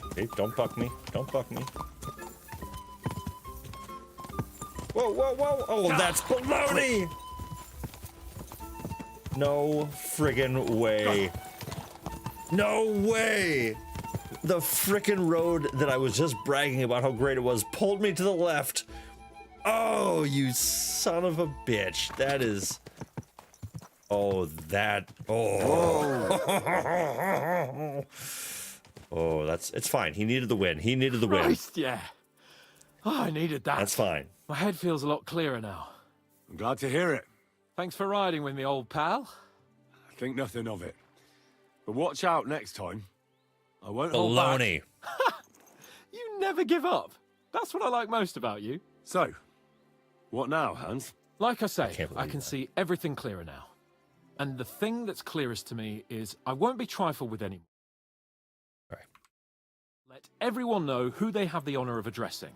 [SPEAKER 1] Okay, don't buck me. Don't buck me. Whoa, whoa, whoa! Oh, that's baloney! No friggin' way. No way! The frickin' road that I was just bragging about how great it was pulled me to the left. Oh, you son of a bitch. That is... Oh, that... Oh. Oh, that's... It's fine. He needed the win. He needed the win.
[SPEAKER 2] Christ, yeah. Oh, I needed that.
[SPEAKER 1] That's fine.
[SPEAKER 2] My head feels a lot clearer now.
[SPEAKER 3] I'm glad to hear it.
[SPEAKER 2] Thanks for riding with me, old pal.
[SPEAKER 3] I think nothing of it. But watch out next time. I won't hold back.
[SPEAKER 1] Baloney.
[SPEAKER 2] You never give up. That's what I like most about you.
[SPEAKER 3] So, what now, Hans?
[SPEAKER 2] Like I say, I can see everything clearer now. And the thing that's clearest to me is I won't be trifled with anymore.
[SPEAKER 1] Right.
[SPEAKER 2] Let everyone know who they have the honor of addressing.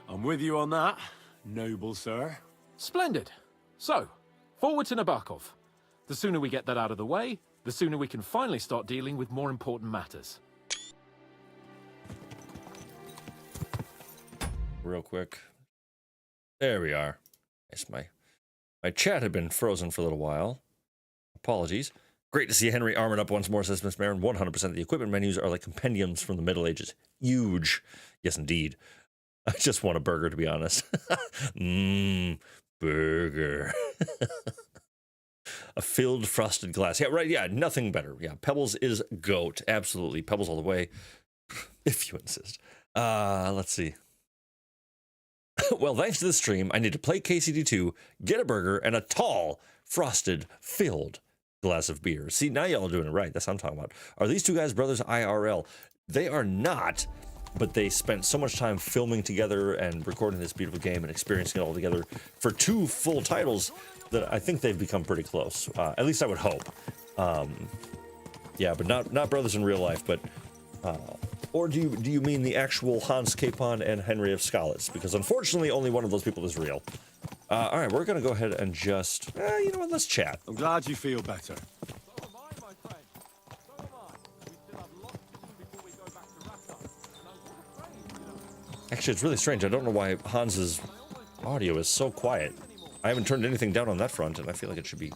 [SPEAKER 3] I'm with you on that, noble sir.
[SPEAKER 2] Splendid. So, forward to Nabokov. The sooner we get that out of the way, the sooner we can finally start dealing with more important matters.
[SPEAKER 1] Real quick. There we are. Yes, my chat had been frozen for a little while. Apologies. Great to see Henry armored up once more, says Miss Marin. 100% of the equipment menus are like compendiums from the Middle Ages. Huge. Yes, indeed. I just want a burger, to be honest. Burger. A filled frosted glass. Yeah, right. Yeah, nothing better. Yeah, Pebbles is goat. Absolutely. Pebbles all the way. If you insist. Let's see. Well, thanks to this stream, I need to play KCD2, get a burger, and a tall, frosted, filled glass of beer. See, now y'all are doing it right. That's what I'm talking about. Are these two guys brothers IRL? They are not, but they spent so much time filming together and recording this beautiful game and experiencing it all together for 2 full titles that I think they've become pretty close. At least I would hope. Yeah, but not brothers in real life, but... or do you mean the actual Hans Capon and Henry of Skalitz? Because unfortunately, only one of those people is real. All right, we're going to go ahead and just... you know what, let's chat.
[SPEAKER 3] I'm glad you feel better.
[SPEAKER 1] Actually, it's really strange. I don't know why Hans's audio is so quiet. I haven't turned anything down on that front, and I feel like it should be...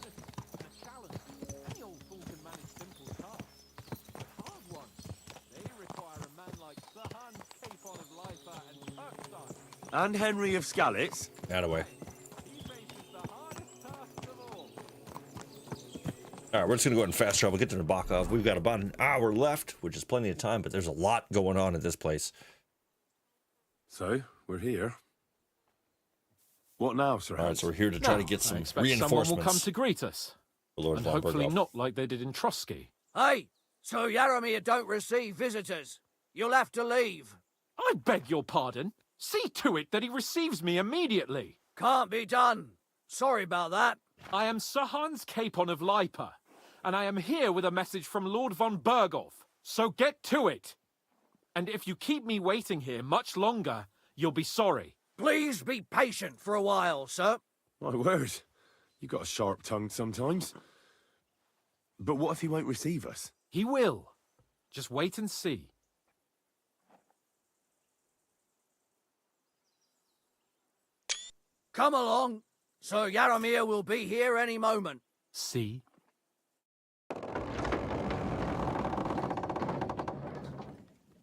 [SPEAKER 3] And Henry of Skalitz.
[SPEAKER 1] Attaway. All right, we're just going to go ahead and fast travel, get to Nabokov. We've got about an hour left, which is plenty of time, but there's a lot going on at this place.
[SPEAKER 3] So, we're here. What now, Sir Hans?
[SPEAKER 1] All right, so we're here to try to get some
[SPEAKER 2] I expect
[SPEAKER 1] reinforcements.
[SPEAKER 2] someone will come to greet us.
[SPEAKER 1] Lord
[SPEAKER 2] and
[SPEAKER 1] Von
[SPEAKER 2] hopefully
[SPEAKER 1] Bergow.
[SPEAKER 2] not like they did in Trosky.
[SPEAKER 15] Hey, so Yaramir don't receive visitors. You'll have to leave.
[SPEAKER 2] I beg your pardon. See to it that he receives me immediately.
[SPEAKER 15] Can't be done. Sorry about that.
[SPEAKER 2] I am Sir Hans Capon of Lipa, and I am here with a message from Lord Von Bergow. So get to it. And if you keep me waiting here much longer, you'll be sorry.
[SPEAKER 15] Please be patient for a while, sir.
[SPEAKER 3] My word. You got a sharp tongue sometimes. But what if he won't receive us?
[SPEAKER 2] He will. Just wait and see.
[SPEAKER 15] Come along. Sir Yaramir will be here any moment.
[SPEAKER 2] See?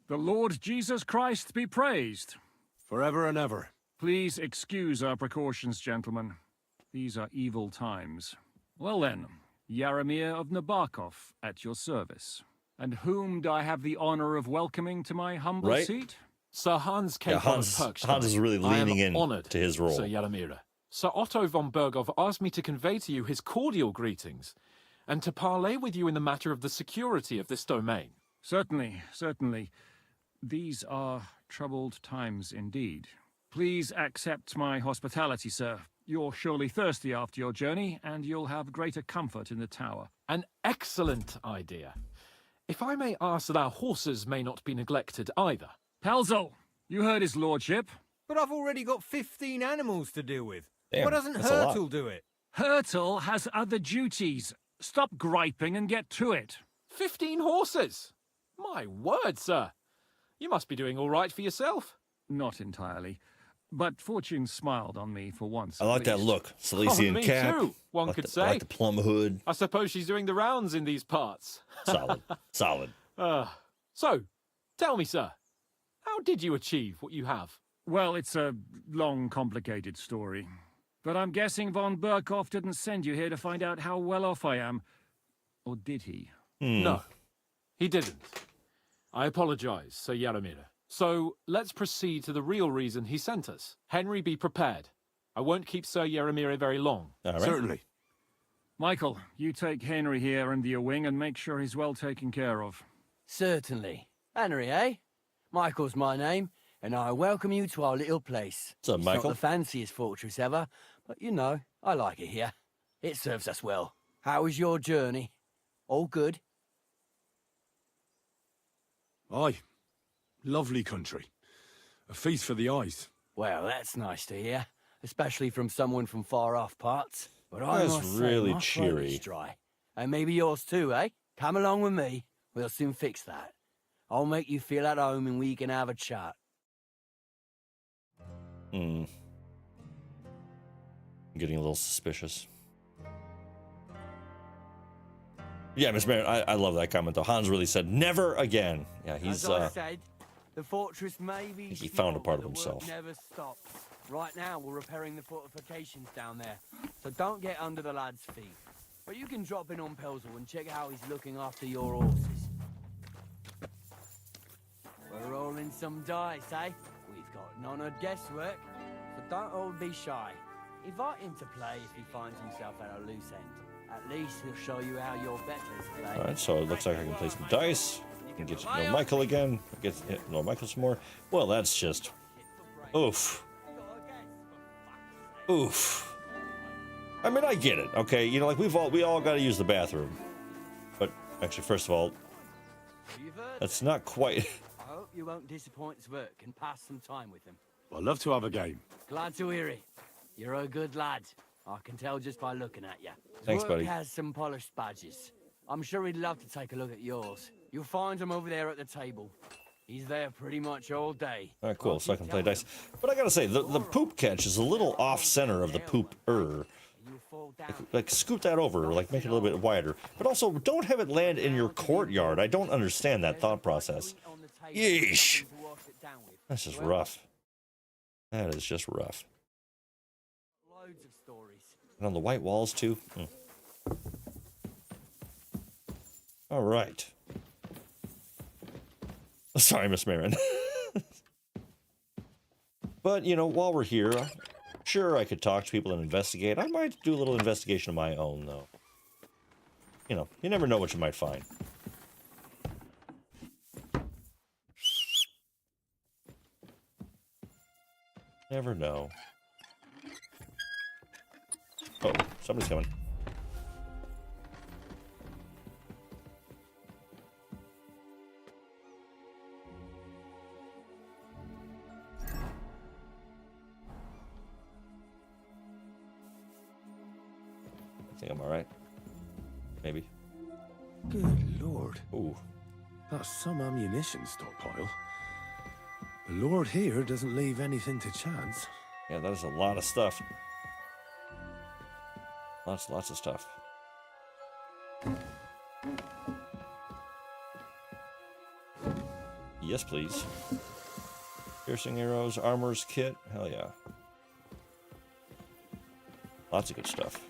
[SPEAKER 16] The Lord Jesus Christ be praised.
[SPEAKER 3] Forever and ever.
[SPEAKER 16] Please excuse our precautions, gentlemen. These are evil times. Well then, Yaramir of Nabokov, at your service. And whom do I have the honor of welcoming to my humble seat?
[SPEAKER 2] Sir Hans Capon of Perkstein.
[SPEAKER 1] Hans is really leaning in
[SPEAKER 2] honored,
[SPEAKER 1] to his role.
[SPEAKER 2] Sir Yaramir. Sir Otto von Bergow asked me to convey to you his cordial greetings, and to parley with you in the matter of the security of this domain.
[SPEAKER 16] Certainly, certainly. These are troubled times indeed. Please accept my hospitality, sir. You're surely thirsty after your journey, and you'll have greater comfort in the tower.
[SPEAKER 2] An excellent idea. If I may ask that our horses may not be neglected either.
[SPEAKER 16] Pelzel, you heard his lordship.
[SPEAKER 8] But I've already got 15 animals to deal with.
[SPEAKER 1] Damn,
[SPEAKER 8] Why doesn't
[SPEAKER 1] that's a lot.
[SPEAKER 8] Hurtle do it?
[SPEAKER 16] Hurtle has other duties. Stop griping and get to it.
[SPEAKER 2] 15 horses? My word, sir. You must be doing all right for yourself.
[SPEAKER 16] Not entirely. But fortune smiled on me for once.
[SPEAKER 1] I like that look. Cilician
[SPEAKER 2] me
[SPEAKER 1] cap.
[SPEAKER 2] too, one could say.
[SPEAKER 1] I like the plum hood.
[SPEAKER 2] I suppose she's doing the rounds in these parts.
[SPEAKER 1] Solid. Solid.
[SPEAKER 2] So, tell me, sir, how did you achieve what you have?
[SPEAKER 16] Well, it's a long, complicated story. But I'm guessing Von Bergow didn't send you here to find out how well off I am. Or did he?
[SPEAKER 2] No, he didn't. I apologize, Sir Yaromir. So, let's proceed to the real reason he sent us. Henry, be prepared. I won't keep Sir Yaromir very long.
[SPEAKER 1] All right.
[SPEAKER 3] Certainly.
[SPEAKER 16] Michael, you take Henry here into your wing and make sure he's well taken care of.
[SPEAKER 15] Certainly. Henry, eh? Michael's my name, and I welcome you to our little place.
[SPEAKER 1] What's up,
[SPEAKER 15] It's
[SPEAKER 1] Michael?
[SPEAKER 15] not the fanciest fortress ever, but you know, I like it here. It serves us well. How was your journey? All good?
[SPEAKER 3] Aye. Lovely country. A feast for the eyes.
[SPEAKER 15] Well, that's nice to hear, especially from someone from far-off parts. But I
[SPEAKER 1] That's
[SPEAKER 15] must
[SPEAKER 1] really
[SPEAKER 15] say, my throat
[SPEAKER 1] cheery.
[SPEAKER 15] is dry. And maybe yours too, eh? Come along with me. We'll soon fix that. I'll make you feel at home and we can have a chat.
[SPEAKER 1] I'm getting a little suspicious. Yeah, Miss Marin, I love that comment, though. Hans really said, never again. Yeah, he's,
[SPEAKER 15] As I said, the fortress may be
[SPEAKER 1] he found a part of
[SPEAKER 15] but the
[SPEAKER 1] himself.
[SPEAKER 15] work never stops. Right now, we're repairing the fortifications down there, so don't get under the lad's feet. But you can drop in on Pelzel and check how he's looking after your horses. We're rolling some dice, eh? We've got none of guesswork, so don't all be shy. Invite him to play if he finds himself at a loose end. At least he'll show you how your betters play.
[SPEAKER 1] All right, so it looks like I can play some dice. I can get to know Michael again. Get to know Michael some more. Well, that's just... oof. Oof. I mean, I get it, okay? You know, like, we all got to use the bathroom. But, actually, first of all, that's not quite...
[SPEAKER 15] I hope you won't disappoint Zwerk and pass some time with him.
[SPEAKER 3] I'd love to have a game.
[SPEAKER 15] Glad to hear it. You're a good lad. I can tell just by looking at you.
[SPEAKER 1] Thanks,
[SPEAKER 15] Zwerk
[SPEAKER 1] buddy.
[SPEAKER 15] has some polished badges. I'm sure he'd love to take a look at yours. You'll find him over there at the table. He's there pretty much all day.
[SPEAKER 1] All right, cool, so I can play dice. But I gotta say, the poop catch is a little off-center of the poop-er. Like, scoot that over, like, make it a little bit wider. But also, don't have it land in your courtyard. I don't understand that thought process. Yeesh. That's just rough. That is just rough.
[SPEAKER 15] Loads of stories.
[SPEAKER 1] And on the white walls, too. All right. Sorry, Miss Marin. But, you know, while we're here, sure, I could talk to people and investigate. I might do a little investigation of my own, though. You know, you never know what you might find. Never know. Oh, somebody's coming. I think I'm all right. Maybe.
[SPEAKER 3] Good lord.
[SPEAKER 1] Ooh.
[SPEAKER 3] That's some ammunition stockpile. The Lord here doesn't leave anything to chance.
[SPEAKER 1] Yeah, that is a lot of stuff. Lots of stuff. Yes, please. Piercing arrows, armor's kit. Hell yeah. Lots of good stuff.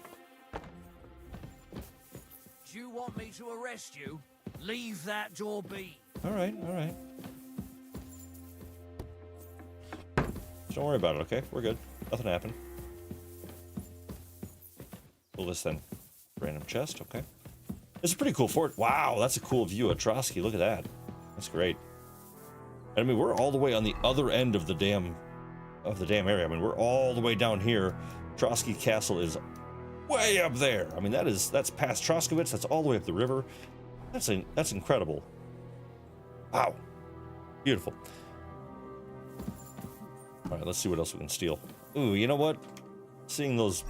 [SPEAKER 15] Do you want me to arrest you? Leave that door be.
[SPEAKER 1] All right, all right. Don't worry about it, okay? We're good. Nothing happened. Pull this then. Random chest, okay. It's a pretty cool fort. Wow, that's a cool view of Trosky. Look at that. That's great. I mean, we're all the way on the other end of the damn area. I mean, we're all the way down here. Trosky Castle is way up there. I mean, that's past Troskowitz. That's all the way up the river. That's incredible. Wow. Beautiful. All right, let's see what else we can steal. Ooh, you know what? Seeing those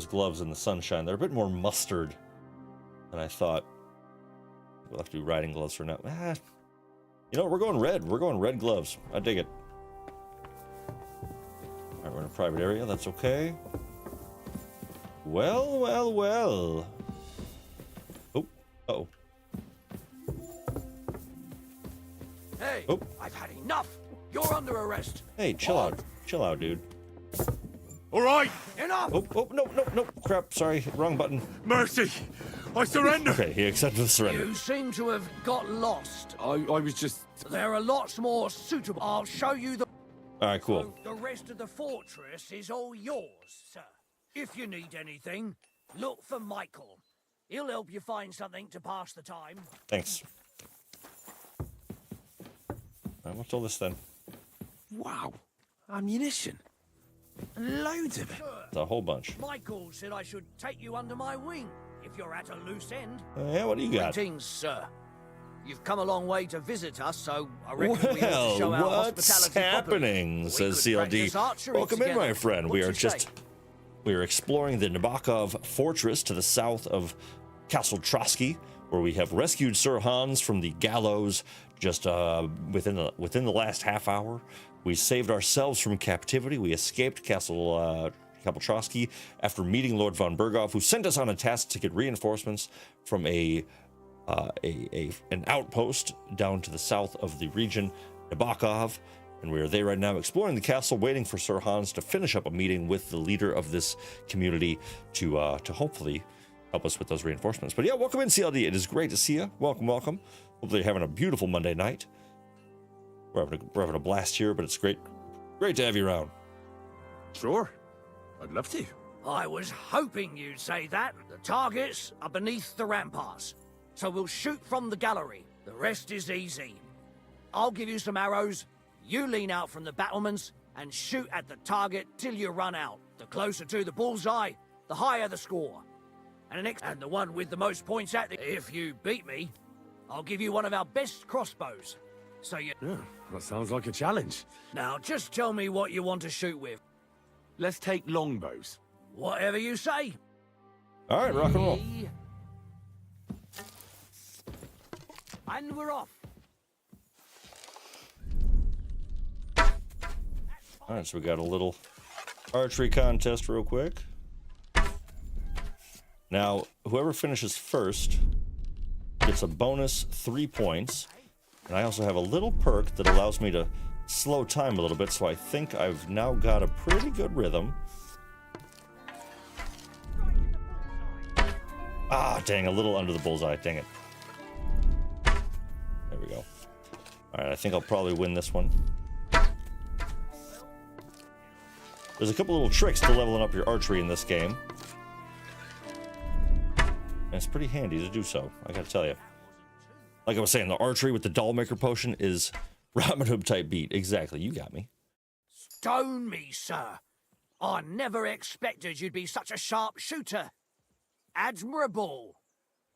[SPEAKER 1] gloves in the sunshine, they're a bit more mustard than I thought. We'll have to do riding gloves for now. You know what? We're going red. We're going red gloves. I dig it. All right, we're in a private area. That's okay. Well, well, well. Oh, uh-oh.
[SPEAKER 17] Hey,
[SPEAKER 1] Oh.
[SPEAKER 17] I've had enough. You're under arrest.
[SPEAKER 1] Hey, chill out. Chill out, dude.
[SPEAKER 3] All right.
[SPEAKER 17] Enough.
[SPEAKER 1] Oh, no. Crap, sorry. Wrong button.
[SPEAKER 3] Mercy. I surrender.
[SPEAKER 1] Okay, he accepted the surrender.
[SPEAKER 17] You seem to have got lost.
[SPEAKER 3] I was just...
[SPEAKER 17] There are lots more suitable. I'll show you the...
[SPEAKER 1] All right, cool.
[SPEAKER 17] The rest of the fortress is all yours, sir. If you need anything, look for Michael. He'll help you find something to pass the time.
[SPEAKER 1] Thanks. All right, what's all this then?
[SPEAKER 17] Wow. Ammunition. Loads of it.
[SPEAKER 1] It's a whole bunch.
[SPEAKER 17] Michael said I should take you under my wing if you're at a loose end.
[SPEAKER 1] Yeah, what do you got?
[SPEAKER 17] Greetings, sir. You've come a long way to visit us, so I reckon we ought to
[SPEAKER 1] Well,
[SPEAKER 17] show our
[SPEAKER 1] what's
[SPEAKER 17] hospitality
[SPEAKER 1] happening?
[SPEAKER 17] properly.
[SPEAKER 1] Says
[SPEAKER 17] We could practice
[SPEAKER 1] CLD.
[SPEAKER 17] archery
[SPEAKER 1] Welcome in,
[SPEAKER 17] together.
[SPEAKER 1] my friend.
[SPEAKER 17] What do you say?
[SPEAKER 1] We are exploring the Nabokov Fortress to the south of Castle Trosky, where we have rescued Sir Hans from the gallows just within the last half hour. We saved ourselves from captivity. We escaped Castle Trosky after meeting Lord Von Bergow, who sent us on a task to get reinforcements from an outpost down to the south of the region, Nabokov. And we are there right now exploring the castle, waiting for Sir Hans to finish up a meeting with the leader of this community to hopefully help us with those reinforcements. But yeah, welcome in, CLD. It is great to see you. Welcome. Hopefully you're having a beautiful Monday night. We're having a blast here, but it's great to have you around.
[SPEAKER 3] Sure. I'd love to.
[SPEAKER 17] I was hoping you'd say that. The targets are beneath the ramparts, so we'll shoot from the gallery. The rest is easy. I'll give you some arrows. You lean out from the battlements and shoot at the target till you run out. The closer to the bullseye, the higher the score. And the one with the most points at the... If you beat me, I'll give you one of our best crossbows. So you...
[SPEAKER 3] Yeah, that sounds like a challenge.
[SPEAKER 17] Now, just tell me what you want to shoot with.
[SPEAKER 3] Let's take longbows.
[SPEAKER 17] Whatever you say.
[SPEAKER 1] All right, rock and roll.
[SPEAKER 17] And we're off.
[SPEAKER 1] All right, so we got a little archery contest real quick. Now, whoever finishes first gets a bonus 3 points. And I also have a little perk that allows me to slow time a little bit, so I think I've now got a pretty good rhythm. Ah, dang, a little under the bullseye, dang it. There we go. All right, I think I'll probably win this one. There's a couple little tricks to leveling up your archery in this game. And it's pretty handy to do so, I gotta tell you. Like I was saying, the archery with the Dollmaker potion is Robin Hood type beat. Exactly, you got me.
[SPEAKER 17] Stone me, sir. I never expected you'd be such a sharp shooter. Admirable.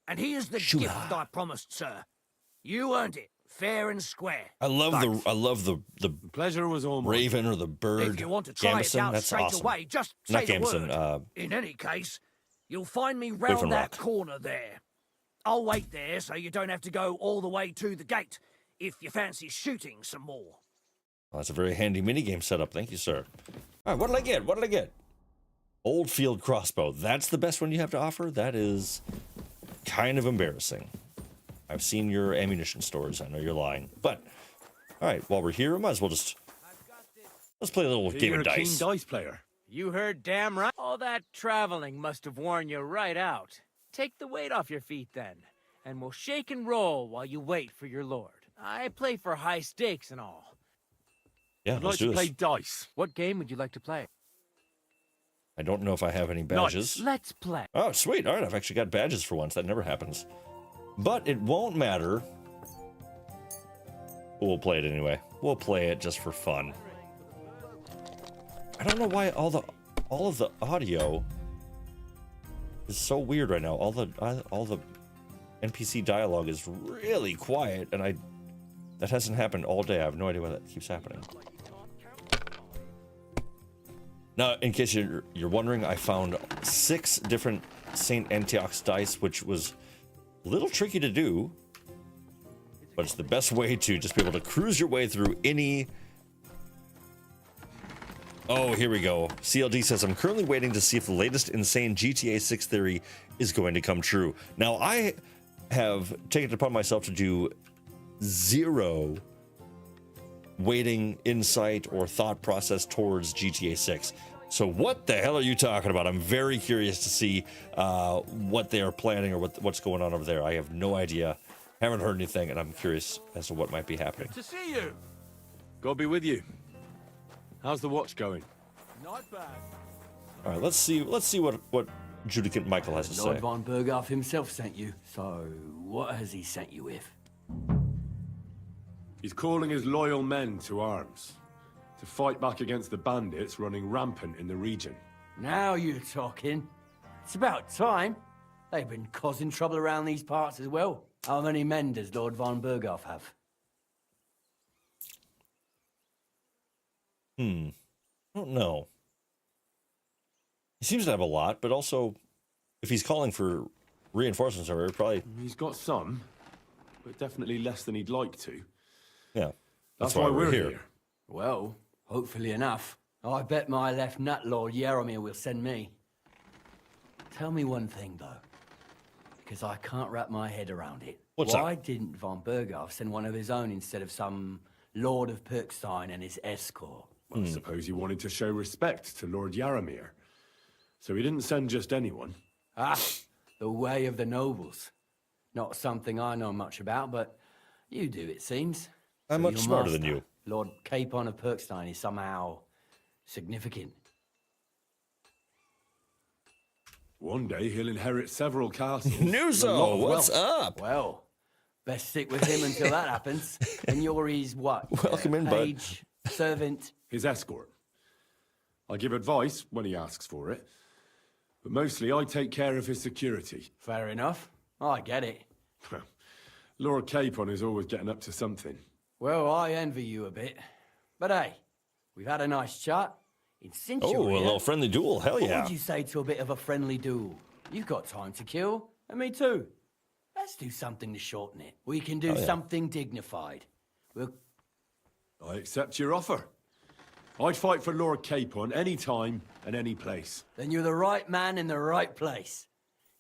[SPEAKER 17] And here's the gift I promised, sir. You earned it, fair and square.
[SPEAKER 1] I love the
[SPEAKER 3] pleasure was all
[SPEAKER 1] raven or the bird.
[SPEAKER 17] If you want to try it out
[SPEAKER 1] that's
[SPEAKER 17] straight
[SPEAKER 1] awesome.
[SPEAKER 17] away, just
[SPEAKER 1] Not
[SPEAKER 17] say the
[SPEAKER 1] Gamson,
[SPEAKER 17] word. In any case, you'll find me
[SPEAKER 1] Raven
[SPEAKER 17] round that
[SPEAKER 1] Rock.
[SPEAKER 17] corner there. I'll wait there so you don't have to go all the way to the gate if you fancy shooting some more.
[SPEAKER 1] Well, that's a very handy minigame setup. Thank you, sir. All right, what did I get? What did I get? Old field crossbow. That's the best one you have to offer? That is kind of embarrassing. I've seen your ammunition stores. I know you're lying. But, all right, while we're here, I might as well just... Let's play a little game
[SPEAKER 3] You're
[SPEAKER 1] of
[SPEAKER 3] a
[SPEAKER 1] dice.
[SPEAKER 3] keen dice player.
[SPEAKER 15] You heard damn right. All that traveling must have worn you right out. Take the weight off your feet then, and we'll shake and roll while you wait for your lord. I play for high stakes and all.
[SPEAKER 1] Yeah,
[SPEAKER 3] I'd
[SPEAKER 1] let's
[SPEAKER 3] like
[SPEAKER 1] do
[SPEAKER 3] to play
[SPEAKER 1] this.
[SPEAKER 3] dice.
[SPEAKER 15] What game would you like to play?
[SPEAKER 1] I don't know if I have any badges.
[SPEAKER 15] Let's play.
[SPEAKER 1] Oh, sweet. All right, I've actually got badges for once. That never happens. But it won't matter. We'll play it anyway. We'll play it just for fun. I don't know why all of the audio is so weird right now. All the NPC dialogue is really quiet, and that hasn't happened all day. I have no idea why that keeps happening. Now, in case you're wondering, I found 6 different St. Antioch's dice, which was a little tricky to do, but it's the best way to just be able to cruise your way through any... Oh, here we go. CLD says, I'm currently waiting to see if the latest insane GTA 6 theory is going to come true. Now, I have taken it upon myself to do 0 waiting insight or thought process towards GTA 6. So what the hell are you talking about? I'm very curious to see what they are planning or what's going on over there. I have no idea. Haven't heard anything, and I'm curious as to what might be happening.
[SPEAKER 3] To see you. God be with you. How's the watch going?
[SPEAKER 15] Not bad.
[SPEAKER 1] All right, let's see what Judicant Michael has to
[SPEAKER 15] Lord
[SPEAKER 1] say.
[SPEAKER 15] Von Bergow himself sent you. So what has he sent you with?
[SPEAKER 3] He's calling his loyal men to arms. To fight back against the bandits running rampant in the region.
[SPEAKER 15] Now you're talking. It's about time. They've been causing trouble around these parts as well. How many men does Lord Von Bergow have?
[SPEAKER 1] I don't know. He seems to have a lot, but also, if he's calling for reinforcements, or probably
[SPEAKER 3] he's got some, but definitely less than he'd like to.
[SPEAKER 1] Yeah,
[SPEAKER 3] that's why we're here.
[SPEAKER 15] Well, hopefully enough. I bet my left nut, Lord Yaromir, will send me. Tell me one thing, though, because I can't wrap my head around it. Why didn't Von Bergow send one of his own instead of some Lord of Perkstein and his escort?
[SPEAKER 3] Well, I suppose he wanted to show respect to Lord Yaromir. So he didn't send just anyone.
[SPEAKER 15] Ah, the way of the nobles. Not something I know much about, but you do, it seems.
[SPEAKER 1] I'm much smarter than you.
[SPEAKER 15] Lord Capon of Perkstein is somehow significant.
[SPEAKER 3] One day he'll inherit several castles.
[SPEAKER 1] Nuzo, what's up?
[SPEAKER 15] Well, best stick with him until that happens. And you're his what?
[SPEAKER 1] Welcome in, bud.
[SPEAKER 15] Page, servant?
[SPEAKER 3] His escort. I give advice when he asks for it. But mostly I take care of his security.
[SPEAKER 15] Fair enough. I get it.
[SPEAKER 3] Lord Capon is always getting up to something.
[SPEAKER 15] Well, I envy you a bit. But hey, we've had a nice chat. Since
[SPEAKER 1] Oh,
[SPEAKER 15] you're
[SPEAKER 1] a
[SPEAKER 15] here,
[SPEAKER 1] little friendly duel. Hell
[SPEAKER 15] what
[SPEAKER 1] yeah.
[SPEAKER 15] would you say to a bit of a friendly duel? You've got time to kill, and me too. Let's do something to shorten it. We can do something dignified.
[SPEAKER 3] I accept your offer. I'd fight for Lord Capon any time and any place.
[SPEAKER 15] Then you're the right man in the right place.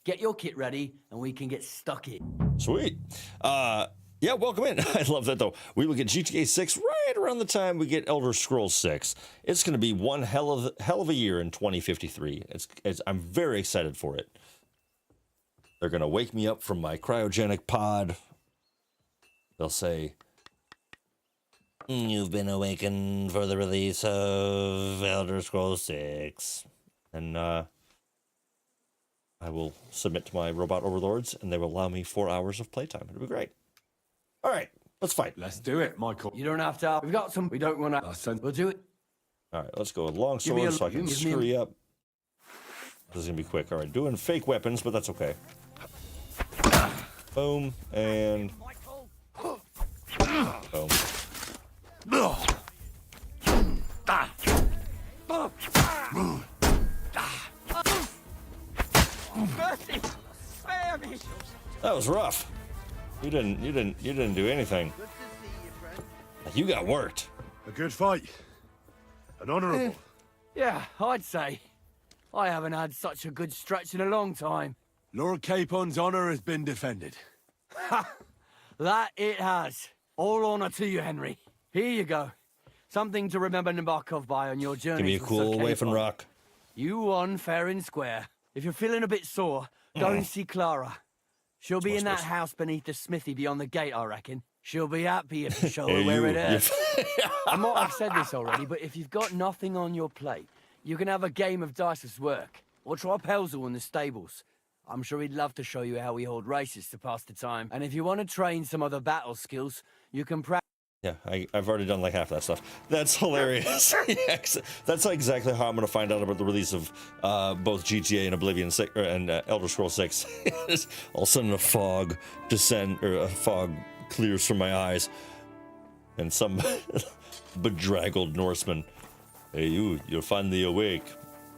[SPEAKER 15] Get your kit ready, and we can get stuck in.
[SPEAKER 1] Sweet. Yeah, welcome in. I love that, though. We will get GTA 6 right around the time we get Elder Scrolls 6. It's going to be one hell of a year in 2053. I'm very excited for it. They're going to wake me up from my cryogenic pod. They'll say, "You've been awakened for the release of Elder Scrolls 6. And I will submit to my robot overlords, and they will allow me 4 hours of playtime. It'll be great. All right, let's fight.
[SPEAKER 3] Let's do it, Michael.
[SPEAKER 15] You don't have to. We've got some. We don't want to. We'll do it.
[SPEAKER 1] All right, let's go with long sword so I can scurry up. This is going to be quick. All right, doing fake weapons, but that's okay. Boom, and... boom. That was rough. You didn't do anything. You got worked.
[SPEAKER 3] A good fight. An honorable.
[SPEAKER 15] Yeah, I'd say. I haven't had such a good stretch in a long time.
[SPEAKER 3] Lord Capon's honor has been defended.
[SPEAKER 15] Ha! That it has. All honor to you, Henry. Here you go. Something to remember Nabokov by on your journey.
[SPEAKER 1] Give me a cool wave and rock.
[SPEAKER 15] You won fair and square. If you're feeling a bit sore, go and see Clara. She'll be in that house beneath the smithy beyond the gate, I reckon. She'll be happy if you show her where it is. I might have said this already, but if you've got nothing on your plate, you can have a game of dice's work. Or try Pelzel in the stables. I'm sure he'd love to show you how we hold races to pass the time. And if you want to train some other battle skills, you can practice.
[SPEAKER 1] Yeah, I've already done like half that stuff. That's hilarious. Yeah, that's exactly how I'm going to find out about the release of both GTA and Oblivion 6 and Elder Scrolls 6. All of a sudden, a fog clears from my eyes, and some bedraggled Norseman. Hey, you're finally awake.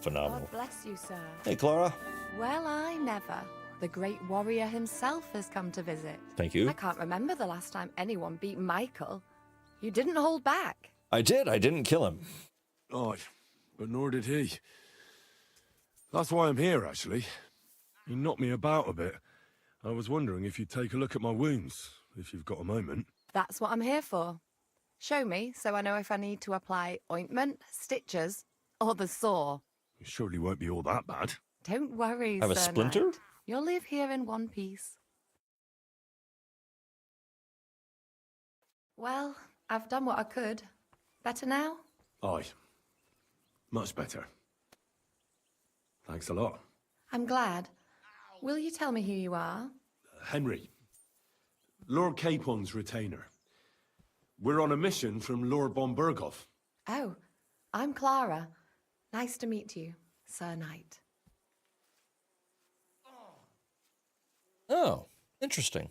[SPEAKER 1] Phenomenal.
[SPEAKER 18] God bless you, sir.
[SPEAKER 1] Hey, Clara.
[SPEAKER 18] Well, I never. The great warrior himself has come to visit.
[SPEAKER 1] Thank you.
[SPEAKER 18] I can't remember the last time anyone beat Michael. You didn't hold back.
[SPEAKER 1] I did. I didn't kill him.
[SPEAKER 3] Oh, but nor did he. That's why I'm here, actually. He knocked me about a bit. I was wondering if you'd take a look at my wounds, if you've got a moment.
[SPEAKER 18] That's what I'm here for. Show me so I know if I need to apply ointment, stitches, or the saw.
[SPEAKER 3] It surely won't be all that bad.
[SPEAKER 18] Don't worry,
[SPEAKER 1] Have a
[SPEAKER 18] Sir
[SPEAKER 1] splinter?
[SPEAKER 18] Knight. You'll live here in one piece. Well, I've done what I could. Better now?
[SPEAKER 3] Aye. Much better. Thanks a lot.
[SPEAKER 18] I'm glad. Will you tell me who you are?
[SPEAKER 3] Henry. Lord Capon's retainer. We're on a mission from Lord Von Bergow.
[SPEAKER 18] Oh, I'm Clara. Nice to meet you, Sir Knight.
[SPEAKER 1] Oh, interesting.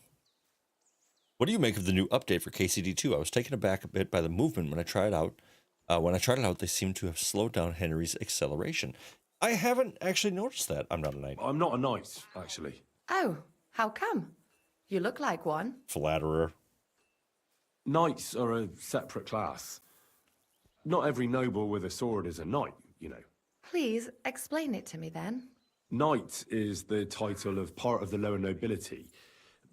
[SPEAKER 1] What do you make of the new update for KCD2? I was taken aback a bit by the movement when I tried it out. They seem to have slowed down Henry's acceleration. I haven't actually noticed that. I'm not a knight.
[SPEAKER 3] I'm not a knight, actually.
[SPEAKER 18] Oh, how come? You look like one.
[SPEAKER 1] Flatterer.
[SPEAKER 3] Knights are a separate class. Not every noble with a sword is a knight, you know.
[SPEAKER 18] Please, explain it to me then.
[SPEAKER 3] Knight is the title of part of the lower nobility,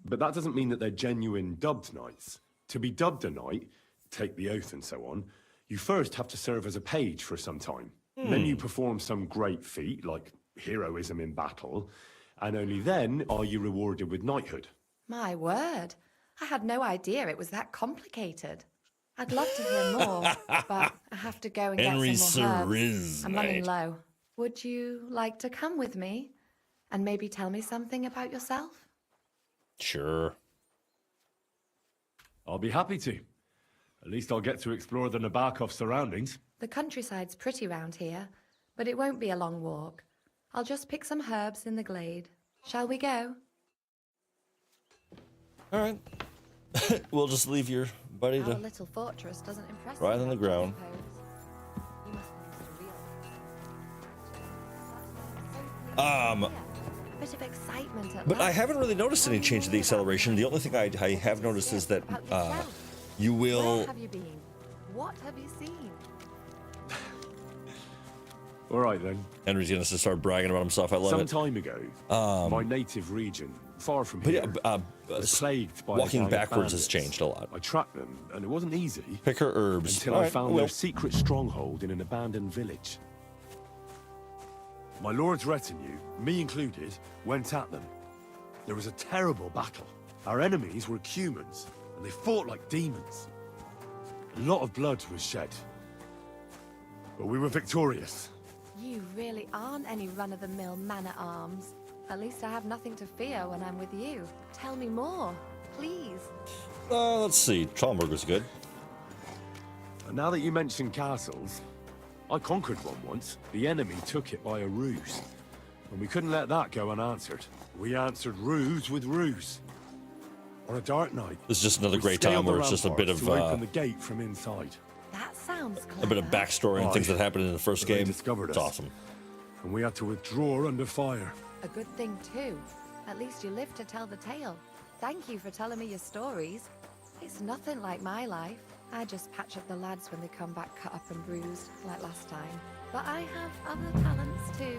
[SPEAKER 3] but that doesn't mean that they're genuine dubbed knights. To be dubbed a knight, take the oath and so on, you first have to serve as a page for some time. Then you perform some great feat, like heroism in battle, and only then are you rewarded with knighthood.
[SPEAKER 18] My word. I had no idea it was that complicated. I'd love to hear more, but I have to go and get some more herbs. I'm running low. Would you like to come with me and maybe tell me something about yourself?
[SPEAKER 1] Sure.
[SPEAKER 3] I'll be happy to. At least I'll get to explore the Nabokov surroundings.
[SPEAKER 18] The countryside's pretty round here, but it won't be a long walk. I'll just pick some herbs in the glade. Shall we go?
[SPEAKER 1] All right. We'll just leave your buddy
[SPEAKER 18] Our
[SPEAKER 1] to
[SPEAKER 18] little fortress doesn't impress
[SPEAKER 1] ride
[SPEAKER 18] me
[SPEAKER 1] on the
[SPEAKER 18] much, I
[SPEAKER 1] ground.
[SPEAKER 18] suppose. You must be used to real. Bit of excitement at
[SPEAKER 1] But I
[SPEAKER 18] last.
[SPEAKER 1] haven't really noticed any change to the acceleration. The only thing I have noticed is that you will...
[SPEAKER 18] Where have you been? What have you seen?
[SPEAKER 3] All right, then.
[SPEAKER 1] Henry's going to start bragging about himself. I love
[SPEAKER 3] Some
[SPEAKER 1] it.
[SPEAKER 3] time ago, my native region, far from
[SPEAKER 1] But
[SPEAKER 3] here,
[SPEAKER 1] yeah,
[SPEAKER 3] was plagued by a
[SPEAKER 1] walking
[SPEAKER 3] gang of
[SPEAKER 1] backwards has
[SPEAKER 3] bandits.
[SPEAKER 1] changed a lot.
[SPEAKER 3] I tracked them, and it wasn't easy.
[SPEAKER 1] Pick her herbs.
[SPEAKER 3] Until
[SPEAKER 1] All
[SPEAKER 3] I
[SPEAKER 1] right,
[SPEAKER 3] found
[SPEAKER 1] I
[SPEAKER 3] their
[SPEAKER 1] will.
[SPEAKER 3] secret stronghold in an abandoned village. My lord's retinue, me included, went at them. There was a terrible battle. Our enemies were humans, and they fought like demons. A lot of blood was shed. But we were victorious.
[SPEAKER 18] You really aren't any run-of-the-mill man-at-arms. At least I have nothing to fear when I'm with you. Tell me more, please.
[SPEAKER 1] Let's see. Tromberg was good.
[SPEAKER 3] And now that you mention castles, I conquered one once. The enemy took it by a ruse. And we couldn't let that go unanswered. We answered ruse with ruse. On a dark night,
[SPEAKER 1] This is just another
[SPEAKER 3] we
[SPEAKER 1] great time
[SPEAKER 3] scaled the
[SPEAKER 1] where it's just a bit
[SPEAKER 3] ramparts
[SPEAKER 1] of
[SPEAKER 3] to open the gate from inside.
[SPEAKER 18] That sounds clever.
[SPEAKER 1] a bit of backstory and things that happened in the first
[SPEAKER 3] But they
[SPEAKER 1] game.
[SPEAKER 3] discovered
[SPEAKER 1] It's
[SPEAKER 3] us.
[SPEAKER 1] awesome.
[SPEAKER 3] And we had to withdraw under fire.
[SPEAKER 18] A good thing, too. At least you live to tell the tale. Thank you for telling me your stories. It's nothing like my life. I just patch up the lads when they come back cut up and bruised, like last time. But I have other talents, too.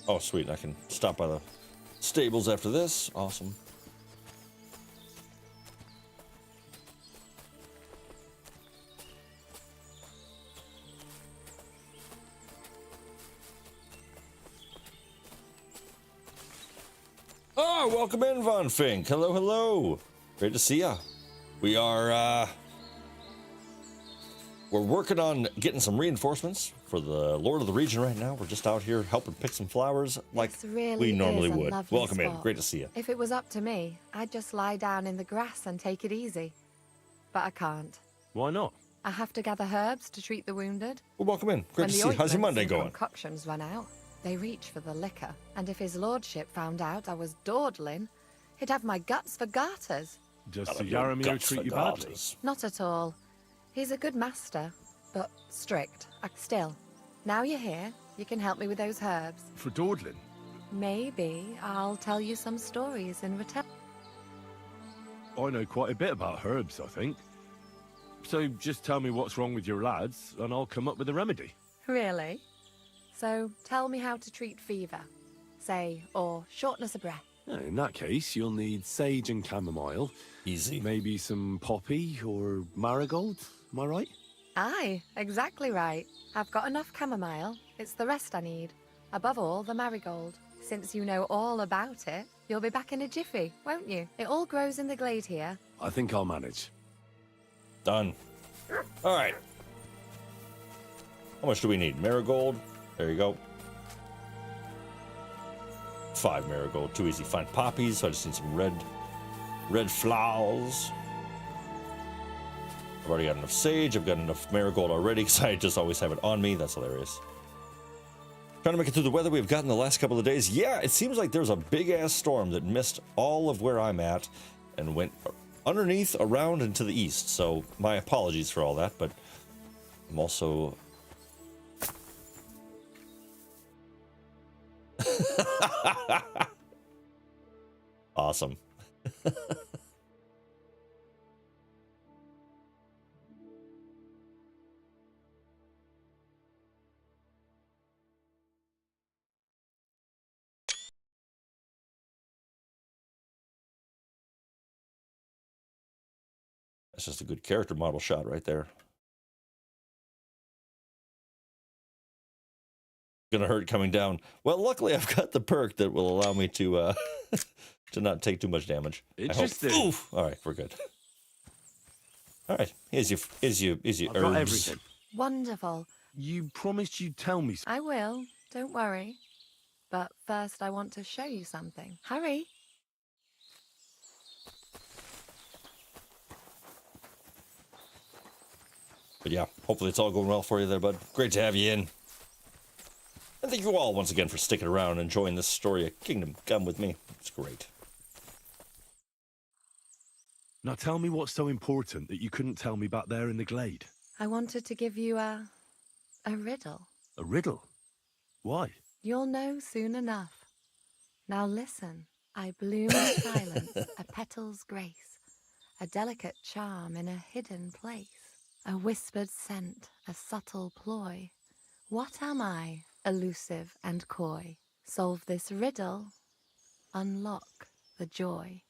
[SPEAKER 1] Oh, sweet. I can stop by the stables after this. Awesome. Oh, welcome in, Von Fink. Hello, hello. Great to see ya. We are, we're working on getting some reinforcements for the Lord of the region right now. We're just out here helping pick some flowers like
[SPEAKER 18] This really
[SPEAKER 1] we normally
[SPEAKER 18] is a
[SPEAKER 1] would.
[SPEAKER 18] lovely
[SPEAKER 1] Welcome in.
[SPEAKER 18] spot.
[SPEAKER 1] Great to see you.
[SPEAKER 18] If it was up to me, I'd just lie down in the grass and take it easy. But I can't.
[SPEAKER 3] Why not?
[SPEAKER 18] I have to gather herbs to treat the wounded.
[SPEAKER 1] Well, welcome in. Great
[SPEAKER 18] When
[SPEAKER 1] to
[SPEAKER 18] the
[SPEAKER 1] see you. How's your
[SPEAKER 18] ointments
[SPEAKER 1] Monday
[SPEAKER 18] and
[SPEAKER 1] going?
[SPEAKER 18] concoctions run out, they reach for the liquor. And if his lordship found out I was dawdling, he'd have my guts for garters.
[SPEAKER 3] Does
[SPEAKER 1] Gotta
[SPEAKER 3] the
[SPEAKER 1] be your
[SPEAKER 3] Yaramir
[SPEAKER 1] guts
[SPEAKER 3] treat
[SPEAKER 1] for
[SPEAKER 3] you badly?
[SPEAKER 1] garters.
[SPEAKER 18] Not at all. He's a good master, but strict. Still, now you're here, you can help me with those herbs.
[SPEAKER 3] For dawdling?
[SPEAKER 18] Maybe I'll tell you some stories in return.
[SPEAKER 3] I know quite a bit about herbs, I think. So just tell me what's wrong with your lads, and I'll come up with a remedy.
[SPEAKER 18] Really? So tell me how to treat fever, say, or shortness of breath.
[SPEAKER 3] In that case, you'll need sage and chamomile.
[SPEAKER 1] Easy.
[SPEAKER 3] Maybe some poppy or marigold, am I right?
[SPEAKER 18] Aye, exactly right. I've got enough chamomile. It's the rest I need. Above all, the marigold. Since you know all about it, you'll be back in a jiffy, won't you? It all grows in the glade here.
[SPEAKER 3] I think I'll manage.
[SPEAKER 1] Done. All right. How much do we need? Marigold. There you go. 5 marigold. Too easy to find poppies, so I just need some red flowers. I've already got enough sage. I've got enough marigold already because I just always have it on me. That's hilarious. Trying to make it through the weather we've gotten the last couple of days. Yeah, it seems like there's a big-ass storm that missed all of where I'm at and went underneath, around, and to the east. So my apologies for all that, but I'm also... Awesome. That's just a good character model shot right there. Gonna hurt coming down. Well, luckily I've got the perk that will allow me to to not take too much damage.
[SPEAKER 3] Interesting.
[SPEAKER 1] Oof. All right, we're good. All right, here's your
[SPEAKER 3] I've
[SPEAKER 1] herbs.
[SPEAKER 3] got everything.
[SPEAKER 18] Wonderful.
[SPEAKER 3] You promised you'd tell me.
[SPEAKER 18] I will, don't worry. But first I want to show you something. Hurry.
[SPEAKER 1] But yeah, hopefully it's all going well for you there, bud. Great to have you in. And thank you all once again for sticking around and enjoying this story of Kingdom Come with me. It's great.
[SPEAKER 3] Now tell me what's so important that you couldn't tell me back there in the glade.
[SPEAKER 18] I wanted to give you a riddle.
[SPEAKER 3] A riddle? Why?
[SPEAKER 18] You'll know soon enough. Now listen. I bloom in silence, a petal's grace, a delicate charm in a hidden place, a whispered scent, a subtle ploy. What am I, elusive and coy? Solve this riddle, unlock the joy.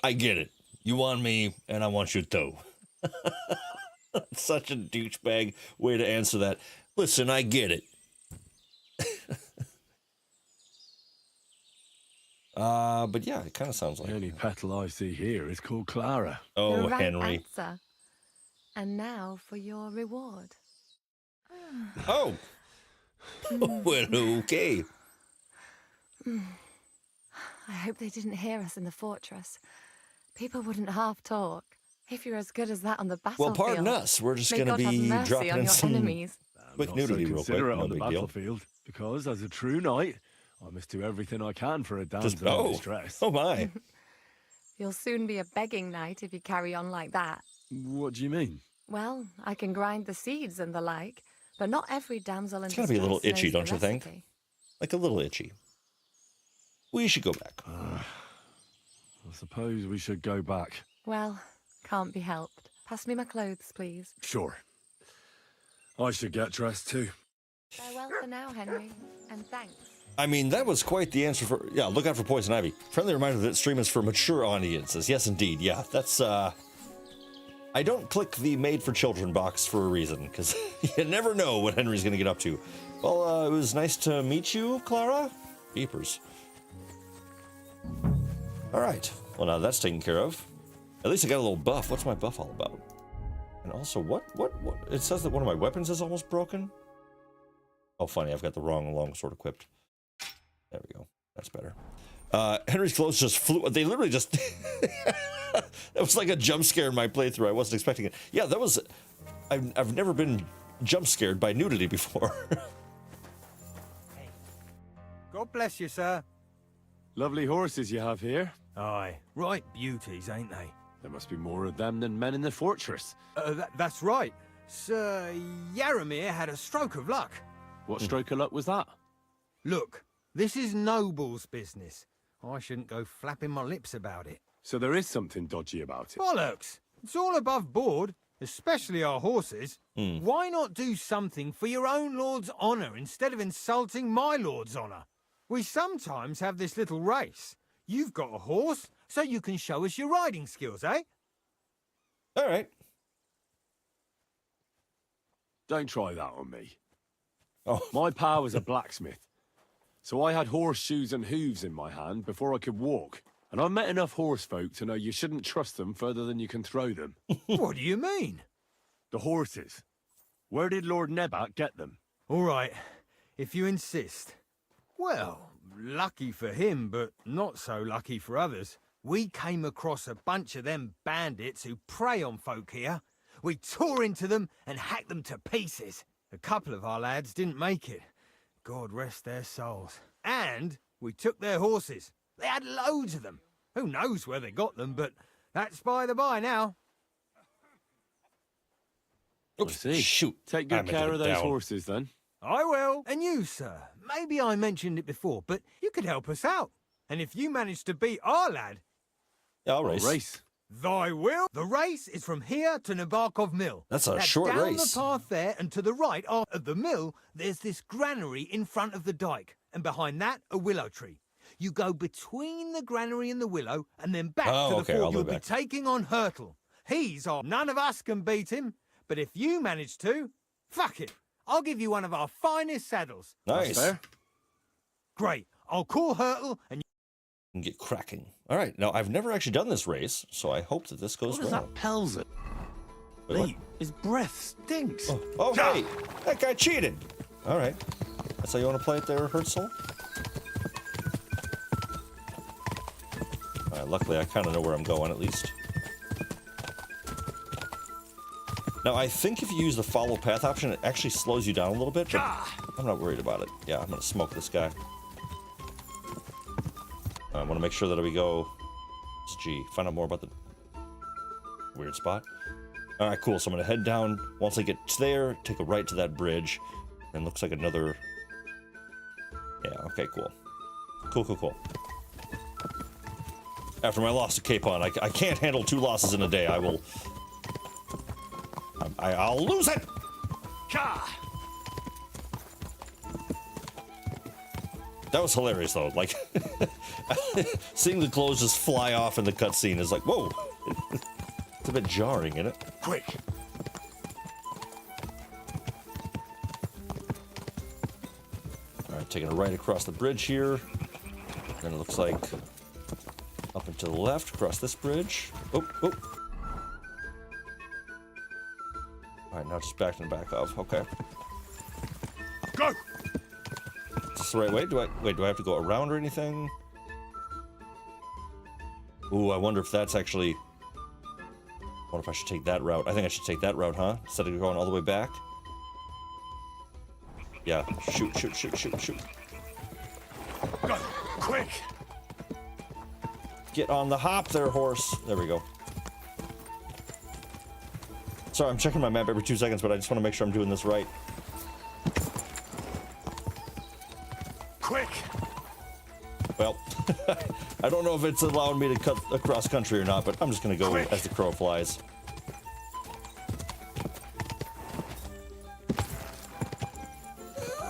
[SPEAKER 1] I get it. You want me, and I want you too. Such a douchebag way to answer that. Listen, I get it. But yeah, it kind of sounds like
[SPEAKER 3] the only petal I see here is called Clara.
[SPEAKER 1] Oh,
[SPEAKER 18] The right
[SPEAKER 1] Henry.
[SPEAKER 18] answer. And now for your reward.
[SPEAKER 1] Oh. Well, okay.
[SPEAKER 18] I hope they didn't hear us in the fortress. People wouldn't half talk. If you're as good as that on the
[SPEAKER 1] Well,
[SPEAKER 18] battlefield,
[SPEAKER 1] pardon us. We're just
[SPEAKER 18] may
[SPEAKER 1] going to
[SPEAKER 18] God have
[SPEAKER 1] be
[SPEAKER 18] mercy
[SPEAKER 1] dropping
[SPEAKER 18] on
[SPEAKER 1] in
[SPEAKER 18] your
[SPEAKER 1] some
[SPEAKER 18] enemies.
[SPEAKER 1] quick
[SPEAKER 3] Not
[SPEAKER 1] nudity
[SPEAKER 3] so
[SPEAKER 1] real quick.
[SPEAKER 3] considerate
[SPEAKER 1] No
[SPEAKER 3] on the
[SPEAKER 1] big deal.
[SPEAKER 3] battlefield, because as a true knight, I must do everything I can for a
[SPEAKER 1] Just,
[SPEAKER 3] damsel in distress.
[SPEAKER 1] Oh my.
[SPEAKER 18] You'll soon be a begging knight if you carry on like that.
[SPEAKER 3] What do you mean?
[SPEAKER 18] Well, I can grind the seeds and the like, but not every damsel in
[SPEAKER 1] It's
[SPEAKER 18] distress
[SPEAKER 1] got to be a little itchy,
[SPEAKER 18] knows the
[SPEAKER 1] don't you think?
[SPEAKER 18] recipe.
[SPEAKER 1] Like a little itchy. We should go back.
[SPEAKER 3] I suppose we should go back.
[SPEAKER 18] Well, can't be helped. Pass me my clothes, please.
[SPEAKER 3] Sure. I should get dressed too.
[SPEAKER 18] Farewell for now, Henry, and thanks.
[SPEAKER 1] I mean, that was quite the answer for... Yeah, look out for poison ivy. Friendly reminder that stream is for mature audiences. Yes, indeed. Yeah, that's... I don't click the made-for-children box for a reason, because you never know what Henry's going to get up to. Well, it was nice to meet you, Clara. Beepers. All right. Well, now that's taken care of. At least I got a little buff. What's my buff all about? And also, what? It says that one of my weapons is almost broken. Oh, funny. I've got the wrong longsword equipped. There we go. That's better. Henry's clothes just flew. They literally just... That was like a jump scare in my playthrough. I wasn't expecting it. Yeah, that was... I've never been jump scared by nudity before.
[SPEAKER 8] God bless you, sir.
[SPEAKER 3] Lovely horses you have here.
[SPEAKER 8] Aye, right beauties, ain't they?
[SPEAKER 3] There must be more of them than men in the fortress.
[SPEAKER 8] That's right. Sir Yaramir had a stroke of luck.
[SPEAKER 3] What stroke of luck was that?
[SPEAKER 8] Look, this is noble's business. I shouldn't go flapping my lips about it.
[SPEAKER 3] So there is something dodgy about it.
[SPEAKER 8] Bollocks! It's all above board. especially our horses. Why not do something for your own lord's honour instead of insulting my lord's honour? We sometimes have this little race. You've got a horse, so you can show us your riding skills, eh?
[SPEAKER 1] All right.
[SPEAKER 3] Don't try that on me.
[SPEAKER 1] Oh.
[SPEAKER 3] My pa was a blacksmith, so I had horseshoes and hooves in my hand before I could walk. And I met enough horse folk to know you shouldn't trust them further than you can throw them.
[SPEAKER 8] What do you mean?
[SPEAKER 3] The horses. Where did Lord Nebat get them?
[SPEAKER 8] All right, if you insist. Well, lucky for him, but not so lucky for others. We came across a bunch of them bandits who prey on folk here. We tore into them and hacked them to pieces. A couple of our lads didn't make it. God rest their souls. And we took their horses. They had loads of them. Who knows where they got them, but that's by the by now.
[SPEAKER 1] Oops, shoot.
[SPEAKER 3] Take good care of those horses, then.
[SPEAKER 8] I will. And you, sir. Maybe I mentioned it before, but you could help us out. And if you manage to beat our lad...
[SPEAKER 1] Yeah, I'll race.
[SPEAKER 8] Thy will. The race is from here to Nabokov Mill.
[SPEAKER 1] That's a short
[SPEAKER 8] down
[SPEAKER 1] race.
[SPEAKER 8] Down the path there, and to the right of the mill, there's this granary in front of the dike. And behind that, a willow tree. You go between the granary and the willow, and then back to the fort. You'll be taking on Hurtle. He's our... None of us can beat him, but if you manage to, fuck it. I'll give you one of our finest saddles.
[SPEAKER 1] Nice.
[SPEAKER 8] That's fair. Great. I'll call Hurtle and you
[SPEAKER 1] can get cracking. All right. Now, I've never actually done this race, so I hope that this goes well.
[SPEAKER 3] What does that pells it?
[SPEAKER 1] Wait,
[SPEAKER 3] his breath stinks.
[SPEAKER 1] Oh, hey, that guy cheated. All right. That's how you want to play it there, Hurtle? All right, luckily, I kind of know where I'm going, at least. Now, I think if you use the follow path option, it actually slows you down a little bit, but I'm not worried about it. Yeah, I'm going to smoke this guy. I want to make sure that we go... G, find out more about the weird spot. All right, cool. So I'm going to head down. Once I get there, take a right to that bridge. And looks like another... Yeah, okay, cool. Cool. After my loss to Capon, I can't handle 2 losses in a day. I will... I'll lose it! That was hilarious, though. Like, seeing the clothes just fly off in the cutscene is like, whoa! It's a bit jarring, isn't it?
[SPEAKER 3] Quick!
[SPEAKER 1] Alright, taking a right across the bridge here. Then it looks like up and to the left, across this bridge. Oh. Alright, now just back and back off. Okay.
[SPEAKER 3] Go!
[SPEAKER 1] Is this the right way? Do I have to go around or anything? Ooh, I wonder if that's actually... I wonder if I should take that route. I think I should take that route, huh? Instead of going all the way back? Yeah. Shoot.
[SPEAKER 3] Go! Quick!
[SPEAKER 1] Get on the hop there, horse. There we go. Sorry, I'm checking my map every 2 seconds, but I just want to make sure I'm doing this right.
[SPEAKER 3] Quick!
[SPEAKER 1] Well, I don't know if it's allowing me to cut across country or not, but I'm just going to go as the crow flies.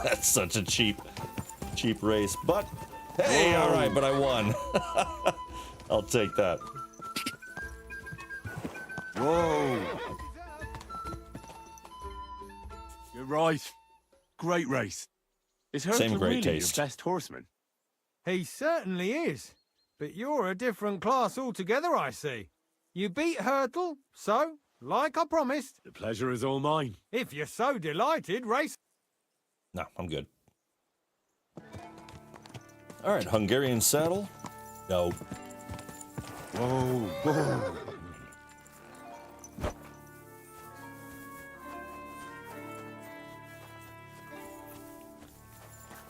[SPEAKER 1] That's such a cheap race, but hey, all right, but I won. I'll take that.
[SPEAKER 3] Whoa! You're right. Great race. Is Hurtle really your best horseman?
[SPEAKER 8] He certainly is. But you're a different class altogether, I see. You beat Hurtle, so, like I promised...
[SPEAKER 3] The pleasure is all mine.
[SPEAKER 8] If you're so delighted, race...
[SPEAKER 1] No, I'm good. All right, Hungarian saddle. No.
[SPEAKER 3] Whoa.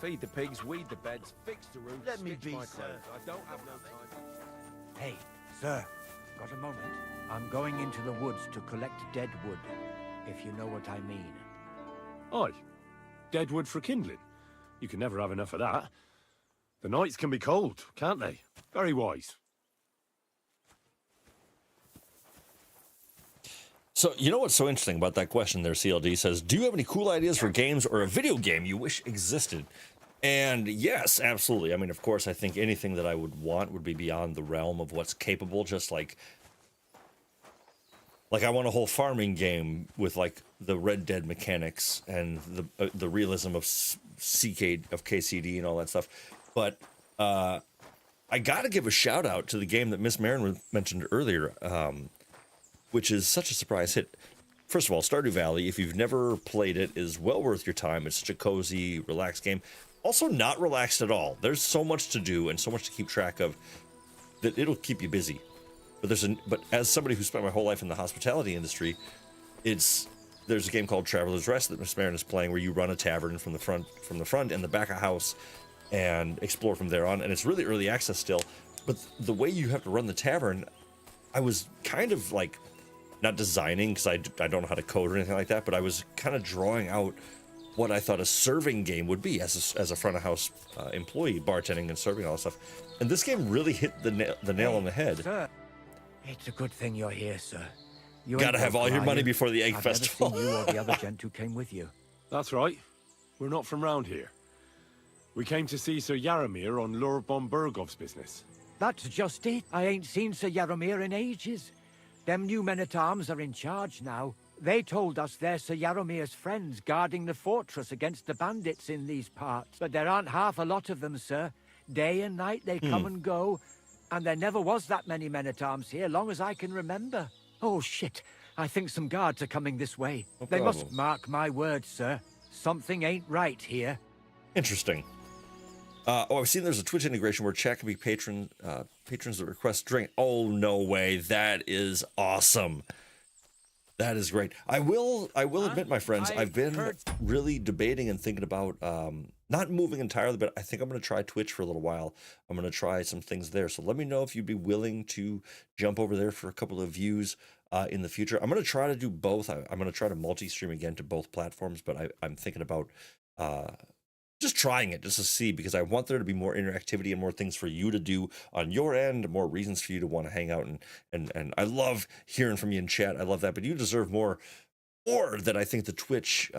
[SPEAKER 19] Feed the pigs, weed the beds, fix the roof.
[SPEAKER 15] Let me
[SPEAKER 19] stitch
[SPEAKER 15] be,
[SPEAKER 19] my
[SPEAKER 15] sir.
[SPEAKER 19] clothes. I don't have no time.
[SPEAKER 15] Hey, sir, got a moment? I'm going into the woods to collect dead wood, if you know what I mean.
[SPEAKER 3] Aye. Dead wood for kindling. You can never have enough of that. The nights can be cold, can't they? Very wise.
[SPEAKER 1] So, you know what's so interesting about that question there, CLD says, do you have any cool ideas for games or a video game you wish existed? And yes, absolutely. I mean, of course, I think anything that I would want would be beyond the realm of what's capable, just like I want a whole farming game with like the Red Dead mechanics and the realism of KCD and all that stuff. But I got to give a shout out to the game that Miss Marin mentioned earlier, which is such a surprise hit. First of all, Stardew Valley, if you've never played it, is well worth your time. It's such a cozy, relaxed game. Also not relaxed at all. There's so much to do and so much to keep track of that it'll keep you busy. But as somebody who spent my whole life in the hospitality industry, there's a game called Traveler's Rest that Miss Marin is playing, where you run a tavern from the front and the back of house and explore from there on. And it's really early access still. But the way you have to run the tavern, I was kind of like, not designing, because I don't know how to code or anything like that, but I was kind of drawing out what I thought a serving game would be as a front of house employee, bartending and serving all that stuff. And this game really hit the nail on the head.
[SPEAKER 17] Sir, it's a good thing you're here, sir.
[SPEAKER 1] You gotta have all your money before the egg festival.
[SPEAKER 17] I've never seen you or the other gent who came with you.
[SPEAKER 3] That's right. We're not from round here. We came to see Sir Yaramir on Lord Von Bergow's business.
[SPEAKER 17] That's just it. I ain't seen Sir Yaramir in ages. Them new men-at-arms are in charge now. They told us they're Sir Yaromir's friends guarding the fortress against the bandits in these parts. But there aren't half a lot of them, sir. Day and night they come and go. And there never was that many men-at-arms here, long as I can remember. Oh, shit. I think some guards are coming this way.
[SPEAKER 1] No
[SPEAKER 17] they
[SPEAKER 1] problem.
[SPEAKER 17] must mark my words, sir. Something ain't right here.
[SPEAKER 1] Interesting. I've seen there's a Twitch integration where chat can be patrons that request drink. Oh, no way. That is awesome. That is great. I will admit, my friends, I've been really debating and thinking about not moving entirely, but I think I'm going to try Twitch for a little while. I'm going to try some things there. So let me know if you'd be willing to jump over there for a couple of views in the future. I'm going to try to do both. I'm going to try to multi-stream again to both platforms, but I'm thinking about just trying it just to see, because I want there to be more interactivity and more things for you to do on your end, more reasons for you to want to hang out, and I love hearing from you in chat. I love that, but you deserve more that I think the Twitch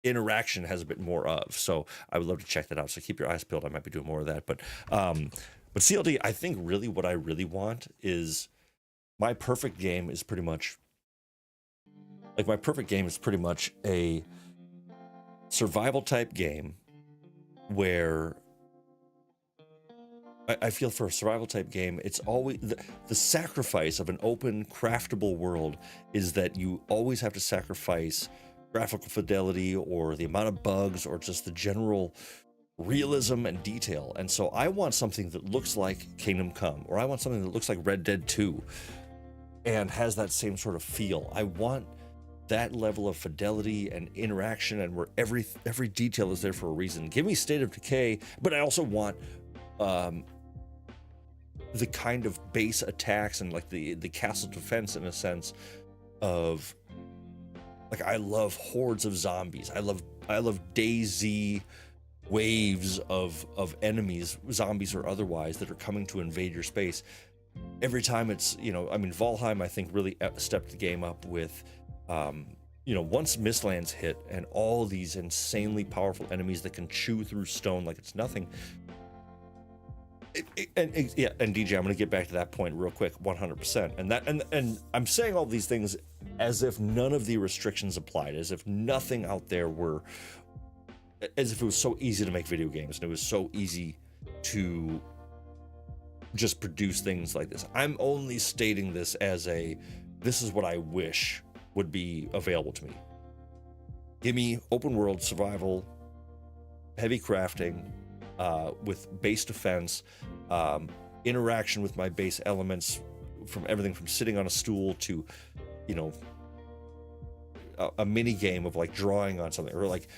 [SPEAKER 1] interaction has a bit more of. So I would love to check that out. So keep your eyes peeled. I might be doing more of that, but CLD, I think really what I really want is my perfect game is pretty much a survival type game where I feel for a survival type game, it's always the sacrifice of an open craftable world is that you always have to sacrifice graphical fidelity or the amount of bugs or just the general realism and detail. And so I want something that looks like Kingdom Come, or I want something that looks like Red Dead 2 and has that same sort of feel. I want that level of fidelity and interaction, and where every detail is there for a reason. Give me State of Decay, but I also want the kind of base attacks and like the castle defense, in a sense of like, I love hordes of zombies. I love DayZ waves of enemies, zombies or otherwise, that are coming to invade your space. Every time it's, Valheim, I think, really stepped the game up with once Mistlands hit and all these insanely powerful enemies that can chew through stone like it's nothing. And DJ, I'm going to get back to that point real quick, 100%. And I'm saying all these things as if none of the restrictions applied, as if nothing out there as if it was so easy to make video games and it was so easy to just produce things like this. I'm only stating this as this is what I wish would be available to me. Give me open world survival, heavy crafting, with base defense, interaction with my base elements, from everything from sitting on a stool to, a mini game of like drawing on something, or like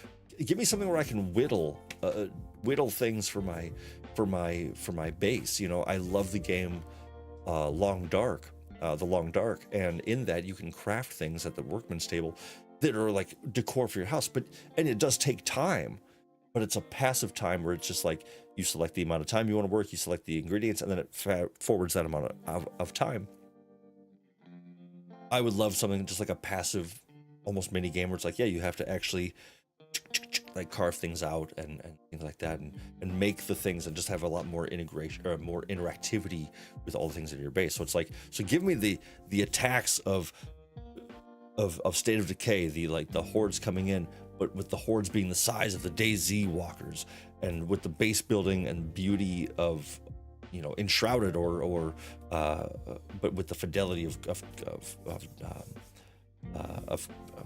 [SPEAKER 1] give me something where I can whittle things for my base. I love the game Long Dark. The Long Dark, and in that you can craft things at the workman's table that are like decor for your house, and it does take time, but it's a passive time where it's just like you select the amount of time you want to work, you select the ingredients, and then it forwards that amount of time. I would love something just like a passive, almost mini game where it's like, yeah, you have to actually like carve things out and things like that, and make the things and just have a lot more integration or more interactivity with all the things in your base. So it's like, so give me the attacks of State of Decay, the hordes coming in, but with the hordes being the size of the DayZ walkers, and with the base building and beauty of, you know, Enshrouded but with the fidelity of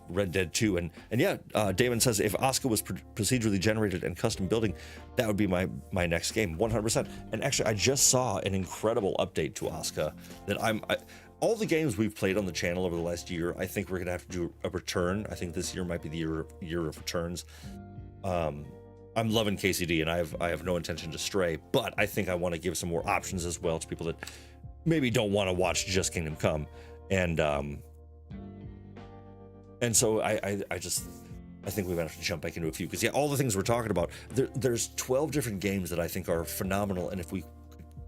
[SPEAKER 1] Red Dead 2. And yeah, Damon says if Asuka was procedurally generated and custom building, that would be my next game, 100%. And actually, I just saw an incredible update to Asuka that all the games we've played on the channel over the last year, I think we're gonna have to do a return. I think this year might be the year of returns. I'm loving KCD, and I have no intention to stray, but I think I want to give some more options as well to people that maybe don't want to watch just Kingdom Come. And so I think we're gonna have to jump back into a few, because yeah, all the things we're talking about, there's 12 different games that I think are phenomenal, and if we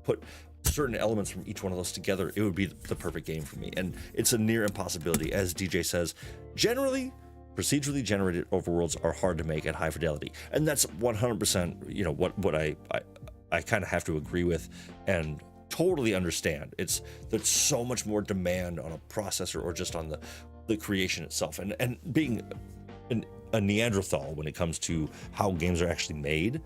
[SPEAKER 1] put certain elements from each one of those together, it would be the perfect game for me. And it's a near impossibility. As DJ says, generally procedurally generated overworlds are hard to make at high fidelity, and that's 100%, you know, what I kind of have to agree with and totally understand. There's so much more demand on a processor or just on the creation itself, and being a Neanderthal when it comes to how games are actually made,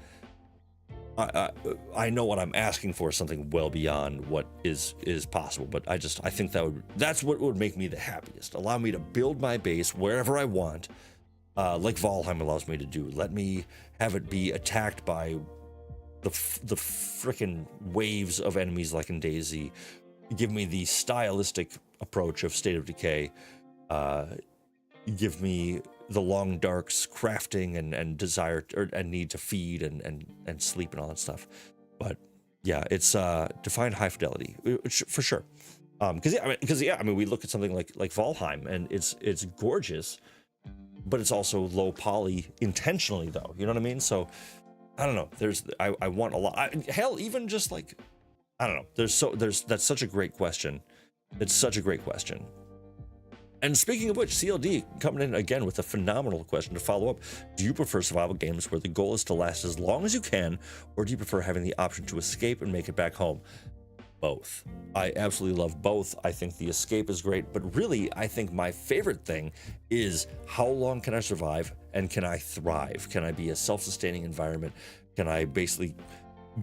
[SPEAKER 1] I know what I'm asking for is something well beyond what is possible, but I think that's what would make me the happiest. Allow me to build my base wherever I want, like Valheim allows me to do. Let me have it be attacked by the frickin' waves of enemies like in DayZ. Give me the stylistic approach of State of Decay. Give me the long darks, crafting and desire and need to feed and sleep and all that stuff. But yeah, it's defined high fidelity for sure. Because we look at something like Valheim, and it's gorgeous, but it's also low poly intentionally, though. You know what I mean? So I don't know. I want a lot. Hell, even just like, I don't know. That's such a great question. It's such a great question. And speaking of which, CLD coming in again with a phenomenal question to follow up. Do you prefer survival games where the goal is to last as long as you can, or do you prefer having the option to escape and make it back home? Both. I absolutely love both. I think the escape is great, but really, I think my favorite thing is how long can I survive and can I thrive? Can I be a self-sustaining environment? Can I basically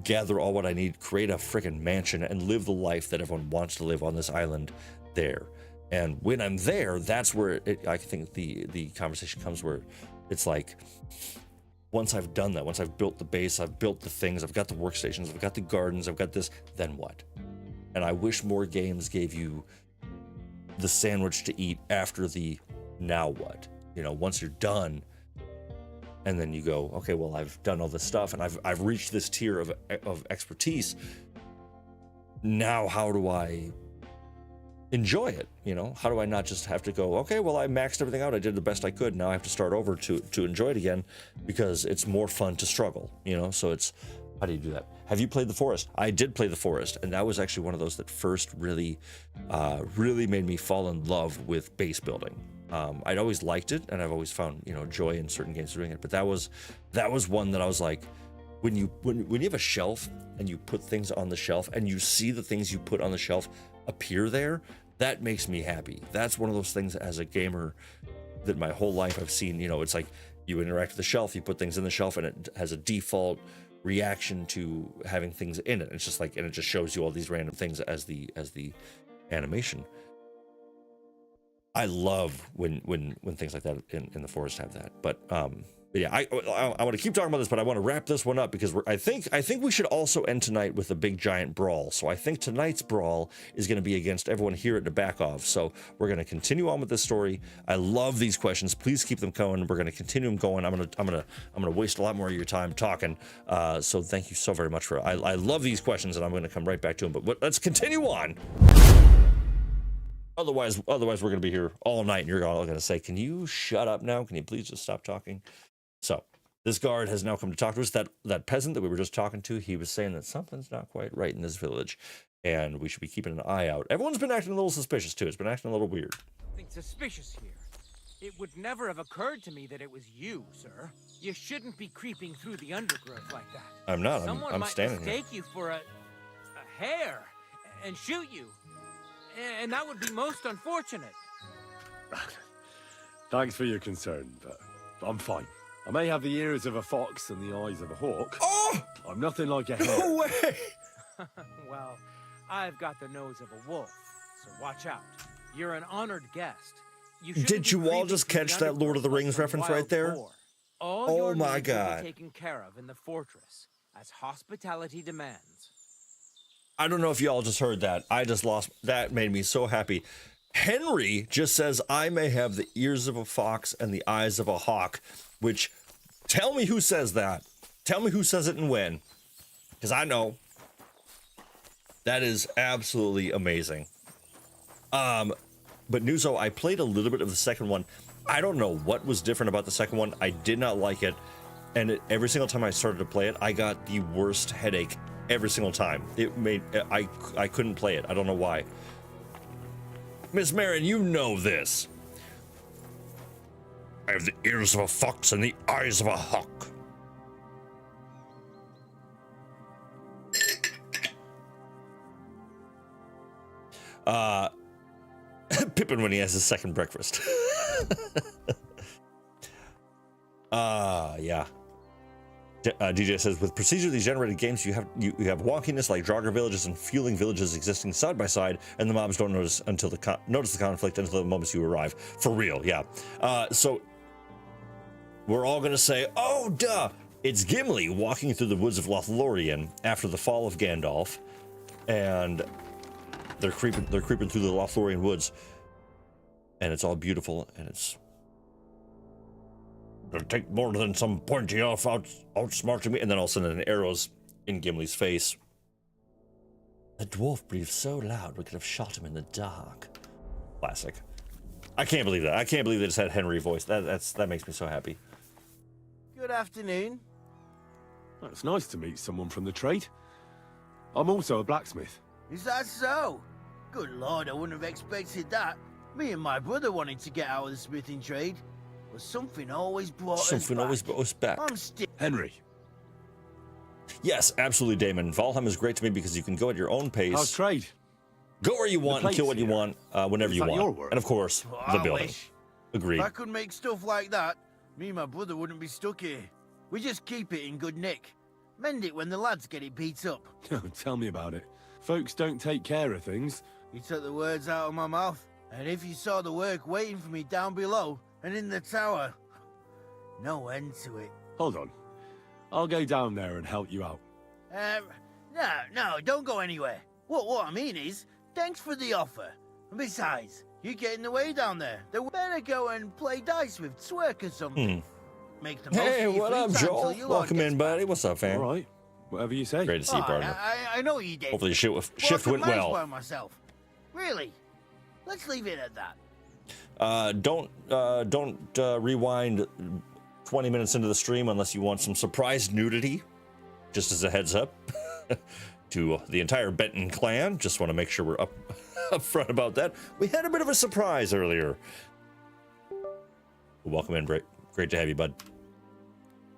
[SPEAKER 1] gather all what I need, create a freaking mansion, and live the life that everyone wants to live on this island there? And when I'm there, that's where I think the conversation comes, where it's like, once I've done that, once I've built the base, I've built the things, I've got the workstations, I've got the gardens, I've got this, then what? And I wish more games gave you the sandwich to eat after the now what? You know, once you're done, and then you go, okay, well, I've done all this stuff, and I've reached this tier of expertise. Now, how do I enjoy it? You know, how do I not just have to go, okay, well, I maxed everything out, I did the best I could, now I have to start over to enjoy it again, because it's more fun to struggle, you know? So it's, how do you do that? Have you played The Forest? I did play The Forest, and that was actually one of those that first really made me fall in love with base building. I'd always liked it, and I've always found, you know, joy in certain games doing it, but that was one that I was like, when you have a shelf and you put things on the shelf and you see the things you put on the shelf appear there, that makes me happy. That's one of those things as a gamer that my whole life I've seen, you know, it's like you interact with the shelf, you put things in the shelf, and it has a default reaction to having things in it. It's just like, and it just shows you all these random things as the animation. I love when things like that in the Forest have that. But yeah, I want to keep talking about this, but I want to wrap this one up, because I think we should also end tonight with a big giant brawl. So I think tonight's brawl is going to be against everyone here at Nabokov. So we're going to continue on with this story. I love these questions. Please keep them going. We're going to continue them going. I'm gonna waste a lot more of your time talking. So thank you so very much for. I love these questions, and I'm going to come right back to them. But let's continue on. Otherwise, we're going to be here all night, and you're all going to say, "Can you shut up now? Can you please just stop talking?" So this guard has now come to talk to us. That peasant that we were just talking to, he was saying that something's not quite right in this village. and we should be keeping an eye out. Everyone's been acting a little suspicious too. It's been acting a little weird.
[SPEAKER 2] Nothing suspicious here. It would never have occurred to me that it was you, sir. You shouldn't be creeping through the undergrowth like that.
[SPEAKER 1] I'm not.
[SPEAKER 2] Someone
[SPEAKER 1] I'm
[SPEAKER 2] might
[SPEAKER 1] standing here.
[SPEAKER 2] mistake you for a hare and shoot you, and that would be most unfortunate.
[SPEAKER 3] Thanks for your concern, but I'm fine. I may have the ears of a fox and the eyes of a hawk.
[SPEAKER 1] Oh!
[SPEAKER 3] I'm nothing like a hare.
[SPEAKER 1] No way!
[SPEAKER 2] Well, I've got the nose of a wolf, so watch out. You're an honored guest.
[SPEAKER 1] Did you all just catch that Lord of the Rings reference right there? Oh my God.
[SPEAKER 2] Taken care of in the fortress, as hospitality demands.
[SPEAKER 1] I don't know if y'all just heard that. I just lost. That made me so happy. Henry just says, I may have the ears of a fox and the eyes of a hawk, which, tell me who says that. Tell me who says it and when, because I know. That is absolutely amazing. But Nuzo, I played a little bit of the second one. I don't know what was different about the second one. I did not like it. And every single time I started to play it, I got the worst headache every single time. It made, I couldn't play it. I don't know why. Miss Marin, you know this. I have the ears of a fox and the eyes of a hawk. Pippin when he has his second breakfast. Yeah. DJ says, with procedurally generated games, you have wonkiness like jogger villages and fueling villages existing side by side, and the mobs don't notice the conflict until the moment you arrive. For real, yeah. So we're all gonna say, oh duh, it's Gimli walking through the woods of Lothlorien after the fall of Gandalf, and they're creeping through the Lothlorien woods, and it's all beautiful, and it's gonna take more than some pointy elf outsmarting me, and then all of a sudden an arrow's in Gimli's face. The dwarf breathed so loud we could have shot him in the dark. Classic. I can't believe that. I can't believe they just had Henry voice. That makes me so happy.
[SPEAKER 17] Good afternoon.
[SPEAKER 3] It's nice to meet someone from the trade. I'm also a blacksmith.
[SPEAKER 17] Is that so? Good lord, I wouldn't have expected that. Me and my brother wanted to get out of the smithing trade, but something always brought
[SPEAKER 1] us back.
[SPEAKER 17] I'm still
[SPEAKER 3] Henry.
[SPEAKER 1] Yes, absolutely, Damon. Valheim is great to me because you can go at your own pace.
[SPEAKER 3] How's trade?
[SPEAKER 1] Go where you want and kill what you want, whenever you want. And of course, the building.
[SPEAKER 17] Wish.
[SPEAKER 1] Agreed.
[SPEAKER 17] If I could make stuff like that, me and my brother wouldn't be stuck here. We just keep it in good nick. Mend it when the lads get it beat up.
[SPEAKER 3] Tell me about it. Folks don't take care of things.
[SPEAKER 17] You took the words out of my mouth. And if you saw the work waiting for me down below and in the tower, no end to it.
[SPEAKER 3] Hold on. I'll go down there and help you out.
[SPEAKER 17] No, don't go anywhere. What I mean is, thanks for the offer. And besides, you get in the way down there. They better go and play dice with Twerk or something. Make the most
[SPEAKER 1] Hey,
[SPEAKER 17] of your
[SPEAKER 1] what
[SPEAKER 17] free
[SPEAKER 1] up,
[SPEAKER 17] time
[SPEAKER 1] Joel?
[SPEAKER 17] till your lord
[SPEAKER 1] Welcome
[SPEAKER 17] gets
[SPEAKER 1] in, buddy. What's up, fam?
[SPEAKER 3] All right. Whatever you say.
[SPEAKER 1] Great to see you, partner.
[SPEAKER 17] I know you did.
[SPEAKER 1] Hopefully shift
[SPEAKER 17] I
[SPEAKER 1] went
[SPEAKER 17] can manage
[SPEAKER 1] well.
[SPEAKER 17] by myself. Really? Let's leave it at that.
[SPEAKER 1] Don't rewind 20 minutes into the stream unless you want some surprise nudity. Just as a heads up to the entire Benton clan. Just want to make sure we're up front about that. We had a bit of a surprise earlier. Welcome in, great to have you, bud.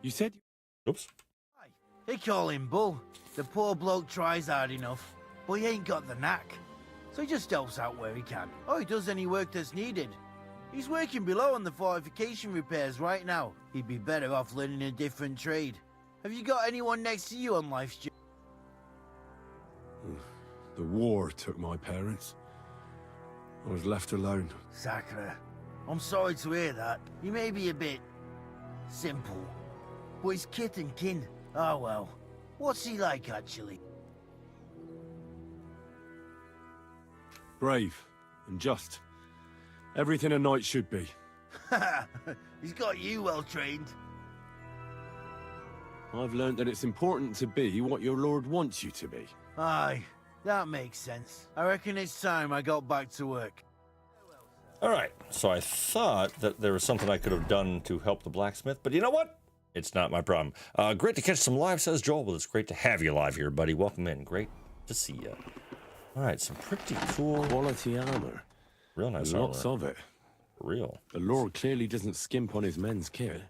[SPEAKER 3] You said...
[SPEAKER 1] Oops.
[SPEAKER 17] They call him Bull. The poor bloke tries hard enough, but he ain't got the knack. So he just helps out where he can. Or he does any work that's needed. He's working below on the fortification repairs right now. He'd be better off learning a different trade. Have you got anyone next to you on life's journey?
[SPEAKER 3] The war took my parents. I was left alone.
[SPEAKER 17] Sacre. I'm sorry to hear that. He may be a bit... simple. But he's kith and kin. Oh well. What's he like, actually?
[SPEAKER 3] Brave and just. Everything a knight should be.
[SPEAKER 17] He's got you well trained.
[SPEAKER 3] I've learned that it's important to be what your lord wants you to be.
[SPEAKER 17] Aye, that makes sense. I reckon it's time I got back to work.
[SPEAKER 1] All right, so I thought that there was something I could have done to help the blacksmith, but you know what? It's not my problem. Great to catch some live, says Joel. Well, it's great to have you live here, buddy. Welcome in. Great to see you. All right, some pretty cool
[SPEAKER 3] quality armor.
[SPEAKER 1] Real nice
[SPEAKER 3] Lots
[SPEAKER 1] armor.
[SPEAKER 3] of it.
[SPEAKER 1] For real.
[SPEAKER 3] The Lord clearly doesn't skimp on his men's kit.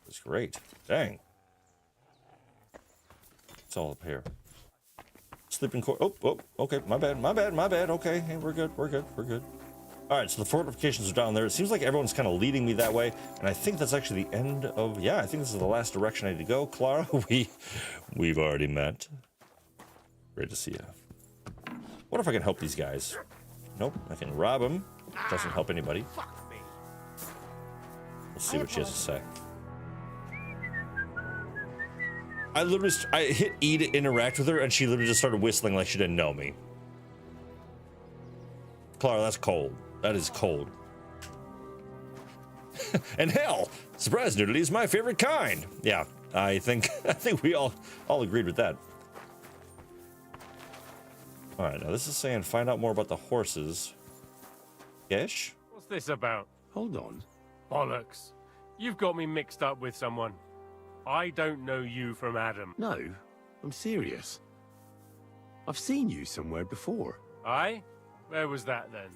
[SPEAKER 1] That's great. Dang. It's all up here. Sleeping quarters. Oh, okay. My bad. Okay, hey, we're good. All right, so the fortifications are down there. It seems like everyone's kind of leading me that way, and I think that's actually the end of. Yeah, I think this is the last direction I need to go. Clara, we've already met. Great to see you. What if I can help these guys? Nope, I can rob them. Doesn't help anybody. Let's see what she has to say. I hit E to interact with her, and she literally just started whistling like she didn't know me. Clara, that's cold. That is cold. And hell, surprise nudity is my favorite kind. Yeah, I think we all agreed with that. All right, now this is saying find out more about the horses. Ish?
[SPEAKER 4] What's this about?
[SPEAKER 3] Hold on.
[SPEAKER 4] Bollocks. You've got me mixed up with someone. I don't know you from Adam.
[SPEAKER 3] No, I'm serious. I've seen you somewhere before.
[SPEAKER 4] Aye? Where was that then?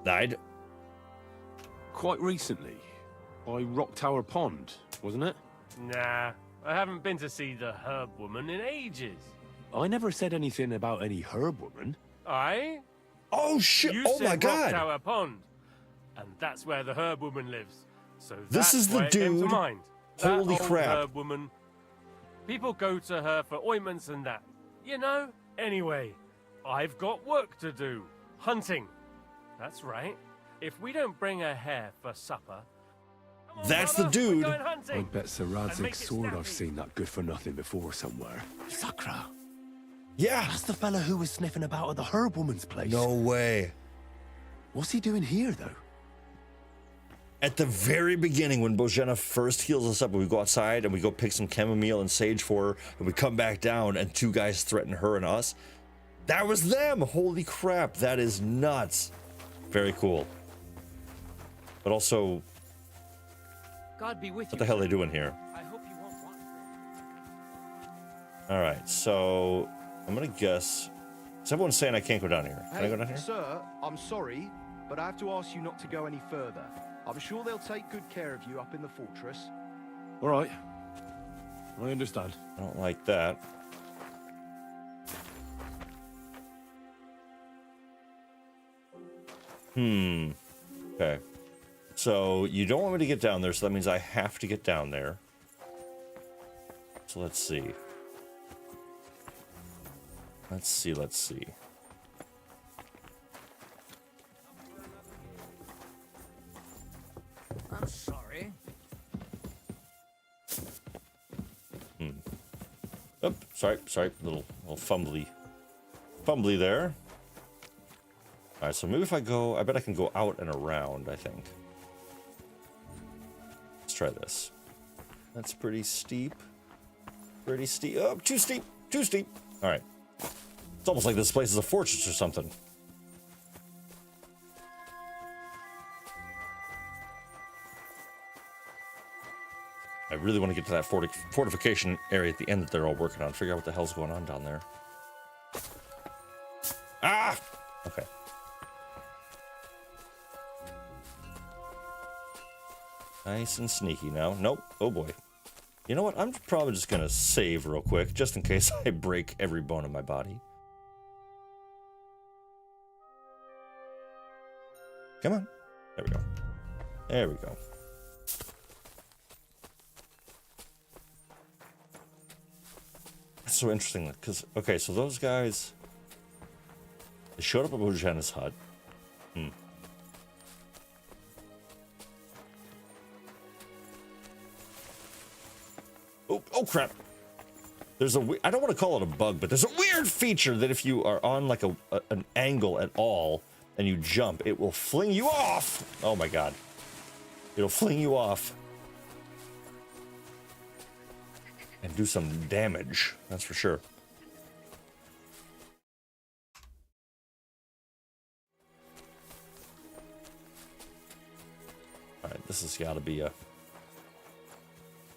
[SPEAKER 1] Died?
[SPEAKER 3] Quite recently. By Rock Tower Pond, wasn't it?
[SPEAKER 4] Nah, I haven't been to see the herb woman in ages.
[SPEAKER 3] I never said anything about any herb woman.
[SPEAKER 4] Aye?
[SPEAKER 1] Oh shit!
[SPEAKER 4] You
[SPEAKER 1] Oh
[SPEAKER 4] said
[SPEAKER 1] my god!
[SPEAKER 4] Rock Tower Pond, and that's where the herb woman lives. So
[SPEAKER 1] This
[SPEAKER 4] that's
[SPEAKER 1] is the
[SPEAKER 4] why it came to
[SPEAKER 1] dude.
[SPEAKER 4] mind.
[SPEAKER 1] Holy
[SPEAKER 4] that old
[SPEAKER 1] crap.
[SPEAKER 4] Herb woman. People go to her for ointments and that. You know? Anyway, I've got work to do. Hunting. That's right. If we don't bring her hair for supper...
[SPEAKER 1] That's the dude.
[SPEAKER 3] I bet Sir Radzig's sword I've seen that good for nothing before somewhere.
[SPEAKER 11] Sakra.
[SPEAKER 1] Yeah.
[SPEAKER 11] That's the fella who was sniffing about at the herb woman's place.
[SPEAKER 1] No way.
[SPEAKER 11] What's he doing here, though?
[SPEAKER 1] At the very beginning, when Bojana first heals us up, and we go outside and we go pick some chamomile and sage for her, and we come back down and two guys threaten her and us. That was them. Holy crap. That is nuts. Very cool. But also,
[SPEAKER 15] God be with
[SPEAKER 1] what the hell are they doing here?
[SPEAKER 15] I hope you won't want
[SPEAKER 1] All right, so I'm gonna guess. Is everyone saying I can't go down here? Can I go down here?
[SPEAKER 11] Sir, I'm sorry, but I have to ask you not to go any further. I'm sure they'll take good care of you up in the fortress.
[SPEAKER 3] All right. I understand.
[SPEAKER 1] I don't like that. Okay. So you don't want me to get down there, so that means I have to get down there. So let's see. Let's see.
[SPEAKER 15] I'm sorry.
[SPEAKER 1] Oh, sorry. Little fumbly there. All right, so maybe if I go, I bet I can go out and around, I think. Let's try this. That's pretty steep. Oh, too steep. All right. It's almost like this place is a fortress or something. I really want to get to that fortification area at the end that they're all working on. Figure out what the hell's going on down there. Ah! Okay. Nice and sneaky now. Nope. Oh boy. You know what? I'm probably just gonna save real quick, just in case I break every bone in my body. Come on. There we go. That's so interesting, because, okay, so those guys, they showed up at Bojana's hut. Oh crap. There's I don't want to call it a bug, but there's a weird feature that if you are on like an angle at all and you jump, it will fling you off. Oh my god. It'll fling you off and do some damage, that's for sure. All right, This has got to be a...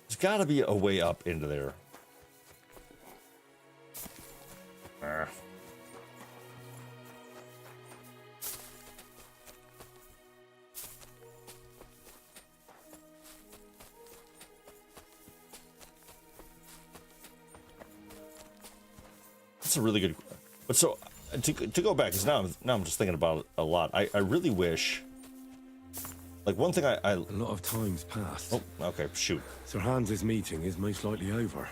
[SPEAKER 1] There's got to be a way up into there. That's a really good... But so, to go back, because now I'm just thinking about it a lot. I really wish... Like, one thing A
[SPEAKER 3] lot of time's passed.
[SPEAKER 1] Oh, okay, shoot.
[SPEAKER 3] Sir Hans's meeting is most likely over.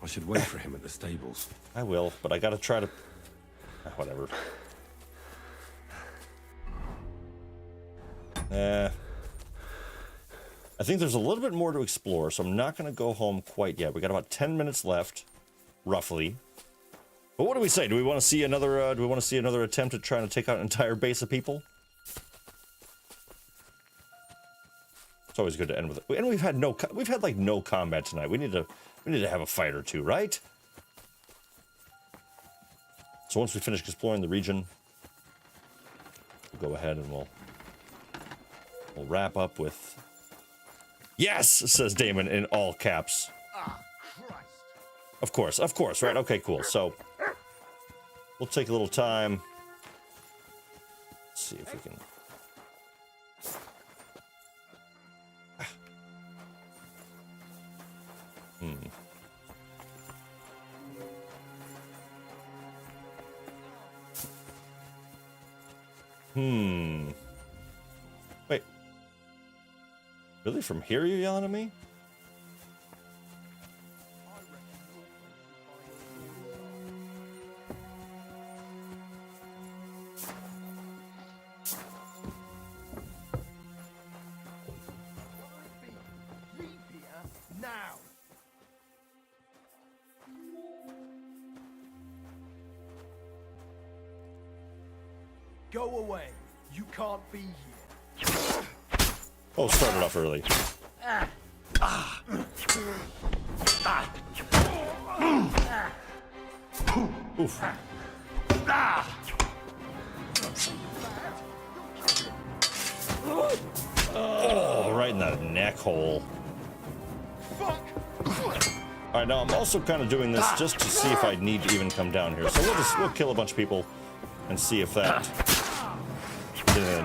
[SPEAKER 3] I should wait for him at the stables.
[SPEAKER 1] I will, but I gotta try to... whatever. I think there's a little bit more to explore, so I'm not gonna go home quite yet. We got about 10 minutes left, roughly. But what do we say? Do we want to see another? Do we want to see another attempt at trying to take out an entire base of people? It's always good to end with it. And we've had like no combat tonight. We need to have a fight or two, right? So once we finish exploring the region, we'll go ahead and we'll wrap up with... Yes, says Damon in all caps. Of course, right? Okay, cool. So we'll take a little time. Let's see if we can... Wait. Really? From here you're yelling at me?
[SPEAKER 11] Go away. You can't be here.
[SPEAKER 1] Oh, started off early. Oof. Oh, right in the neck hole. Alright, now I'm also kind of doing this just to see if I need to even come down here. So we'll kill a bunch of people and see if that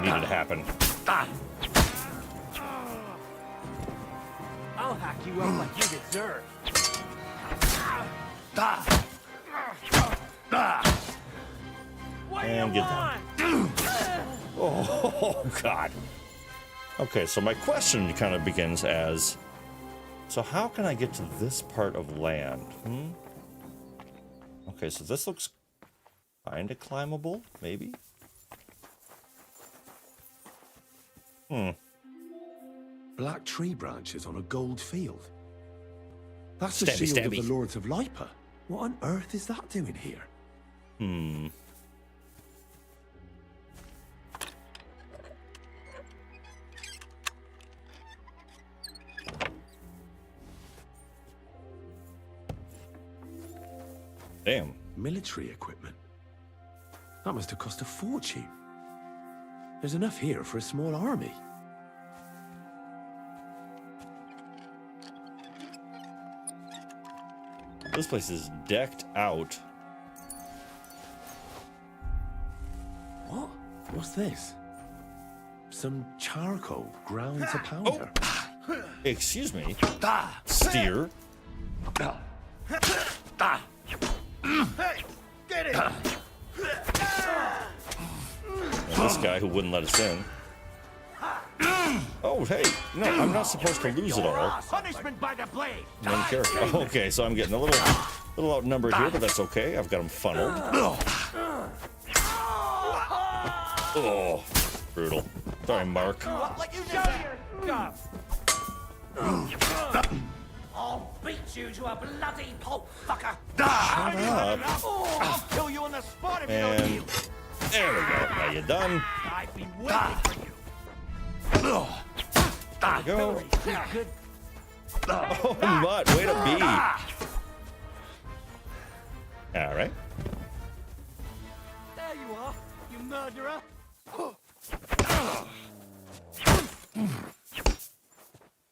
[SPEAKER 1] needed to happen.
[SPEAKER 15] I'll hack you up like you deserve.
[SPEAKER 1] And get down. Oh, God. Okay, so my question kind of begins as, so how can I get to this part of land? Okay, so this looks kind of climbable, maybe?
[SPEAKER 3] Black tree branches on a gold field. That's the
[SPEAKER 1] Stabby,
[SPEAKER 3] shield
[SPEAKER 1] stabby.
[SPEAKER 3] of the Lords of Lipa. What on earth is that doing here?
[SPEAKER 1] Damn.
[SPEAKER 3] Military equipment. That must have cost a fortune. There's enough here for a small army.
[SPEAKER 1] This place is decked out.
[SPEAKER 3] What? What's this? Some charcoal ground to powder.
[SPEAKER 1] Excuse me. Steer.
[SPEAKER 11] Hey, get it!
[SPEAKER 1] And this guy who wouldn't let us in. Oh, hey. No, I'm not supposed to lose it all.
[SPEAKER 17] Punishment by the blade.
[SPEAKER 1] One character. Okay, so I'm getting a little outnumbered here, but that's okay. I've got him funneled. Oh, brutal. Sorry, Mark.
[SPEAKER 17] I'll beat you to a bloody pulp, fucker.
[SPEAKER 1] Shut up.
[SPEAKER 17] I'll kill you on the spot if you don't
[SPEAKER 1] And
[SPEAKER 17] yield.
[SPEAKER 1] there we go. Now you're done.
[SPEAKER 17] I've been waiting for you.
[SPEAKER 1] There we go.
[SPEAKER 17] Good.
[SPEAKER 1] Oh, Mutt, way to be. All right.
[SPEAKER 15] There you are, you murderer.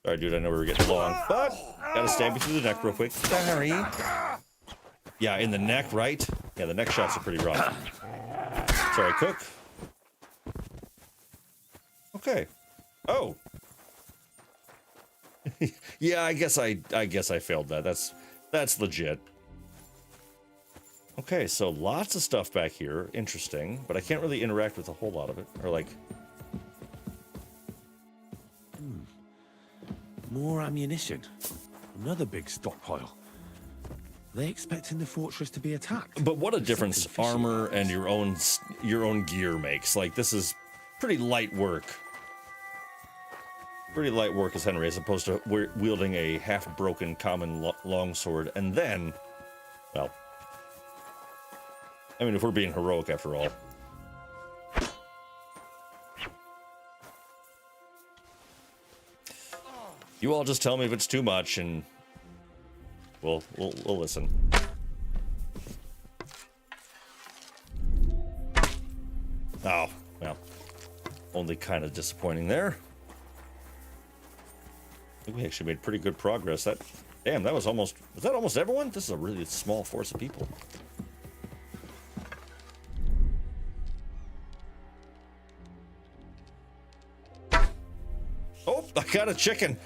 [SPEAKER 1] Sorry, dude, I know we were getting long, but gotta stab you through the neck real quick. Sorry. Yeah, in the neck, right? Yeah, the neck shots are pretty rough. Sorry, cook. Okay. Oh. Yeah, I guess I failed that. That's legit. Okay, so lots of stuff back here. Interesting, but I can't really interact with a whole lot of it. Or like...
[SPEAKER 3] More ammunition. Another big stockpile. Are they expecting the fortress to be attacked?
[SPEAKER 1] But what a difference armor and your own gear makes. Like, this is pretty light work. Pretty light work as Henry, as opposed to wielding a half-broken common longsword. And then, well, I mean, if we're being heroic after all. You all just tell me if it's too much, and we'll listen. Oh, well, only kind of disappointing there. I think we actually made pretty good progress. Damn, was that almost everyone? This is a really small force of people. Oh, I got a chicken.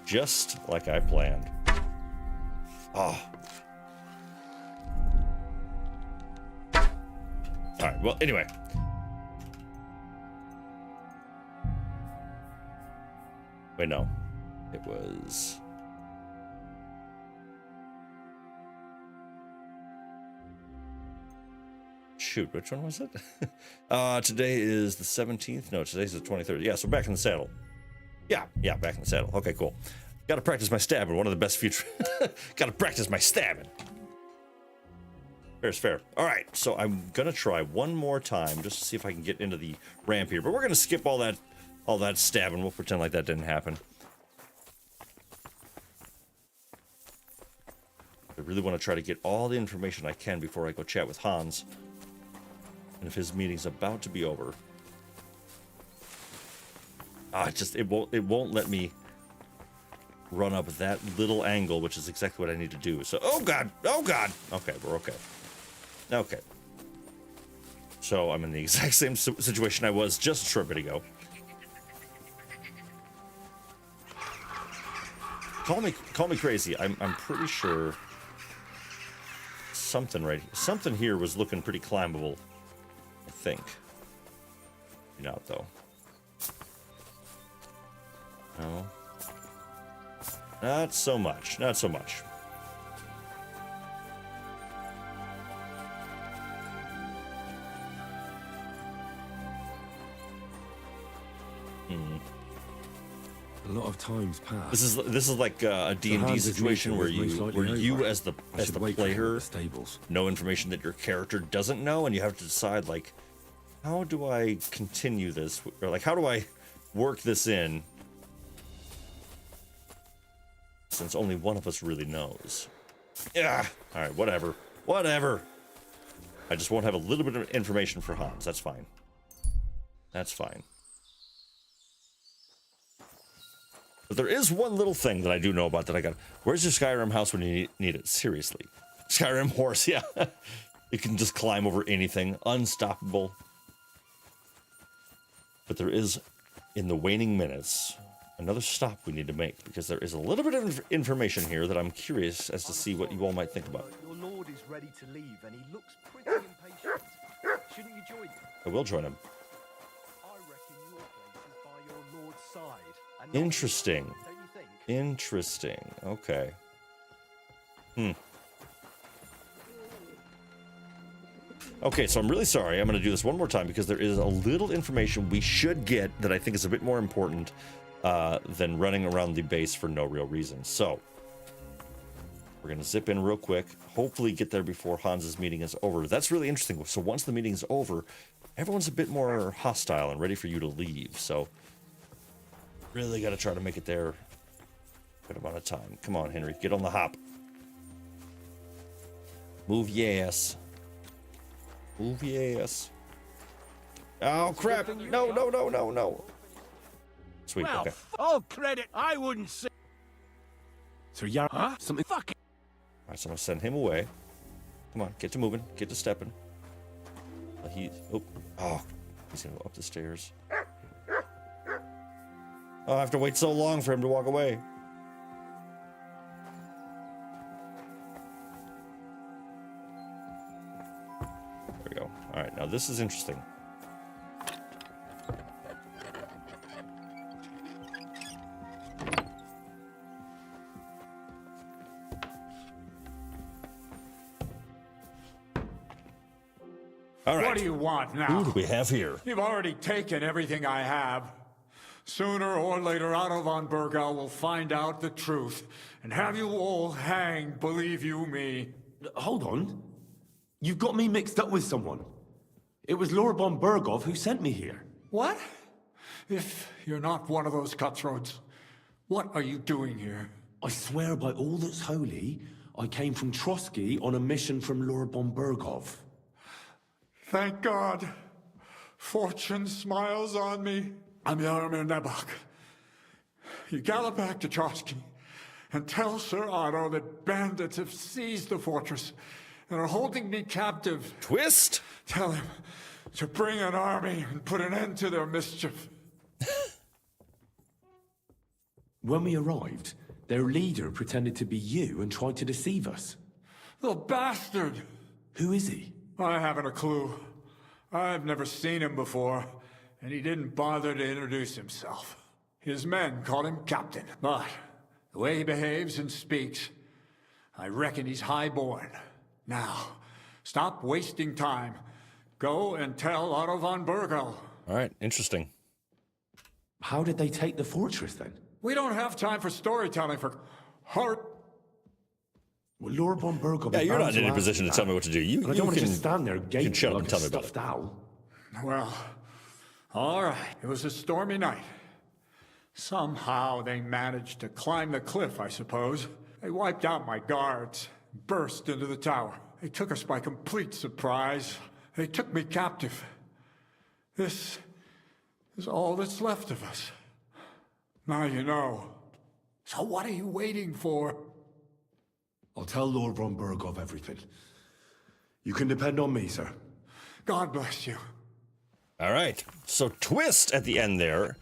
[SPEAKER 1] Just like I planned. Oh. All right, well, anyway. Wait, no. It was... Shoot, which one was it? Today is the 17th. No, today's the 23rd. Yeah, so back in the saddle. Yeah, back in the saddle. Okay, cool. Gotta practice my stabbing. One of the best future... Gotta practice my stabbing. Fair's fair. All right, so I'm gonna try one more time just to see if I can get into the ramp here. But we're gonna skip all that stabbing. We'll pretend like that didn't happen. I really want to try to get all the information I can before I go chat with Hans. And if his meeting's about to be over. It won't let me run up that little angle, which is exactly what I need to do. So, oh god! Okay, we're okay. Okay. So I'm in the exact same situation I was just a short bit ago. Call me crazy. I'm pretty sure something here was looking pretty climbable. I think. Maybe not though. No. Not so much.
[SPEAKER 3] A lot of time's passed.
[SPEAKER 1] This is like a D&D situation where you as the player know information that your character doesn't know, and you have to decide like, how do I continue this, or like how do I work this in, since only one of us really knows. Yeah. All right. Whatever. I just won't have a little bit of information for Hans. That's fine. But there is one little thing that I do know about that I got. Where's your Skyrim house when you need it? Seriously. Skyrim horse, yeah. It can just climb over anything. Unstoppable. But there is, in the waning minutes, another stop we need to make, because there is a little bit of information here that I'm curious as to see what you all might think about.
[SPEAKER 11] Your lord is ready to leave, and he looks pretty impatient. Shouldn't you join him?
[SPEAKER 1] I will join him.
[SPEAKER 11] I reckon your place is by your lord's side. And
[SPEAKER 1] Interesting.
[SPEAKER 11] don't you think?
[SPEAKER 1] Interesting. Okay. Okay, so I'm really sorry. I'm going to do this one more time because there is a little information we should get that I think is a bit more important than running around the base for no real reason. So we're going to zip in real quick, hopefully get there before Hans's meeting is over. That's really interesting. So once the meeting is over, everyone's a bit more hostile and ready for you to leave. So really got to try to make it there. Good amount of time. Come on, Henry, get on the hop. Move, yes. Move, yes. Oh crap! No, no, no, no, no. Sweet.
[SPEAKER 10] Well,
[SPEAKER 1] Okay.
[SPEAKER 10] all credit, I wouldn't say.
[SPEAKER 3] So yeah,
[SPEAKER 10] Huh?
[SPEAKER 3] something.
[SPEAKER 10] Fuck it.
[SPEAKER 1] All right, so I'm gonna send him away. Come on, get to moving, get to stepping. Oh, he's gonna go up the stairs. Oh, I have to wait so long for him to walk away. There we go. All right, now this is interesting. All right.
[SPEAKER 20] What do you want now?
[SPEAKER 1] Who do we have here?
[SPEAKER 20] You've already taken everything I have. Sooner or later, Otto von Bergow will find out the truth and have you all hanged, believe you me.
[SPEAKER 3] Hold on. You've got me mixed up with someone. It was Lord Von Bergow who sent me here.
[SPEAKER 20] What? If you're not one of those cutthroats, what are you doing here?
[SPEAKER 3] I swear by all that's holy, I came from Trosky on a mission from Lord Von Bergow.
[SPEAKER 20] Thank God. Fortune smiles on me. I'm Jaromir Nebok. You gallop back to Trosky and tell Sir Otto that bandits have seized the fortress and are holding me captive.
[SPEAKER 1] Twist?
[SPEAKER 20] Tell him to bring an army and put an end to their mischief.
[SPEAKER 3] When we arrived, their leader pretended to be you and tried to deceive us.
[SPEAKER 20] The bastard!
[SPEAKER 3] Who is he?
[SPEAKER 20] I haven't a clue. I've never seen him before, and he didn't bother to introduce himself. His men called him Captain, but the way he behaves and speaks, I reckon he's highborn. Now, stop wasting time. Go and tell Otto von Bergow.
[SPEAKER 1] All right, interesting.
[SPEAKER 3] How did they take the fortress then?
[SPEAKER 20] We don't have time for storytelling for heart.
[SPEAKER 3] Well, Lord Von Bergow.
[SPEAKER 1] Yeah, you're not in any position to tell me what to do. You
[SPEAKER 3] I don't want to
[SPEAKER 1] can
[SPEAKER 3] just stand there gaping
[SPEAKER 1] you can shut up
[SPEAKER 3] like
[SPEAKER 1] and tell
[SPEAKER 3] a
[SPEAKER 1] me about
[SPEAKER 3] stuffed
[SPEAKER 1] it.
[SPEAKER 3] owl.
[SPEAKER 20] Well, all right. It was a stormy night. Somehow they managed to climb the cliff, I suppose. They wiped out my guards, burst into the tower. They took us by complete surprise. They took me captive. This is all that's left of us. Now you know. So what are you waiting for?
[SPEAKER 3] I'll tell Lord Von Bergow everything. You can depend on me, sir.
[SPEAKER 20] God bless you.
[SPEAKER 1] All right. So twist at the end there.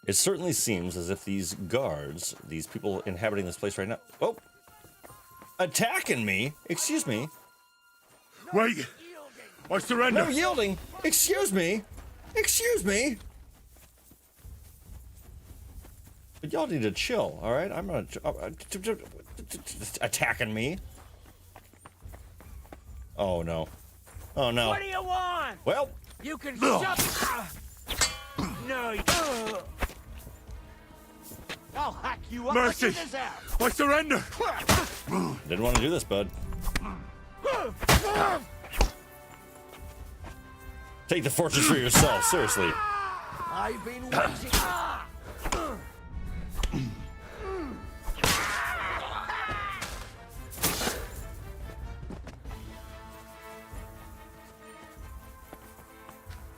[SPEAKER 1] It certainly seems as if these guards, these people inhabiting this place right now, attacking me. Excuse me.
[SPEAKER 3] Wait. I surrender.
[SPEAKER 1] No yielding. Excuse me. Excuse me. But y'all need to chill, all right? I'm not attacking me. Oh no. Oh no.
[SPEAKER 17] What do you want?
[SPEAKER 1] Well,
[SPEAKER 17] you can shut. No. I'll hack you up.
[SPEAKER 3] Mercy.
[SPEAKER 17] Like this out.
[SPEAKER 3] I surrender.
[SPEAKER 1] Didn't want to do this, bud. Take the fortress for yourself, seriously.
[SPEAKER 17] I've been waiting.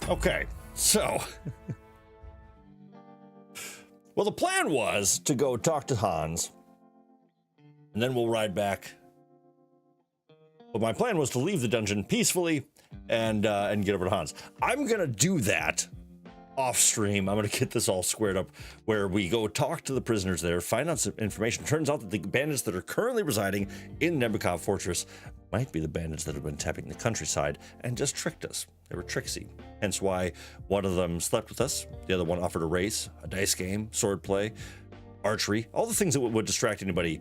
[SPEAKER 1] Okay, so. Well, the plan was to go talk to Hans, and then we'll ride back. But my plan was to leave the dungeon peacefully and get over to Hans. I'm gonna do that off stream. I'm gonna get this all squared up, where we go talk to the prisoners there, find out some information. Turns out that the bandits that are currently residing in Nebekov Fortress might be the bandits that have been tapping the countryside and just tricked us. They were tricksy. Hence why one of them slept with us. The other one offered a race, a dice game, sword play, archery, all the things that would distract anybody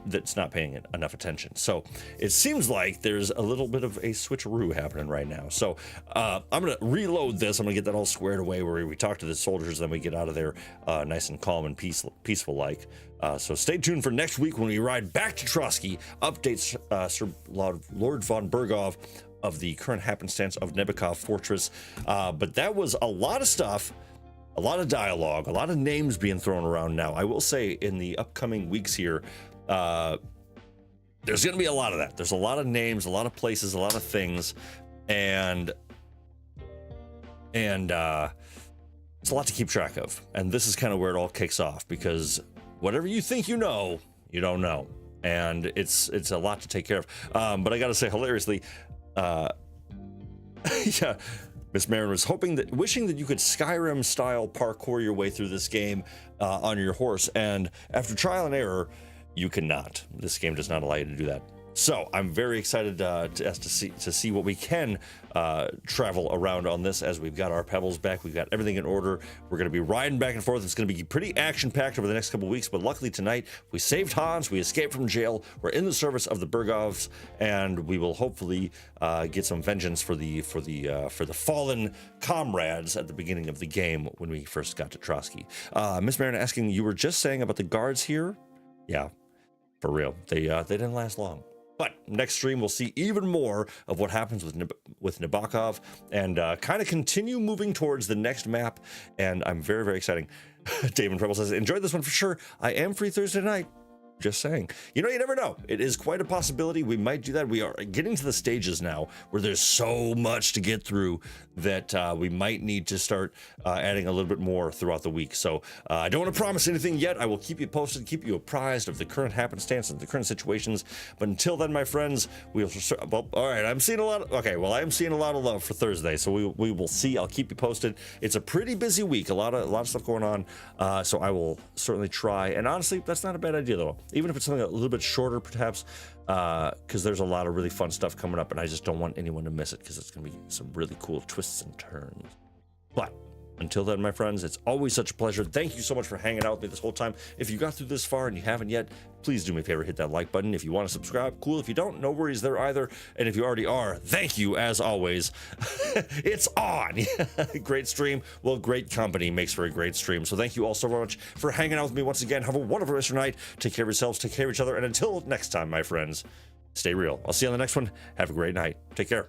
[SPEAKER 1] that's not paying enough attention. So it seems like there's a little bit of a switcheroo happening right now. So I'm going to reload this. I'm going to get that all squared away where we talk to the soldiers, then we get out of there nice and calm and peaceful like. So stay tuned for next week when we ride back to Trosky, updates Sir Lord Von Bergow of the current happenstance of Nebekov Fortress. But that was a lot of stuff. A lot of dialogue, a lot of names being thrown around now. I will say in the upcoming weeks here, there's going to be a lot of that. There's a lot of names, a lot of places, a lot of things. And And it's a lot to keep track of. And this is kind of where it all kicks off, because whatever you think you know, you don't know. And it's a lot to take care of. But I got to say, hilariously, yeah, Miss Marin was wishing that you could Skyrim-style parkour your way through this game on your horse. And after trial and error, you cannot. This game does not allow you to do that. So I'm very excited to see what we can travel around on this, as we've got our pebbles back. We've got everything in order. We're going to be riding back and forth. It's going to be pretty action-packed over the next couple of weeks, but luckily tonight we saved Hans. We escaped from jail. We're in the service of the Bergows, and we will hopefully get some vengeance for the fallen comrades at the beginning of the game when we first got to Trosky. Miss Marin asking, you were just saying about the guards here? Yeah, for real. They didn't last long. But next stream, we'll see even more of what happens with Nabokov, and kind of continue moving towards the next map. And I'm very, very excited. David Preble says, enjoyed this one for sure. I am free Thursday night. Just saying. You know, you never know. It is quite a possibility. We might do that. We are getting to the stages now where there's so much to get through that we might need to start adding a little bit more throughout the week. So I don't want to promise anything yet. I will keep you posted, keep you apprised of the current happenstance and the current situations. But until then, my friends, well, all right, I'm seeing a lot of, okay, well, I am seeing a lot of love for Thursday. So we will see. I'll keep you posted. It's a pretty busy week. A lot of stuff going on. So I will certainly try. And honestly, that's not a bad idea, though. Even if it's something a little bit shorter, perhaps, because there's a lot of really fun stuff coming up, and I just don't want anyone to miss it, because it's going to be some really cool twists and turns. But until then, my friends, it's always such a pleasure. Thank you so much for hanging out with me this whole time. If you got through this far and you haven't yet, please do me a favor, hit that like button. If you want to subscribe, cool. If you don't, no worries there either. And if you already are, thank you as always. It's on. Great stream. Well, great company makes for a great stream. So thank you all so much for hanging out with me once again. Have a wonderful rest of your night. Take care of yourselves. Take care of each other. And until next time, my friends, stay real. I'll see you on the next one. Have a great night. Take care.